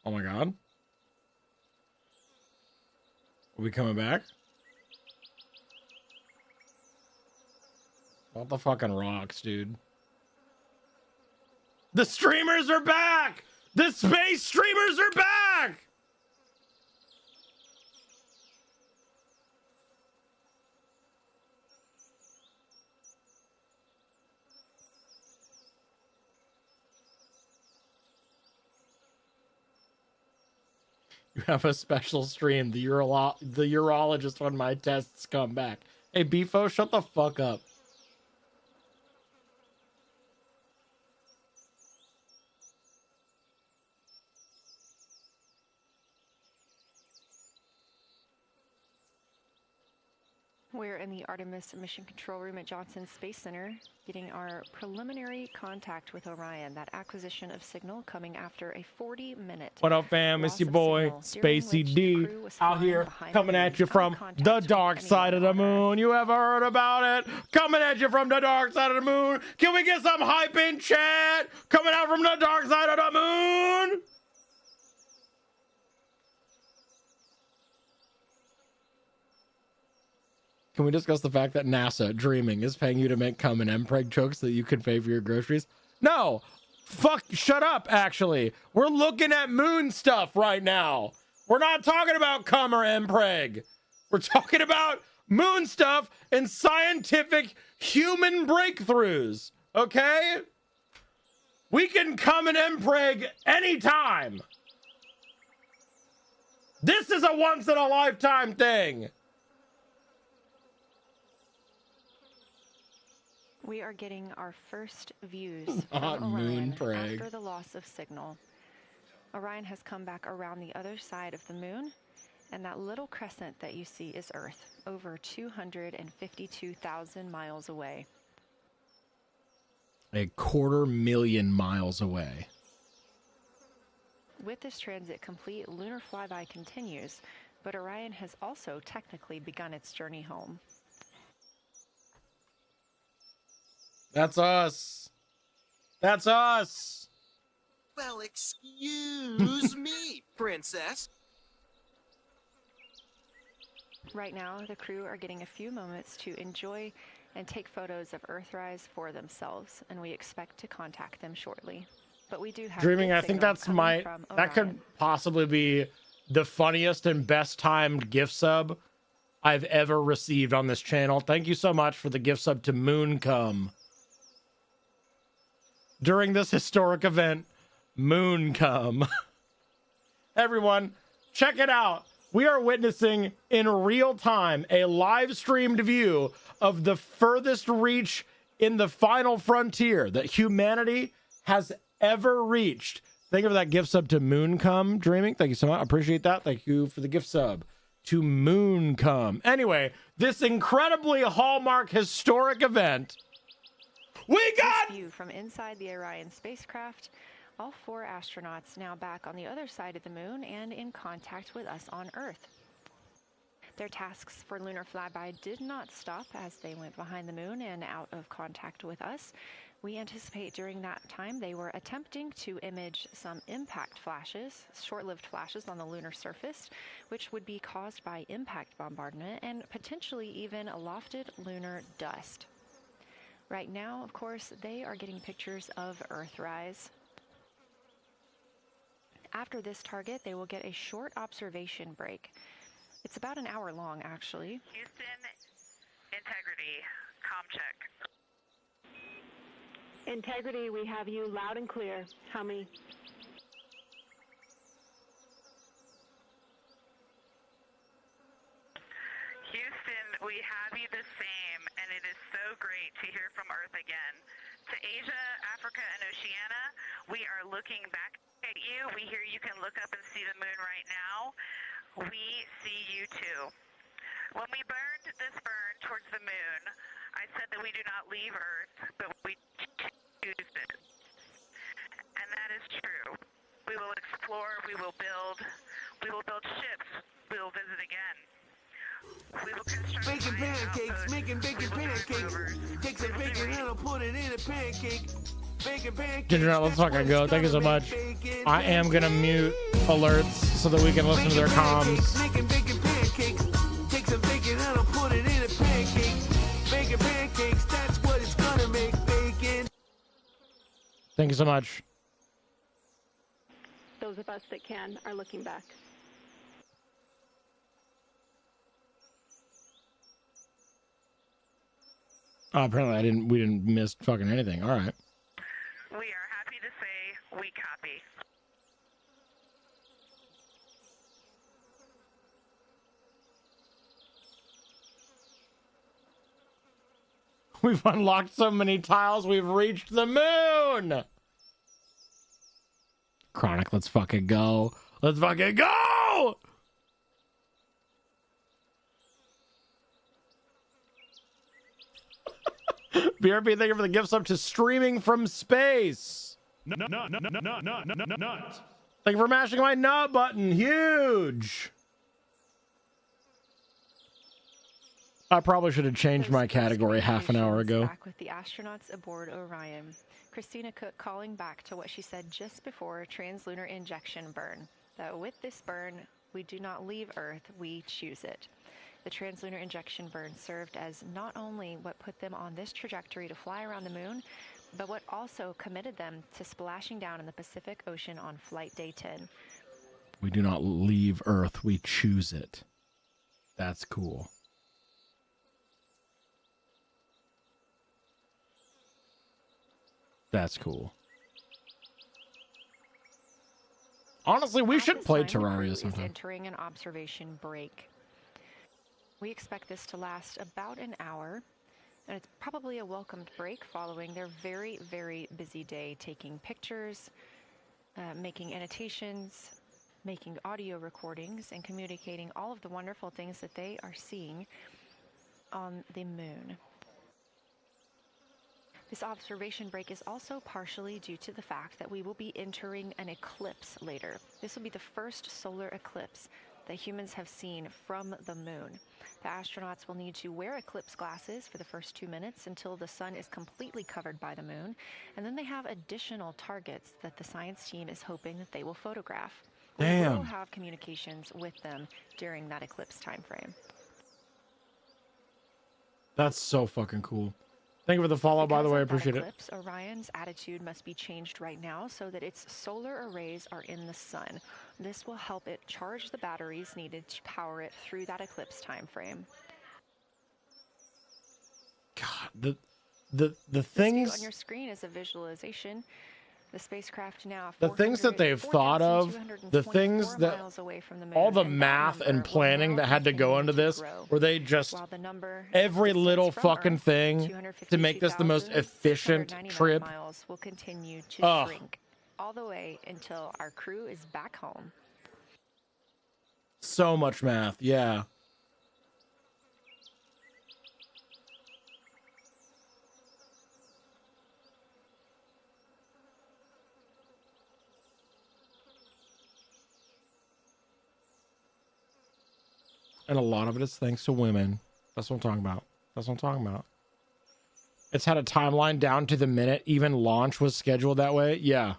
Oh my god. Are we coming back? What the fucking rocks, dude? The streamers are back! The space streamers are back! You have a special stream, the urologist when my tests come back. Hey, Beefo, shut the fuck up. We're in the Artemis Mission Control Room at Johnson Space Center, getting our preliminary contact with Orion. That acquisition of signal coming after a 40-minute. What up, fam? It's your boy, Spacey D, out here coming at you from the dark side of the moon. You ever heard about it? Coming at you from the dark side of the moon. Can we get some hype in chat? Coming out from the dark side of the moon. Can we discuss the fact that NASA, dreaming, is paying you to make cum and mpreg jokes that you can pay for your groceries? No! Fuck, shut up, actually. We're looking at moon stuff right now. We're not talking about cum or mpreg. We're talking about moon stuff and scientific human breakthroughs, okay? We can cum and mpreg anytime. This is a once-in-a-lifetime thing. We are getting our first views from Orion after the loss of signal. Orion has come back around the other side of the moon, and that little crescent that you see is Earth, over 252,000 miles away. 250,000 miles away. With this transit complete, lunar flyby continues, but Orion has also technically begun its journey home. That's us. That's us. Well, excuse me, princess. Right now, the crew are getting a few moments to enjoy and take photos of Earthrise for themselves, and we expect to contact them shortly. But we do have Dreaming, I think that's that could possibly be the funniest and best timed gift sub I've ever received on this channel. Thank you so much for the gift sub to Mooncum. During this historic event, Mooncum. Everyone, check it out. We are witnessing in real time a live streamed view of the furthest reach in the final frontier that humanity has ever reached. Thank you for that gift sub to Mooncum, Dreaming. Thank you so much. I appreciate that. Thank you for the gift sub to Mooncum. Anyway, this incredibly hallmark historic event. We got view from inside the Orion spacecraft. All 4 astronauts now back on the other side of the moon and in contact with us on Earth. Their tasks for lunar flyby did not stop as they went behind the moon and out of contact with us. We anticipate during that time they were attempting to image some impact flashes, short-lived flashes on the lunar surface, which would be caused by impact bombardment and potentially even lofted lunar dust. Right now, of course, they are getting pictures of Earthrise. After this target, they will get a short observation break. It's about an hour long, actually. Houston, integrity, comm check. Integrity, we have you loud and clear. How many? Houston, we have you the same, and it is so great to hear from Earth again. To Asia, Africa, and Oceania, we are looking back at you. We hear you can look up and see the moon right now. We see you too. When we burned this burn towards the moon, I said that we do not leave Earth, but we choose it. And that is true. We will explore, we will build ships, we will visit again. We will construct Making pancakes, making bacon pancakes. Take some bacon and I'll put it in a pancake. Bacon pancakes. Ginger Nut, let's fucking go. Thank you so much. I am gonna mute alerts so that we can listen to their comms. Making bacon pancakes. Take some bacon and I'll put it in a pancake. Bacon pancakes, that's what it's gonna make. Bacon. Thank you so much. Those of us that can are looking back. Oh, apparently we didn't miss fucking anything. All right. We are happy to say we copy. We've unlocked so many tiles, we've reached the moon! Chronic, let's fucking go. Let's fucking go! BRP, thank you for the gifts up to streaming from space. Nut. Thank you for mashing my nut button. Huge. I probably should have changed my category half an hour ago. Back with the astronauts aboard Orion. Christina Cook calling back to what she said just before translunar injection burn. That with this burn, we do not leave Earth, we choose it. The translunar injection burn served as not only what put them on this trajectory to fly around the moon, but what also committed them to splashing down in the Pacific Ocean on flight day 10. We do not leave Earth, we choose it. That's cool. That's cool. Honestly, we should play Terraria sometime. Entering an observation break. We expect this to last about an hour, and it's probably a welcomed break following their very, very busy day taking pictures, making annotations, making audio recordings, and communicating all of the wonderful things that they are seeing on the moon. This observation break is also partially due to the fact that we will be entering an eclipse later. This will be the first solar eclipse that humans have seen from the moon. The astronauts will need to wear eclipse glasses for the first 2 minutes until the sun is completely covered by the moon, and then they have additional targets that the science team is hoping that they will photograph. We will have communications with them during that eclipse time frame. That's so fucking cool. Thank you for the follow, by the way. I appreciate it. Eclipse, Orion's attitude must be changed right now so that its solar arrays are in the sun. This will help it charge the batteries needed to power it through that eclipse time frame. God, the things on your screen is a visualization. The spacecraft now the things that they've thought of, the things that all the math and planning that had to go into this, where they just every little fucking thing to make this the most efficient trip. Miles will continue to shrink all the way until our crew is back home. So much math, yeah. And a lot of it is thanks to women. That's what I'm talking about. That's what I'm talking about. It's had a timeline down to the minute. Even launch was scheduled that way. Yeah.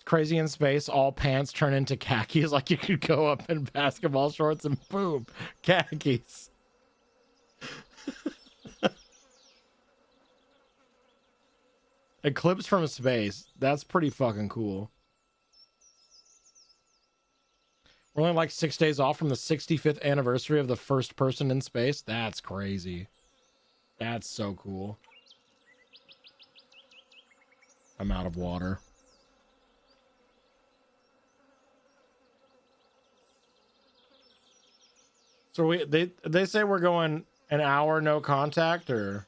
Crazy in space. All pants turn into khakis. Like you could go up in basketball shorts and boom, khakis. Eclipse from space. That's pretty fucking cool. We're only like 6 days off from the 65th anniversary of the first person in space. That's crazy. That's so cool. I'm out of water. So they say we're going an hour no contact, or?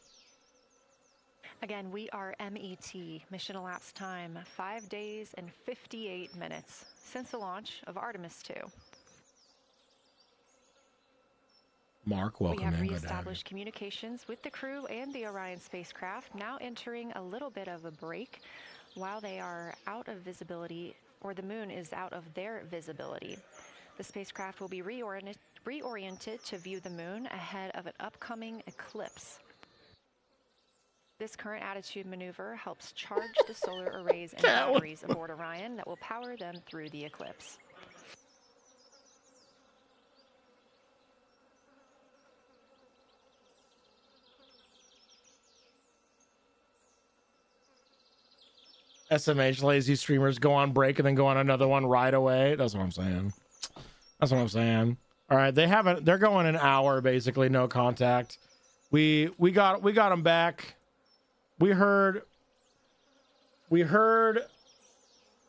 Again, we are MET, mission elapsed time, 5 days and 58 minutes since the launch of Artemis 2. Mark, welcome in. We have reestablished communications with the crew and the Orion spacecraft, now entering a little bit of a break while they are out of visibility, or the moon is out of their visibility. The spacecraft will be reoriented to view the moon ahead of an upcoming eclipse. This current attitude maneuver helps charge the solar arrays and batteries aboard Orion that will power them through the eclipse. SMH lazy streamers go on break and then go on another one right away. That's what I'm saying. That's what I'm saying. All right, they're going an hour basically, no contact. We got them back. We heard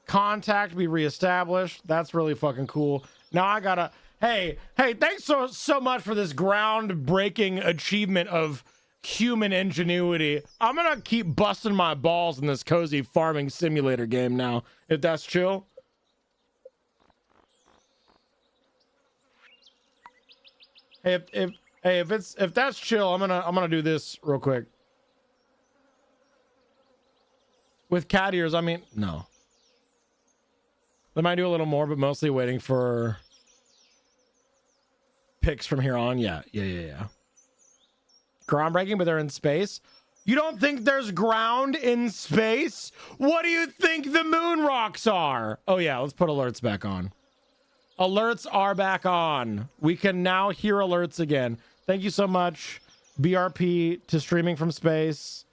contact be reestablished. That's really fucking cool. Now I gotta hey, thanks so much for this groundbreaking achievement of human ingenuity. I'm gonna keep busting my balls in this cozy farming simulator game now, if that's chill. Hey, if that's chill, I'm gonna do this real quick. With cat ears, I mean, no. They might do a little more, but mostly waiting for picks from here on. Yeah. Groundbreaking, but they're in space. You don't think there's ground in space? What do you think the moon rocks are? Oh yeah, let's put alerts back on. Alerts are back on. We can now hear alerts again. Thank you so much, BRP, to streaming from space.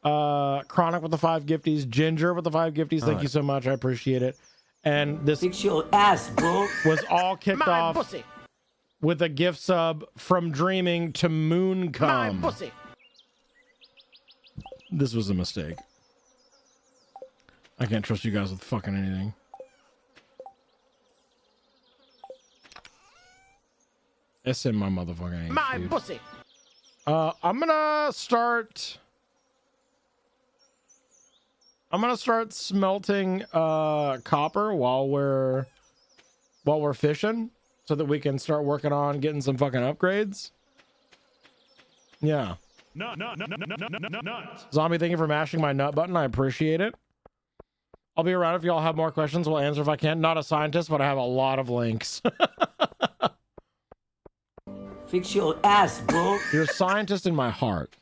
Chronic with the 5 gifties. Ginger with the 5 gifties. Thank you so much. I appreciate it. And this Fix your ass, bro. was all kicked My off pussy. with a gift sub from Dreaming to Mooncom. My pussy. This was a mistake. I can't trust you guys with fucking anything. It's in my motherfucking age, My dude. pussy. I'm gonna start smelting copper while we're fishing, so that we can start working on getting some fucking upgrades. Yeah. Nut. Zombie, thank you for mashing my nut button. I appreciate it. I'll be around if y'all have more questions. We'll answer if I can. Not a scientist, but I have a lot of links. Fix your ass, bro. You're a scientist in my heart.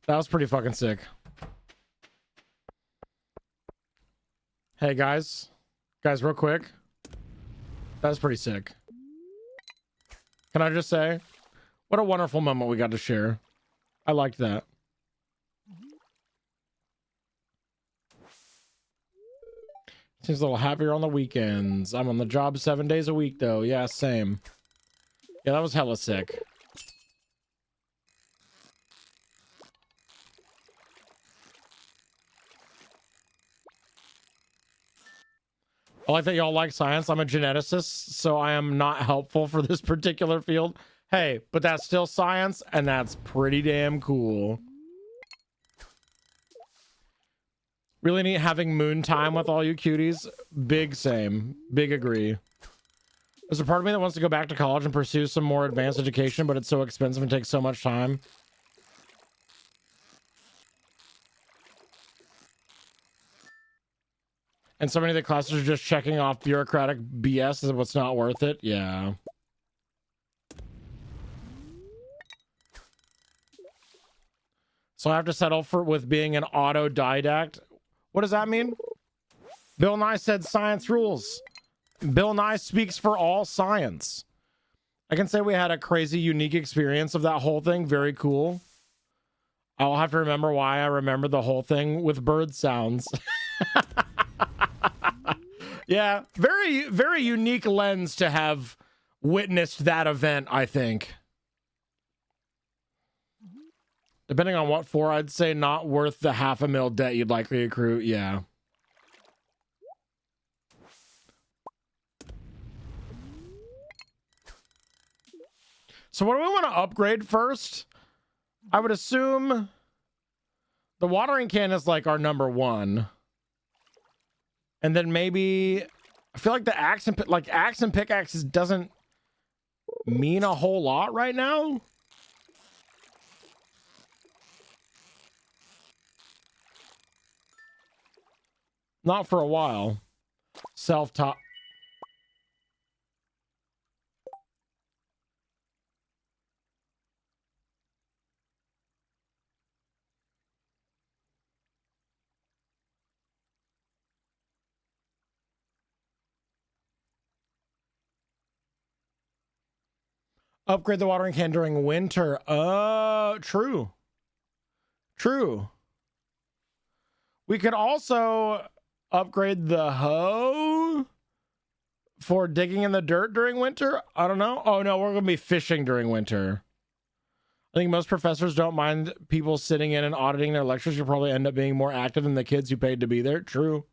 That was pretty fucking sick. Hey, guys. Guys, real quick. That was pretty sick. Can I just say, what a wonderful moment we got to share. I liked that. Seems a little happier on the weekends. I'm on the job 7 days a week, though. Yeah, same. Yeah, that was hella sick. I like that y'all like science. I'm a geneticist, so I am not helpful for this particular field. Hey, but that's still science, and that's pretty damn cool. Really neat having moon time with all you cuties. Big same. Big agree. There's a part of me that wants to go back to college and pursue some more advanced education, but it's so expensive and takes so much time. And so many of the classes are just checking off bureaucratic BS as what's not worth it. Yeah. So I have to settle with being an autodidact. What does that mean? Bill Nye said science rules. Bill Nye speaks for all science. I can say we had a crazy, unique experience of that whole thing. Very cool. I'll have to remember why I remember the whole thing with bird sounds. Yeah, very, very unique lens to have witnessed that event, I think. Depending on what for, I'd say not worth the $500,000 debt you'd likely accrue. Yeah. So what do we want to upgrade first? I would assume the watering can is like our number one. And then maybe I feel like the axe and pickaxes doesn't mean a whole lot right now. Not for a while. Self-taught. Upgrade the watering can during winter. True. True. We could also upgrade the hoe for digging in the dirt during winter. I don't know. Oh no, we're going to be fishing during winter. I think most professors don't mind people sitting in and auditing their lectures. You'll probably end up being more active than the kids who paid to be there. True.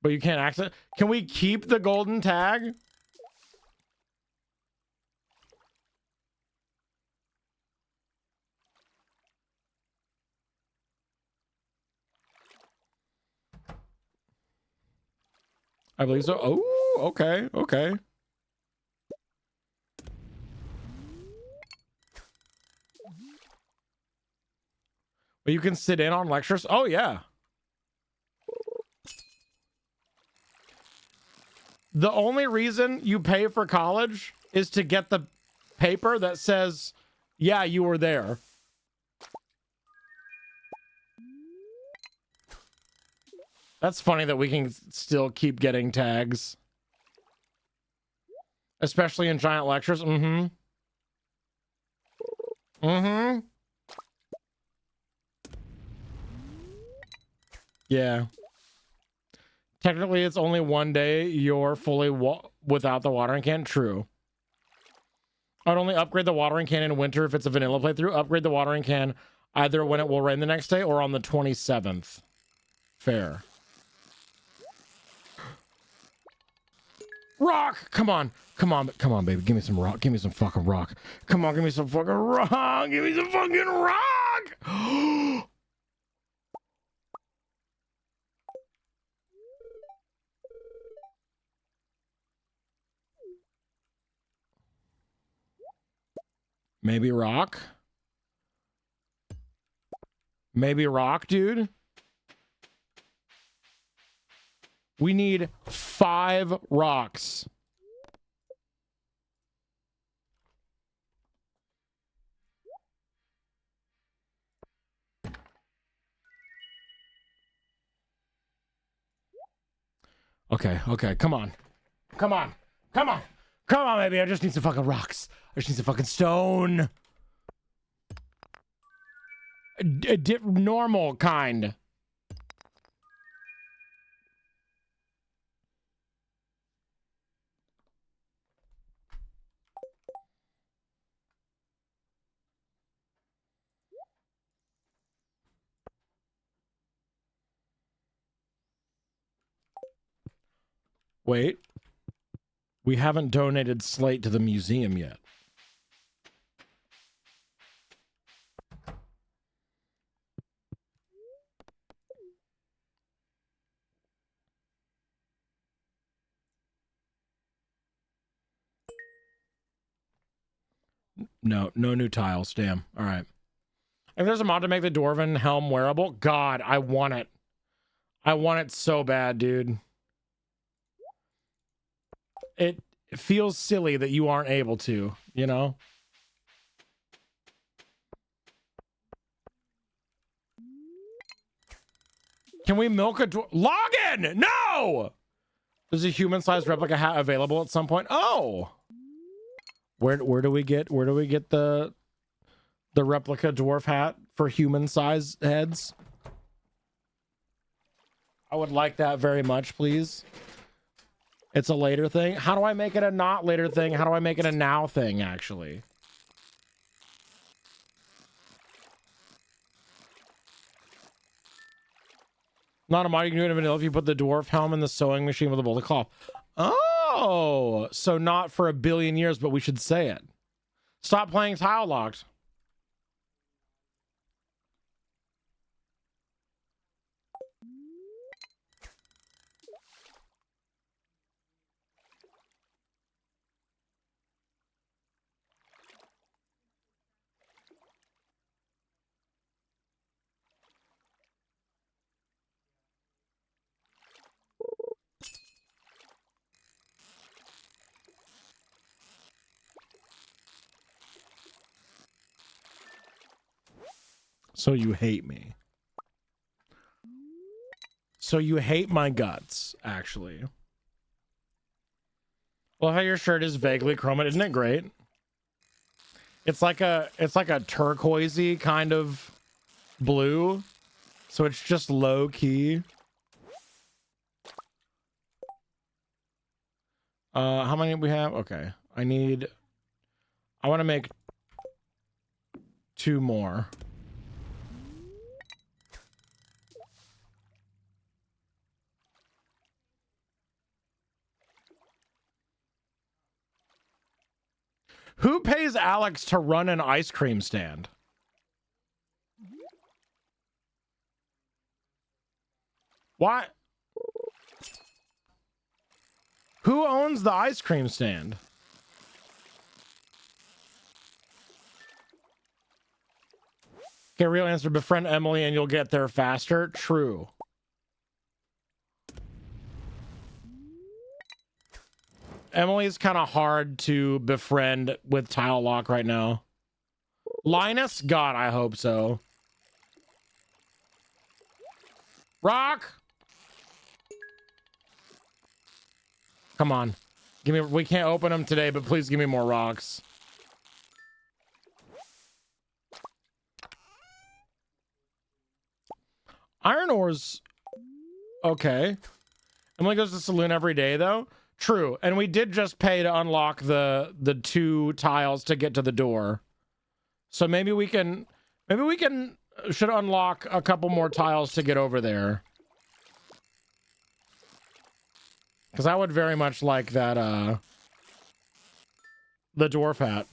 But you can't access. Can we keep the golden tag? I believe so. Oh, okay, okay. But you can sit in on lectures. Oh, yeah. The only reason you pay for college is to get the paper that says, yeah, you were there. That's funny that we can still keep getting tags. Especially in giant lectures. Mm-hmm. Mm-hmm. Yeah. Technically, it's only one day you're fully without the watering can. True. I'd only upgrade the watering can in winter if it's a vanilla playthrough. Upgrade the watering can either when it will rain the next day or on the 27th. Fair. Rock! Come on. Come on. Come on, baby. Give me some rock. Give me some fucking rock. Come on, give me some fucking rock. Give me some fucking rock! Maybe rock? Maybe rock, dude? We need 5 rocks. Okay, okay, come on. Come on. Come on. Come on, baby. I just need some fucking rocks. I just need some fucking stone. Normal kind. Wait. We haven't donated slate to the museum yet. No, no new tiles. Damn. All right. If there's a mod to make the Dwarven helm wearable, God, I want it. I want it so bad, dude. It feels silly that you aren't able to, you know? Can we milk a login? No! There's a human-sized replica hat available at some point. Oh! Where do we get the replica dwarf hat for human-sized heads? I would like that very much, please. It's a later thing. How do I make it a not later thing? How do I make it a now thing, actually? Not a mod, you can do it in vanilla if you put the dwarf helm in the sewing machine with a bolt of cloth. Oh! So not for a billion years, but we should say it. Stop playing Tile Locked. So you hate me. So you hate my guts, actually. Well, how your shirt is vaguely chromated, isn't it great? It's like a turquoisey kind of blue, so it's just low key. How many do we have? Okay, I want to make 2 more. Who pays Alex to run an ice cream stand? What? Who owns the ice cream stand? Okay, real answer, befriend Emily and you'll get there faster. True. Emily's kind of hard to befriend with tile lock right now. Linus? God, I hope so. Rock! Come on. Give me, we can't open them today, but please give me more rocks. Iron ore's okay. Emily goes to the saloon every day though. True. And we did just pay to unlock the 2 tiles to get to the door. So maybe we should unlock a couple more tiles to get over there. Because I would very much like that, the dwarf hat.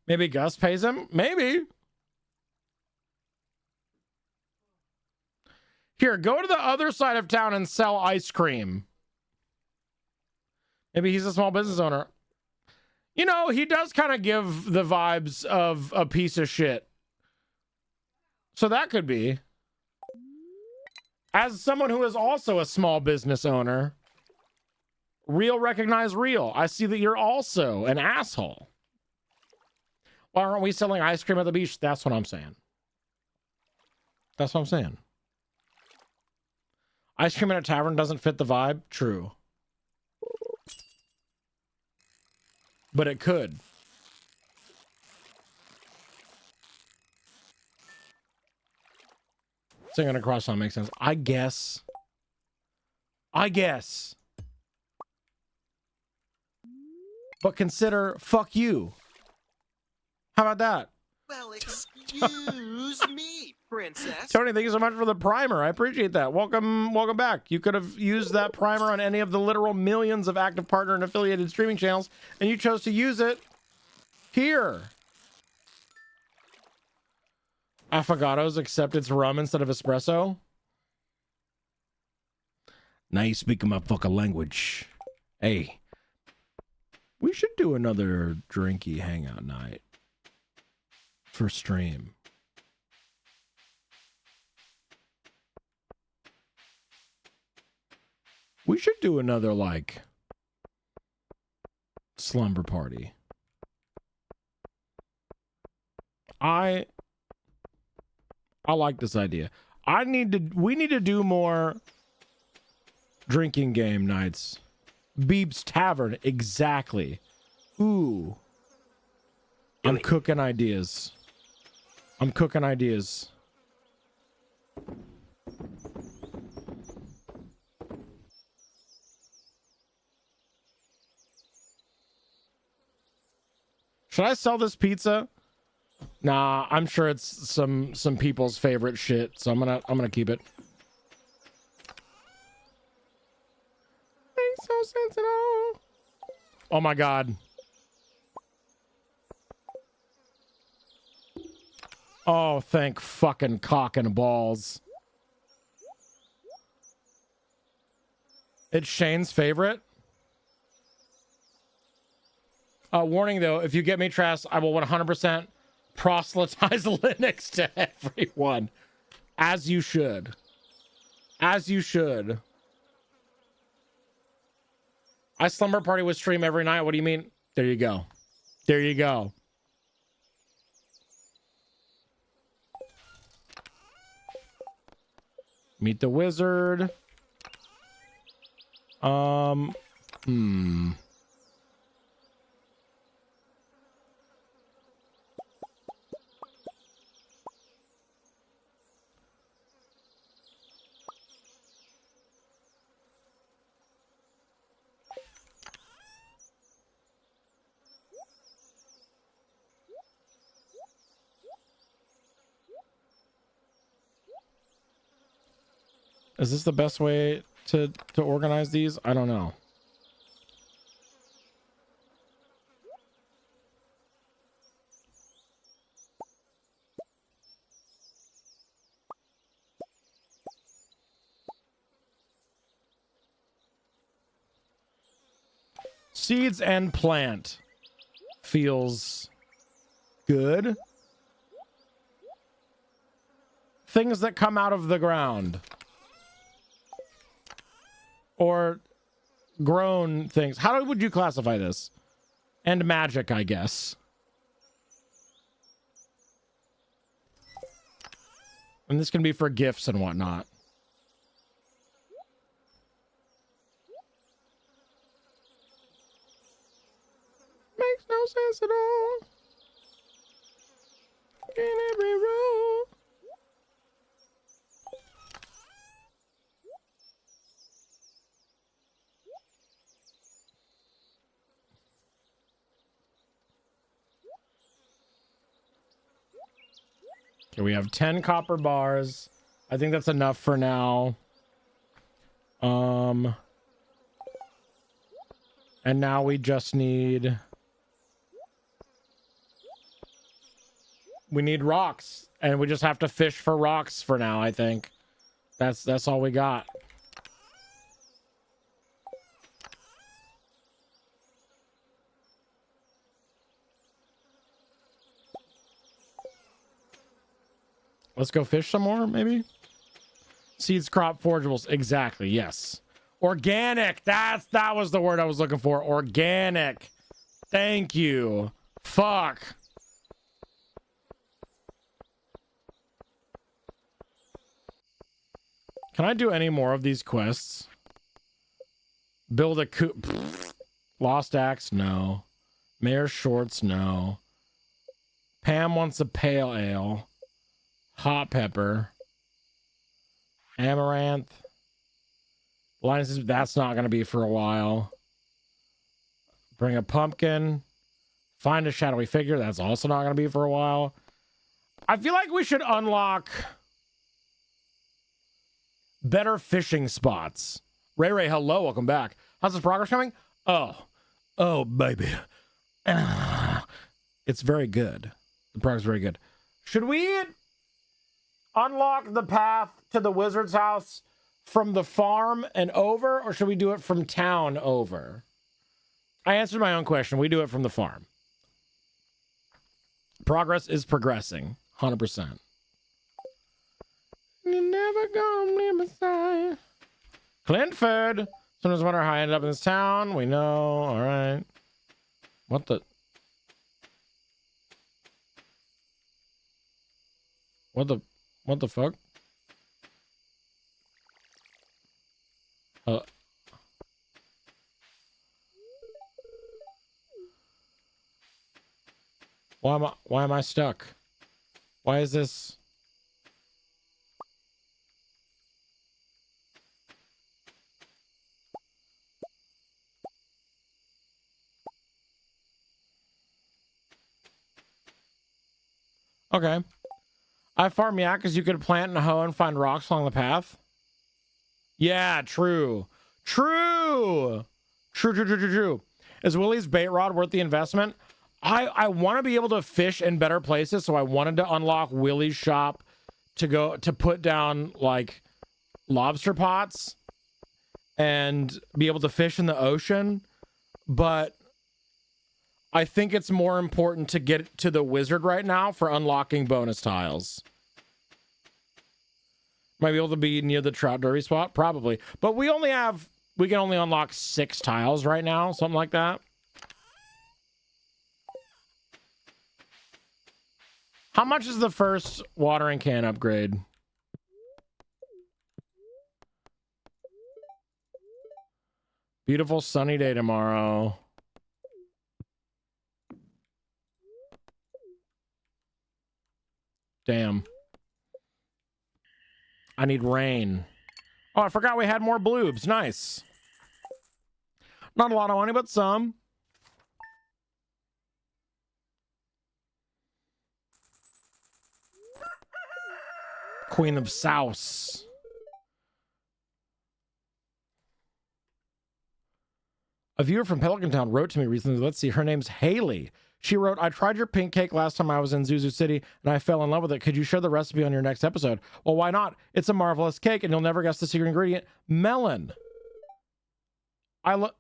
Maybe Gus pays him? Maybe. Here, go to the other side of town and sell ice cream. Maybe he's a small business owner. You know, he does kind of give the vibes of a piece of shit. So that could be. As someone who is also a small business owner, real recognize real. I see that you're also an asshole. Why aren't we selling ice cream at the beach? That's what I'm saying. That's what I'm saying. Ice cream in a tavern doesn't fit the vibe? True. But it could. Singing across town makes sense. I guess. But consider, fuck you. How about that? Well, excuse me, princess. Tony, thank you so much for the primer. I appreciate that. Welcome back. You could have used that primer on any of the literal millions of active partner and affiliated streaming channels, and you chose to use it here. Affogatos, except it's rum instead of espresso. Now you speak my fucking language. Hey, we should do another drinky hangout night for stream. We should do another, like, slumber party. I like this idea. We need to do more drinking game nights. Beeb's Tavern, exactly. Ooh. I'm cooking ideas. Should I sell this pizza? Nah, I'm sure it's some people's favorite shit, so I'm gonna keep it. Ain't so sensitive. Oh my god. Oh, thank fucking cock and balls. It's Shane's favorite. Warning though, if you get me Trask, I will 100% proselytize Linux to everyone. As you should. As you should. I slumber party with stream every night. What do you mean? There you go. There you go. Meet the wizard. Is this the best way to organize these? I don't know. Seeds and plant feels good. Things that come out of the ground. Or grown things. How would you classify this? And magic, I guess. And this can be for gifts and whatnot. Makes no sense at all. In every room. Okay, we have 10 copper bars. I think that's enough for now. And now we just need... We need rocks. And we just have to fish for rocks for now, I think. That's all we got. Let's go fish some more, maybe? Seeds, crop, forageables. Exactly, yes. Organic. That was the word I was looking for. Organic. Thank you. Fuck. Can I do any more of these quests? Build a coop. Lost axe? No. Mayor shorts? No. Pam wants a pale ale. Hot pepper. Amaranth. Linus, that's not going to be for a while. Bring a pumpkin. Find a shadowy figure. That's also not going to be for a while. I feel like we should unlock better fishing spots. Ray, hello. Welcome back. How's this progress coming? Oh, baby. It's very good. The progress is very good. Should we unlock the path to the wizard's house from the farm and over, or should we do it from town over? I answered my own question. We do it from the farm. Progress is progressing. 100%. You never gonna leave beside. Clintford. Sometimes wonder how I ended up in this town. We know. All right. What the? What the fuck? Why am I stuck? Why is this? Okay. I farm yak because you could plant and hoe and find rocks along the path. Yeah, true. True. Is Willie's bait rod worth the investment? I want to be able to fish in better places, so I wanted to unlock Willie's shop to put down like lobster pots and be able to fish in the ocean, but I think it's more important to get to the wizard right now for unlocking bonus tiles. Might be able to be near the trout derby spot, probably, but we can only unlock 6 tiles right now, something like that. How much is the first watering can upgrade? Beautiful sunny day tomorrow. Damn. I need rain. Oh, I forgot we had more bloobs. Nice. Not a lot of money, but some. Queen of Souse. A viewer from Pelican Town wrote to me recently. Let's see. Her name's Haley. She wrote, I tried your pink cake last time I was in Zuzu City, and I fell in love with it. Could you share the recipe on your next episode? Well, why not? It's a marvelous cake, and you'll never guess the secret ingredient. Melon. I love...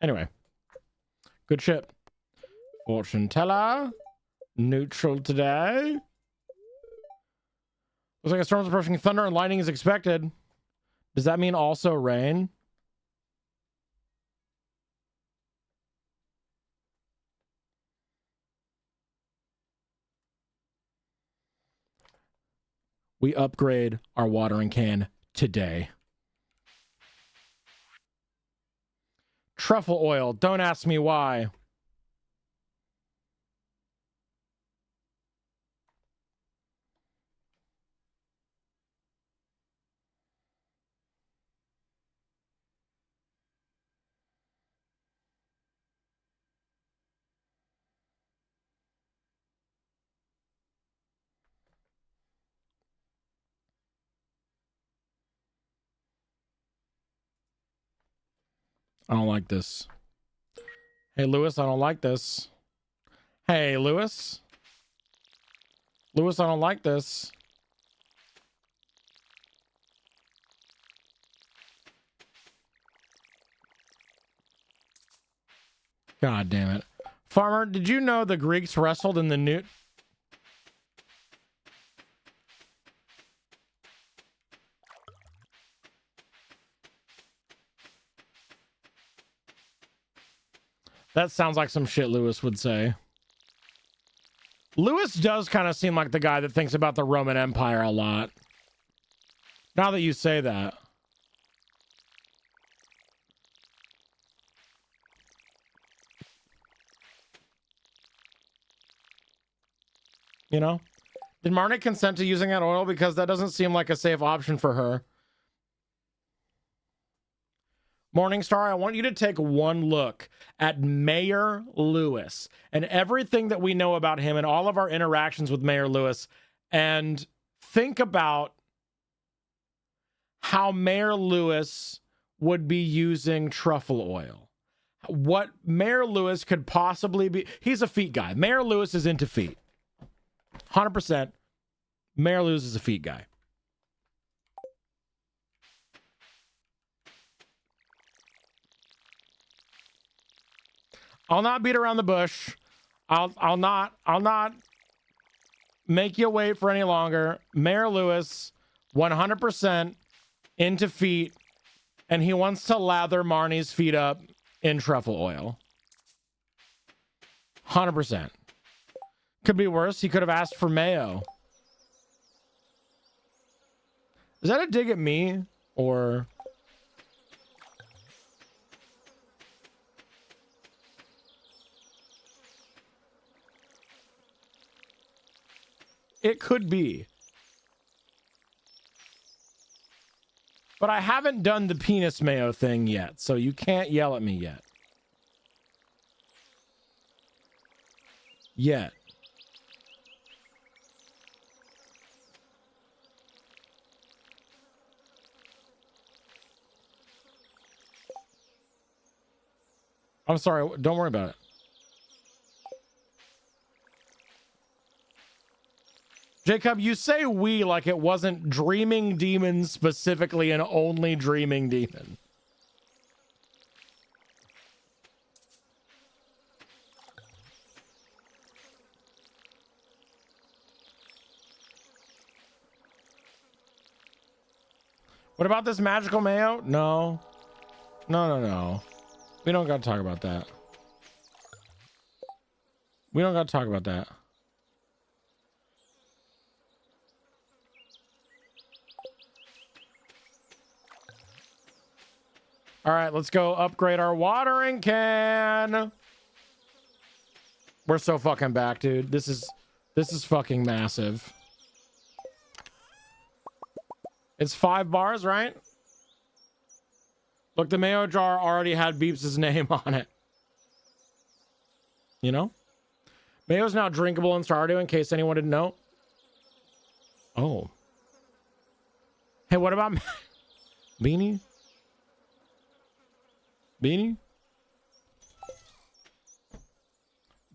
Anyway. Good shit. Fortune teller. Neutral today. Looks like a storm's approaching. Thunder and lightning is expected. Does that mean also rain? We upgrade our watering can today. Truffle oil. Don't ask me why. I don't like this. Hey, Lewis, I don't like this. Hey, Lewis. Lewis, I don't like this. God damn it. Farmer, did you know the Greeks wrestled in the new... That sounds like some shit Lewis would say. Lewis does kind of seem like the guy that thinks about the Roman Empire a lot. Now that you say that. You know? Did Marnie consent to using that oil? Because that doesn't seem like a safe option for her. Morningstar, I want you to take one look at Mayor Lewis and everything that we know about him and all of our interactions with Mayor Lewis, and think about how Mayor Lewis would be using truffle oil. What Mayor Lewis could possibly be. He's a feet guy. Mayor Lewis is into feet. 100%. Mayor Lewis is a feet guy. I'll not beat around the bush. I'll not make you wait for any longer. Mayor Lewis, 100% into feet, and he wants to lather Marnie's feet up in truffle oil. 100%. Could be worse. He could have asked for mayo. Is that a dig at me? Or... It could be. But I haven't done the penis mayo thing yet, so you can't yell at me yet. Yet. I'm sorry, don't worry about it. Jacob, you say we like it wasn't Dreaming Demon specifically and only Dreaming Demon. What about this magical mayo? No. No. We don't got to talk about that. We don't got to talk about that. All right, let's go upgrade our watering can. We're so fucking back, dude. This is fucking massive. It's 5 bars, right? Look, the mayo jar already had Beeps' name on it. You know? Mayo's now drinkable in Stardew, in case anyone didn't know. Oh. Hey, what about Beanie? Beanie?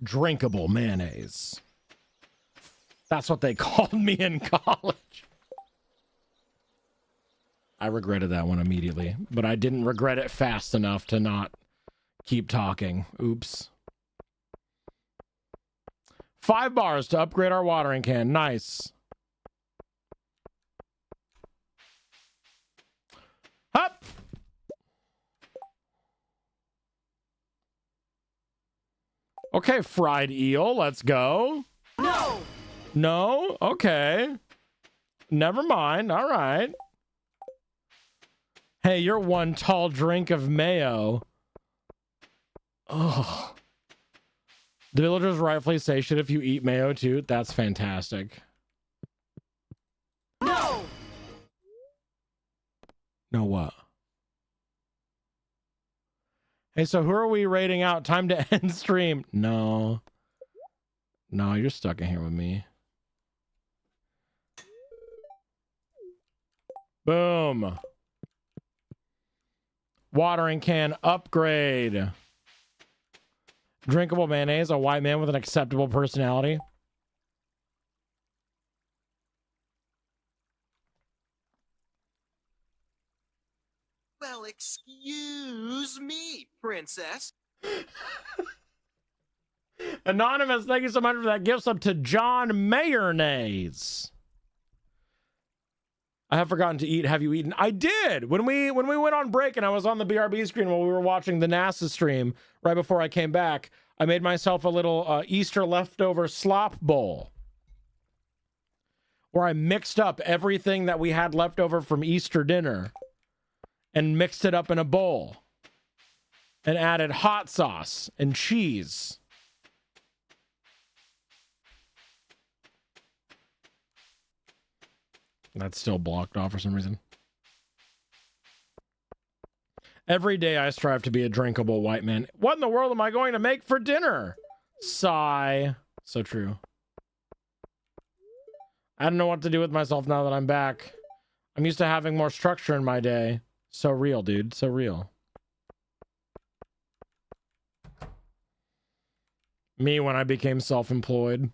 Drinkable mayonnaise. That's what they called me in college. I regretted that one immediately, but I didn't regret it fast enough to not keep talking. Oops. 5 bars to upgrade our watering can. Nice. Up. Okay, fried eel. Let's go. No. No? Okay. Never mind. All right. Hey, you're one tall drink of mayo. Oh. The villagers rightfully say, shit, if you eat mayo too. That's fantastic. No. No what? Hey, so who are we rating out? Time to end stream. No. No, you're stuck in here with me. Boom. Watering can upgrade. Drinkable mayonnaise, a white man with an acceptable personality. Well, excuse me, princess. Anonymous, thank you so much for that gift sub to John Mayonnaise. I have forgotten to eat. Have you eaten? I did. When we went on break and I was on the BRB screen while we were watching the NASA stream right before I came back, I made myself a little Easter leftover slop bowl where I mixed up everything that we had left over from Easter dinner and mixed it up in a bowl and added hot sauce and cheese. That's still blocked off for some reason. Every day I strive to be a drinkable white man. What in the world am I going to make for dinner? Sigh. So true. I don't know what to do with myself now that I'm back. I'm used to having more structure in my day. So real, dude. So real. Me when I became self-employed.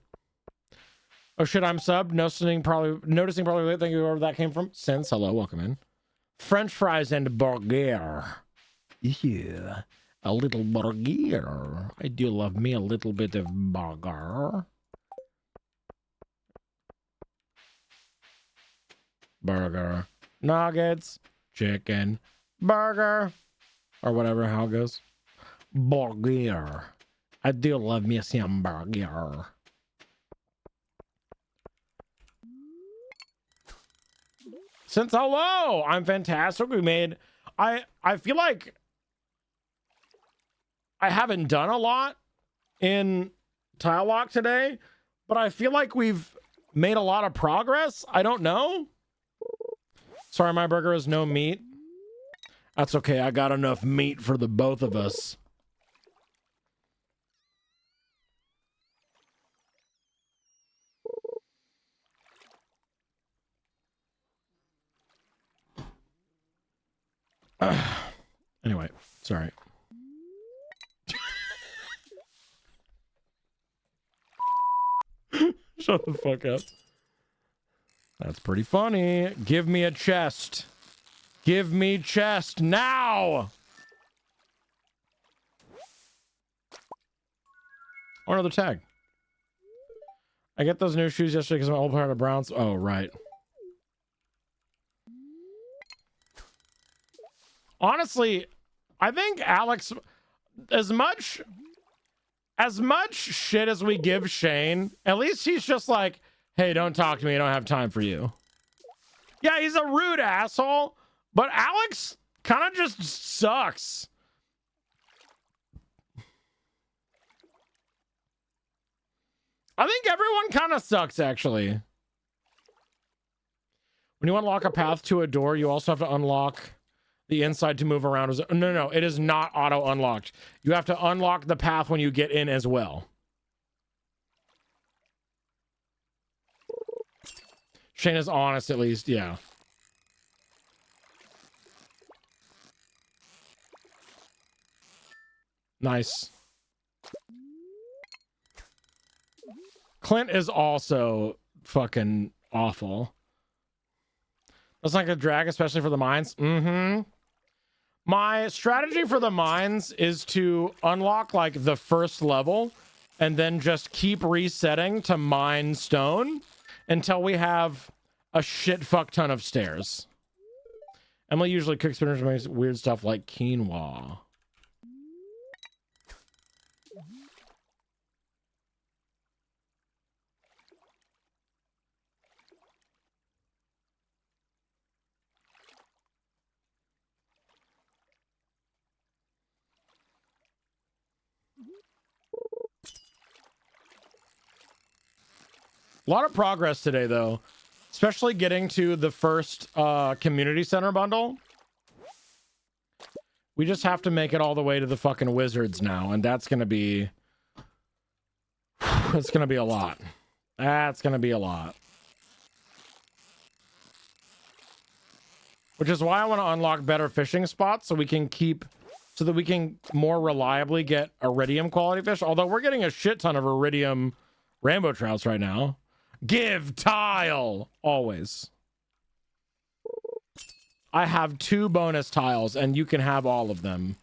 Oh shit, I'm subbed. Noticing probably late. Thank you, wherever that came from. Sense, hello, welcome in. French fries and burger. Yeah, a little burger. I do love me a little bit of burger. Burger. Nuggets. Chicken. Burger. Or whatever, how it goes. Burger. I do love me some burger. Since hello, I'm fantastic. We made, I feel like I haven't done a lot in Tile Lock today, but I feel like we've made a lot of progress. I don't know. Sorry, my burger has no meat. That's okay. I got enough meat for the both of us. Anyway, sorry. Shut the fuck up. That's pretty funny. Give me a chest. Give me chest now. Or another tag. I get those new shoes yesterday because my old pair of Browns. Oh, right. Honestly, I think Alex, as much shit as we give Shane, at least he's just like, hey, don't talk to me. I don't have time for you. Yeah, he's a rude asshole, but Alex kind of just sucks. I think everyone kind of sucks, actually. When you unlock a path to a door, you also have to unlock the inside to move around. No, it is not auto unlocked. You have to unlock the path when you get in as well. Shane is honest, at least, yeah. Nice. Clint is also fucking awful. That's like a drag, especially for the mines. Mm-hmm. My strategy for the mines is to unlock like the first level and then just keep resetting to mine stone until we have a shit fuck ton of stairs. Emily usually cooks spinners and makes weird stuff like quinoa. A lot of progress today, though, especially getting to the first community center bundle. We just have to make it all the way to the fucking wizards now, and that's gonna be it's gonna be a lot. That's gonna be a lot. Which is why I want to unlock better fishing spots so we can more reliably get iridium quality fish. Although we're getting a shit ton of iridium rainbow trouts right now. Give tile always. I have 2 bonus tiles and you can have all of them.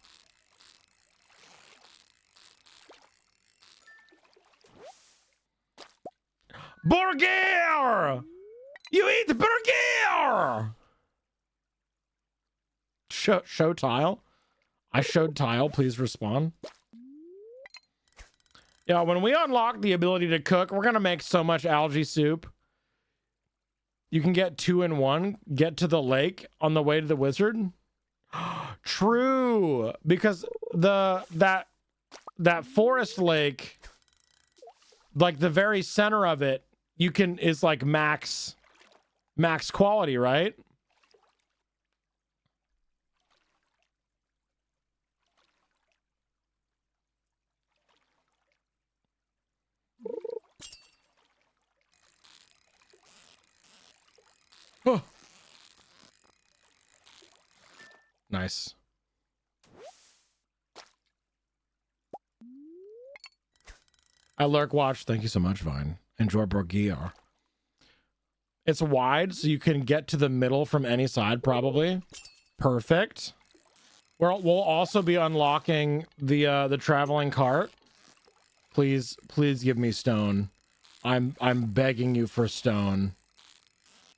Burger! You eat burger! Show tile. I showed tile. Please respond. Yeah, when we unlock the ability to cook, we're gonna make so much algae soup. You can get 2 in 1. Get to the lake on the way to the wizard. True, because that forest lake, like the very center of it, is like max quality, right? Oh. Nice. I lurk watch. Thank you so much, Vine. Enjoy Borgia. It's wide, so you can get to the middle from any side, probably. Perfect. We'll also be unlocking the traveling cart. Please give me stone. I'm begging you for stone.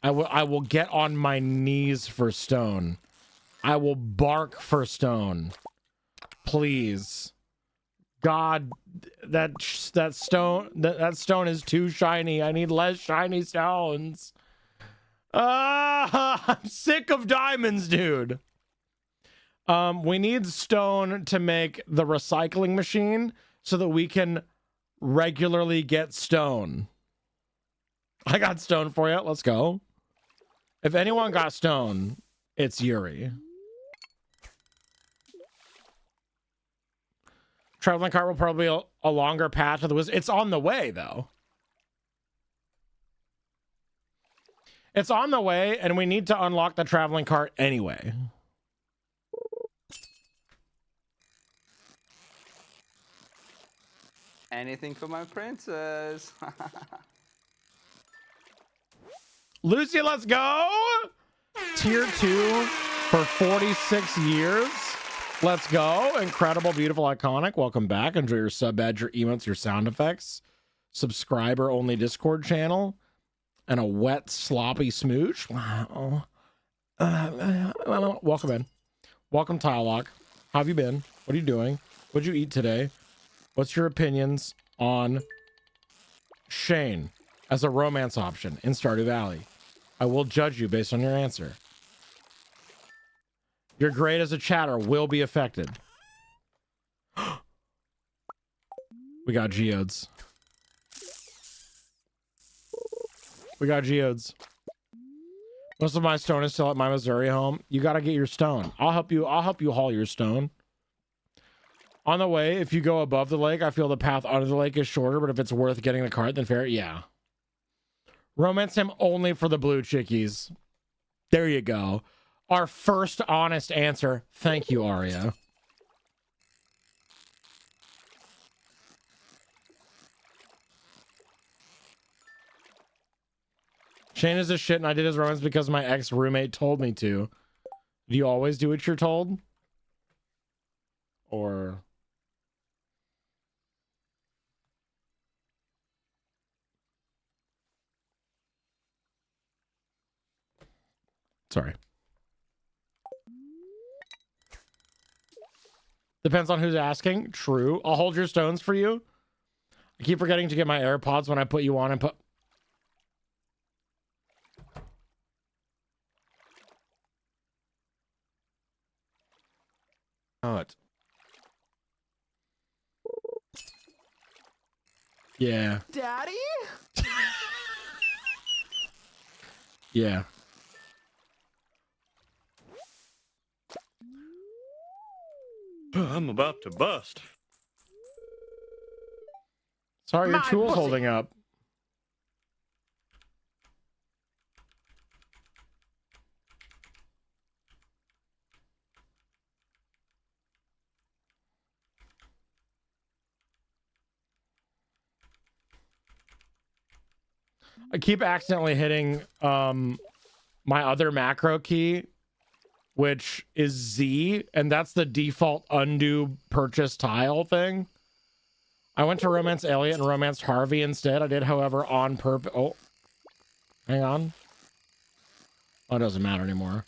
I will get on my knees for stone. I will bark for stone. Please. God, that stone is too shiny. I need less shiny stones. I'm sick of diamonds, dude. We need stone to make the recycling machine so that we can regularly get stone. I got stone for you. Let's go. If anyone got stone, it's Yuri. Traveling cart will probably be a longer path to the wizard. It's on the way, though. It's on the way, and we need to unlock the traveling cart anyway. Anything for my princess. Lucy, let's go. Tier 2 for 46 years. Let's go. Incredible, beautiful, iconic. Welcome back. Enjoy your sub badge, your emotes, your sound effects. Subscriber only Discord channel. And a wet, sloppy smooch. Wow. Welcome in. Welcome, Tilelock. How have you been? What are you doing? What'd you eat today? What's your opinions on Shane as a romance option in Stardew Valley? I will judge you based on your answer. Your grade as a chatter will be affected. We got geodes. We got geodes. Most of my stone is still at my Missouri home. You got to get your stone. I'll help you haul your stone. On the way, if you go above the lake, I feel the path under the lake is shorter, but if it's worth getting the cart, then fair. Yeah. Romance him only for the blue chickies. There you go. Our first honest answer. Thank you, Aria. Shane is a shit and I did his romance because my ex-roommate told me to. Do you always do what you're told? Or... Sorry. Depends on who's asking. True. I'll hold your stones for you. I keep forgetting to get my AirPods when I put you on and put... Oh, it's... Yeah. Daddy? Yeah. I'm about to bust. Sorry, your My tool's pussy. holding up. I keep accidentally hitting my other macro key, which is Z, and that's the default undo purchase tile thing. I went to romance Elliot and romanced Harvey instead. I did, however, on purpose. Oh, hang on. Oh, it doesn't matter anymore.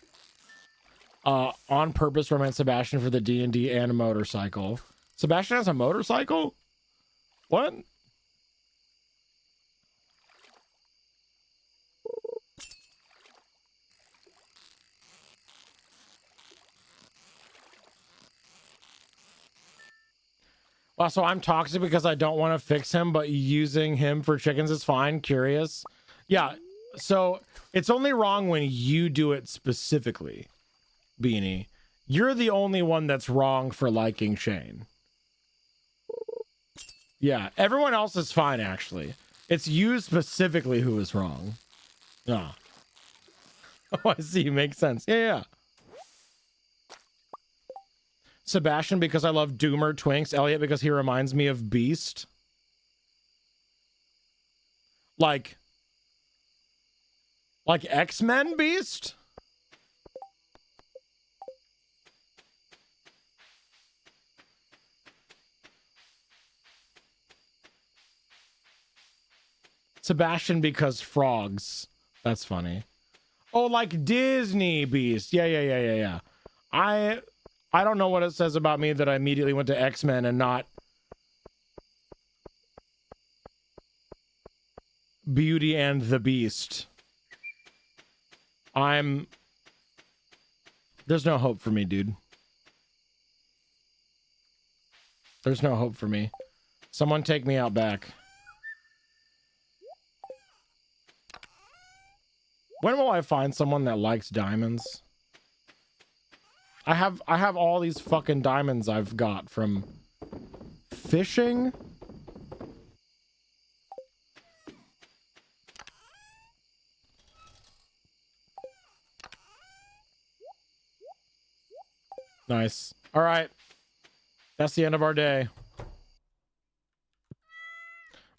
On purpose romance Sebastian for the D&D and a motorcycle. Sebastian has a motorcycle? What? Well, so I'm toxic because I don't want to fix him, but using him for chickens is fine. Curious. Yeah, so it's only wrong when you do it specifically, Beanie. You're the only one that's wrong for liking Shane. Yeah, everyone else is fine, actually. It's you specifically who is wrong. Yeah. Oh, I see. Makes sense. Yeah. Sebastian because I love Doomer Twinks. Elliot because he reminds me of Beast. Like X-Men Beast? Sebastian because frogs. That's funny. Oh, like Disney Beast. Yeah. I don't know what it says about me that I immediately went to X-Men and not Beauty and the Beast. There's no hope for me, dude. There's no hope for me. Someone take me out back. When will I find someone that likes diamonds? I have all these fucking diamonds I've got from fishing. Nice. All right. That's the end of our day.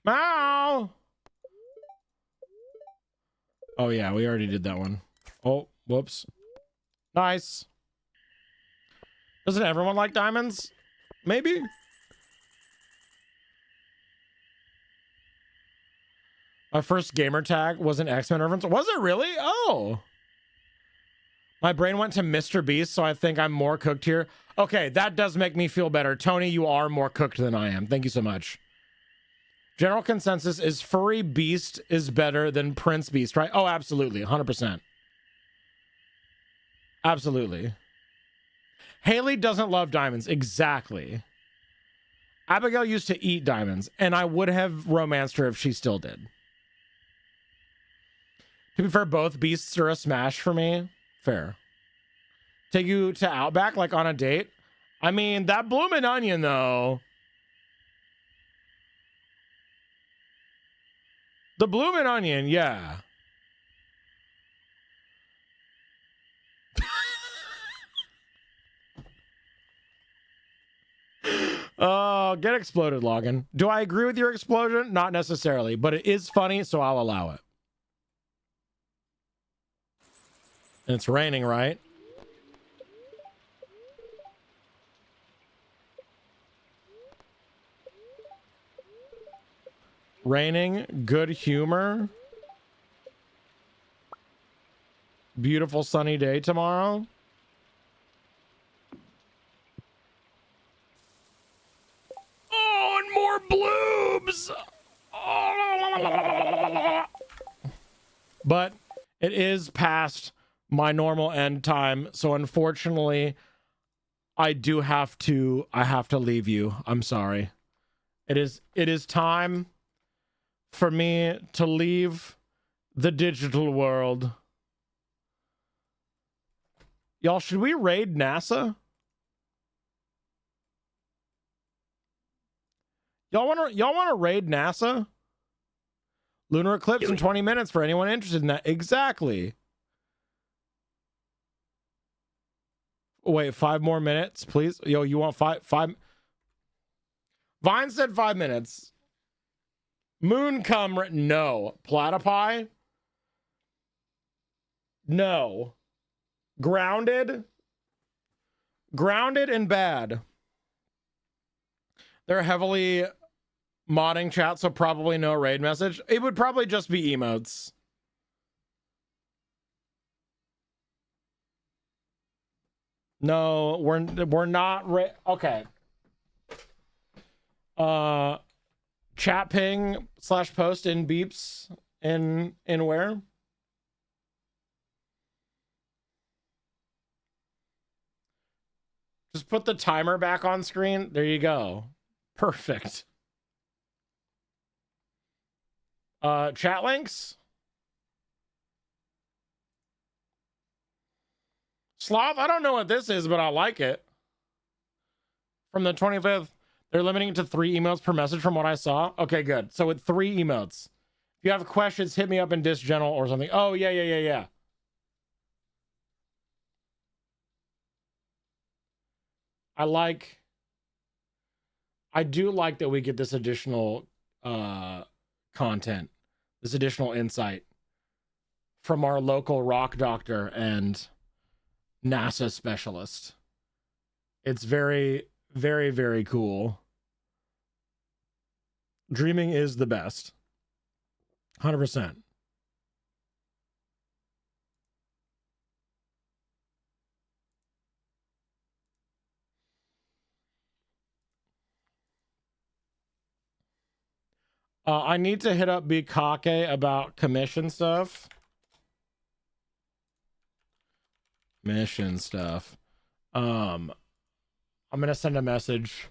Meow. Oh yeah, we already did that one. Oh, whoops. Nice. Doesn't everyone like diamonds? Maybe. My first gamer tag was an X-Men reference. Was it really? Oh. My brain went to Mr. Beast, so I think I'm more cooked here. Okay, that does make me feel better. Tony, you are more cooked than I am. Thank you so much. General consensus is Furry Beast is better than Prince Beast, right? Oh, absolutely. 100%. Absolutely. Haley doesn't love diamonds. Exactly. Abigail used to eat diamonds, and I would have romanced her if she still did. To be fair, both beasts are a smash for me. Fair. Take you to Outback, like on a date? I mean, that bloomin' onion, though. The bloomin' onion, yeah. Oh, get exploded, Logan. Do I agree with your explosion? Not necessarily, but it is funny, so I'll allow it. And it's raining, right? Raining, good humor. Beautiful sunny day tomorrow. Oh, and more bloobs! But it is past my normal end time, so unfortunately, I have to leave you. I'm sorry. It is time for me to leave the digital world. Y'all, should we raid NASA? Y'all want to raid NASA? Lunar eclipse in 20 minutes for anyone interested in that. Exactly. Wait, 5 more minutes, please. Yo, you want five? Vine said 5 minutes. Moon come. No. Platypi? No. Grounded? Grounded and bad. They're heavily modding chat, so probably no raid message. It would probably just be emotes. No, we're not okay. Chat ping / post in beeps in where? Just put the timer back on screen. There you go. Perfect. Chat links. Sloth, I don't know what this is, but I like it. From the 25th, they're limiting it to 3 emotes per message from what I saw. Okay, good. So with 3 emotes. If you have questions, hit me up in Disc General or something. Oh, yeah. I do like that we get this additional content, this additional insight from our local rock doctor and NASA specialist. It's very, very, very cool. Dreaming is the best. 100%. I need to hit up Bukake about commission stuff. Mission stuff. I'm gonna send a message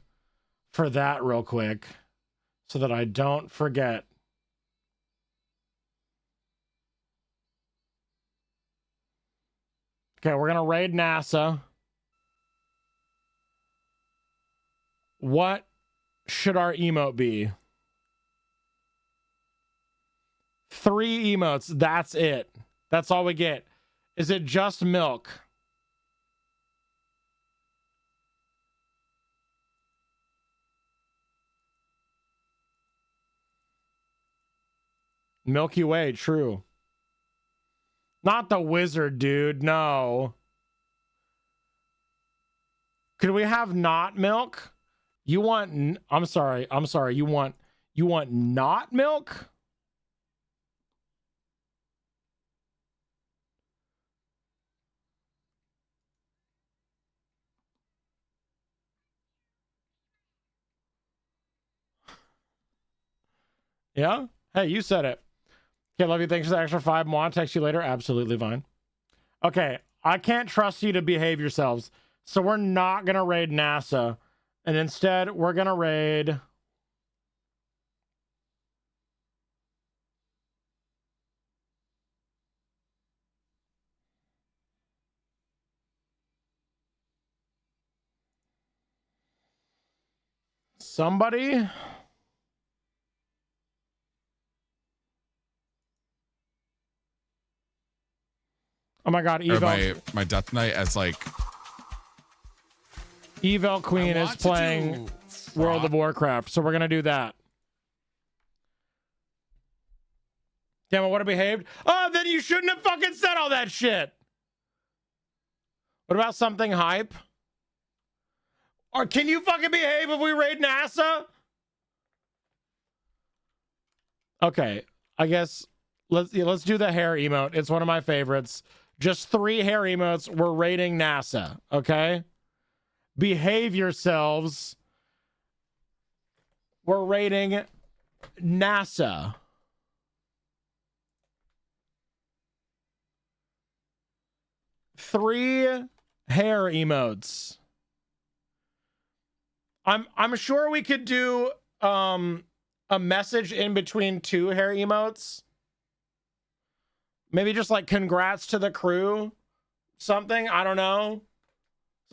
for that real quick so that I don't forget. Okay, we're gonna raid NASA. What should our emote be? 3 emotes. That's it. That's all we get. Is it just milk? Milky Way, true. Not the wizard, dude. No. Could we have not milk? You want I'm sorry. You want not milk? Yeah? Hey, you said it. Okay, love you. Thanks for the extra 5. Want to text you later? Absolutely fine. Okay, I can't trust you to behave yourselves. So we're not going to raid NASA. And instead, we're going to raid... somebody... Oh my god, Or Evel, my Death Knight as like Evel Queen is playing World of Warcraft, so we're gonna do that. Damn, I would have behaved. Oh, then you shouldn't have fucking said all that shit. What about something hype? Or can you fucking behave if we raid NASA? Okay, I guess let's do the hair emote. It's one of my favorites. Just 3 hair emotes. We're raiding NASA, okay? Behave yourselves. We're raiding NASA. Three hair emotes. I'm sure we could do a message in between 2 hair emotes. Maybe just like congrats to the crew. Something, I don't know.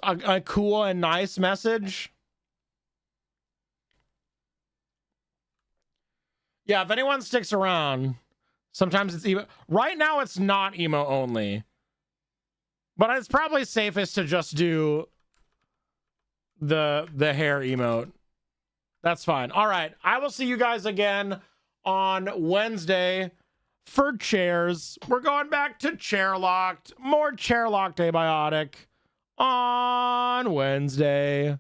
A cool and nice message. Yeah, if anyone sticks around, sometimes it's emo. Right now it's not emo only. But it's probably safest to just do the hair emote. That's fine. All right, I will see you guys again on Wednesday for chairs. We're going back to chair locked. More chair locked abiotic on Wednesday.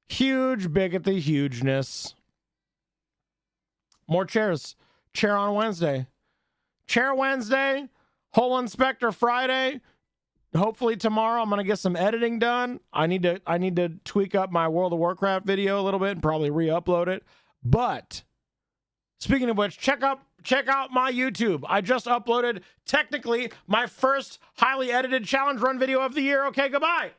Huge, big at the hugeness. More chairs. Chair on Wednesday. Chair Wednesday. Hole Inspector Friday. Hopefully tomorrow I'm gonna get some editing done. I need to tweak up my World of Warcraft video a little bit and probably re-upload it. But speaking of which, check out my YouTube. I just uploaded technically my first highly edited challenge run video of the year. Okay, goodbye.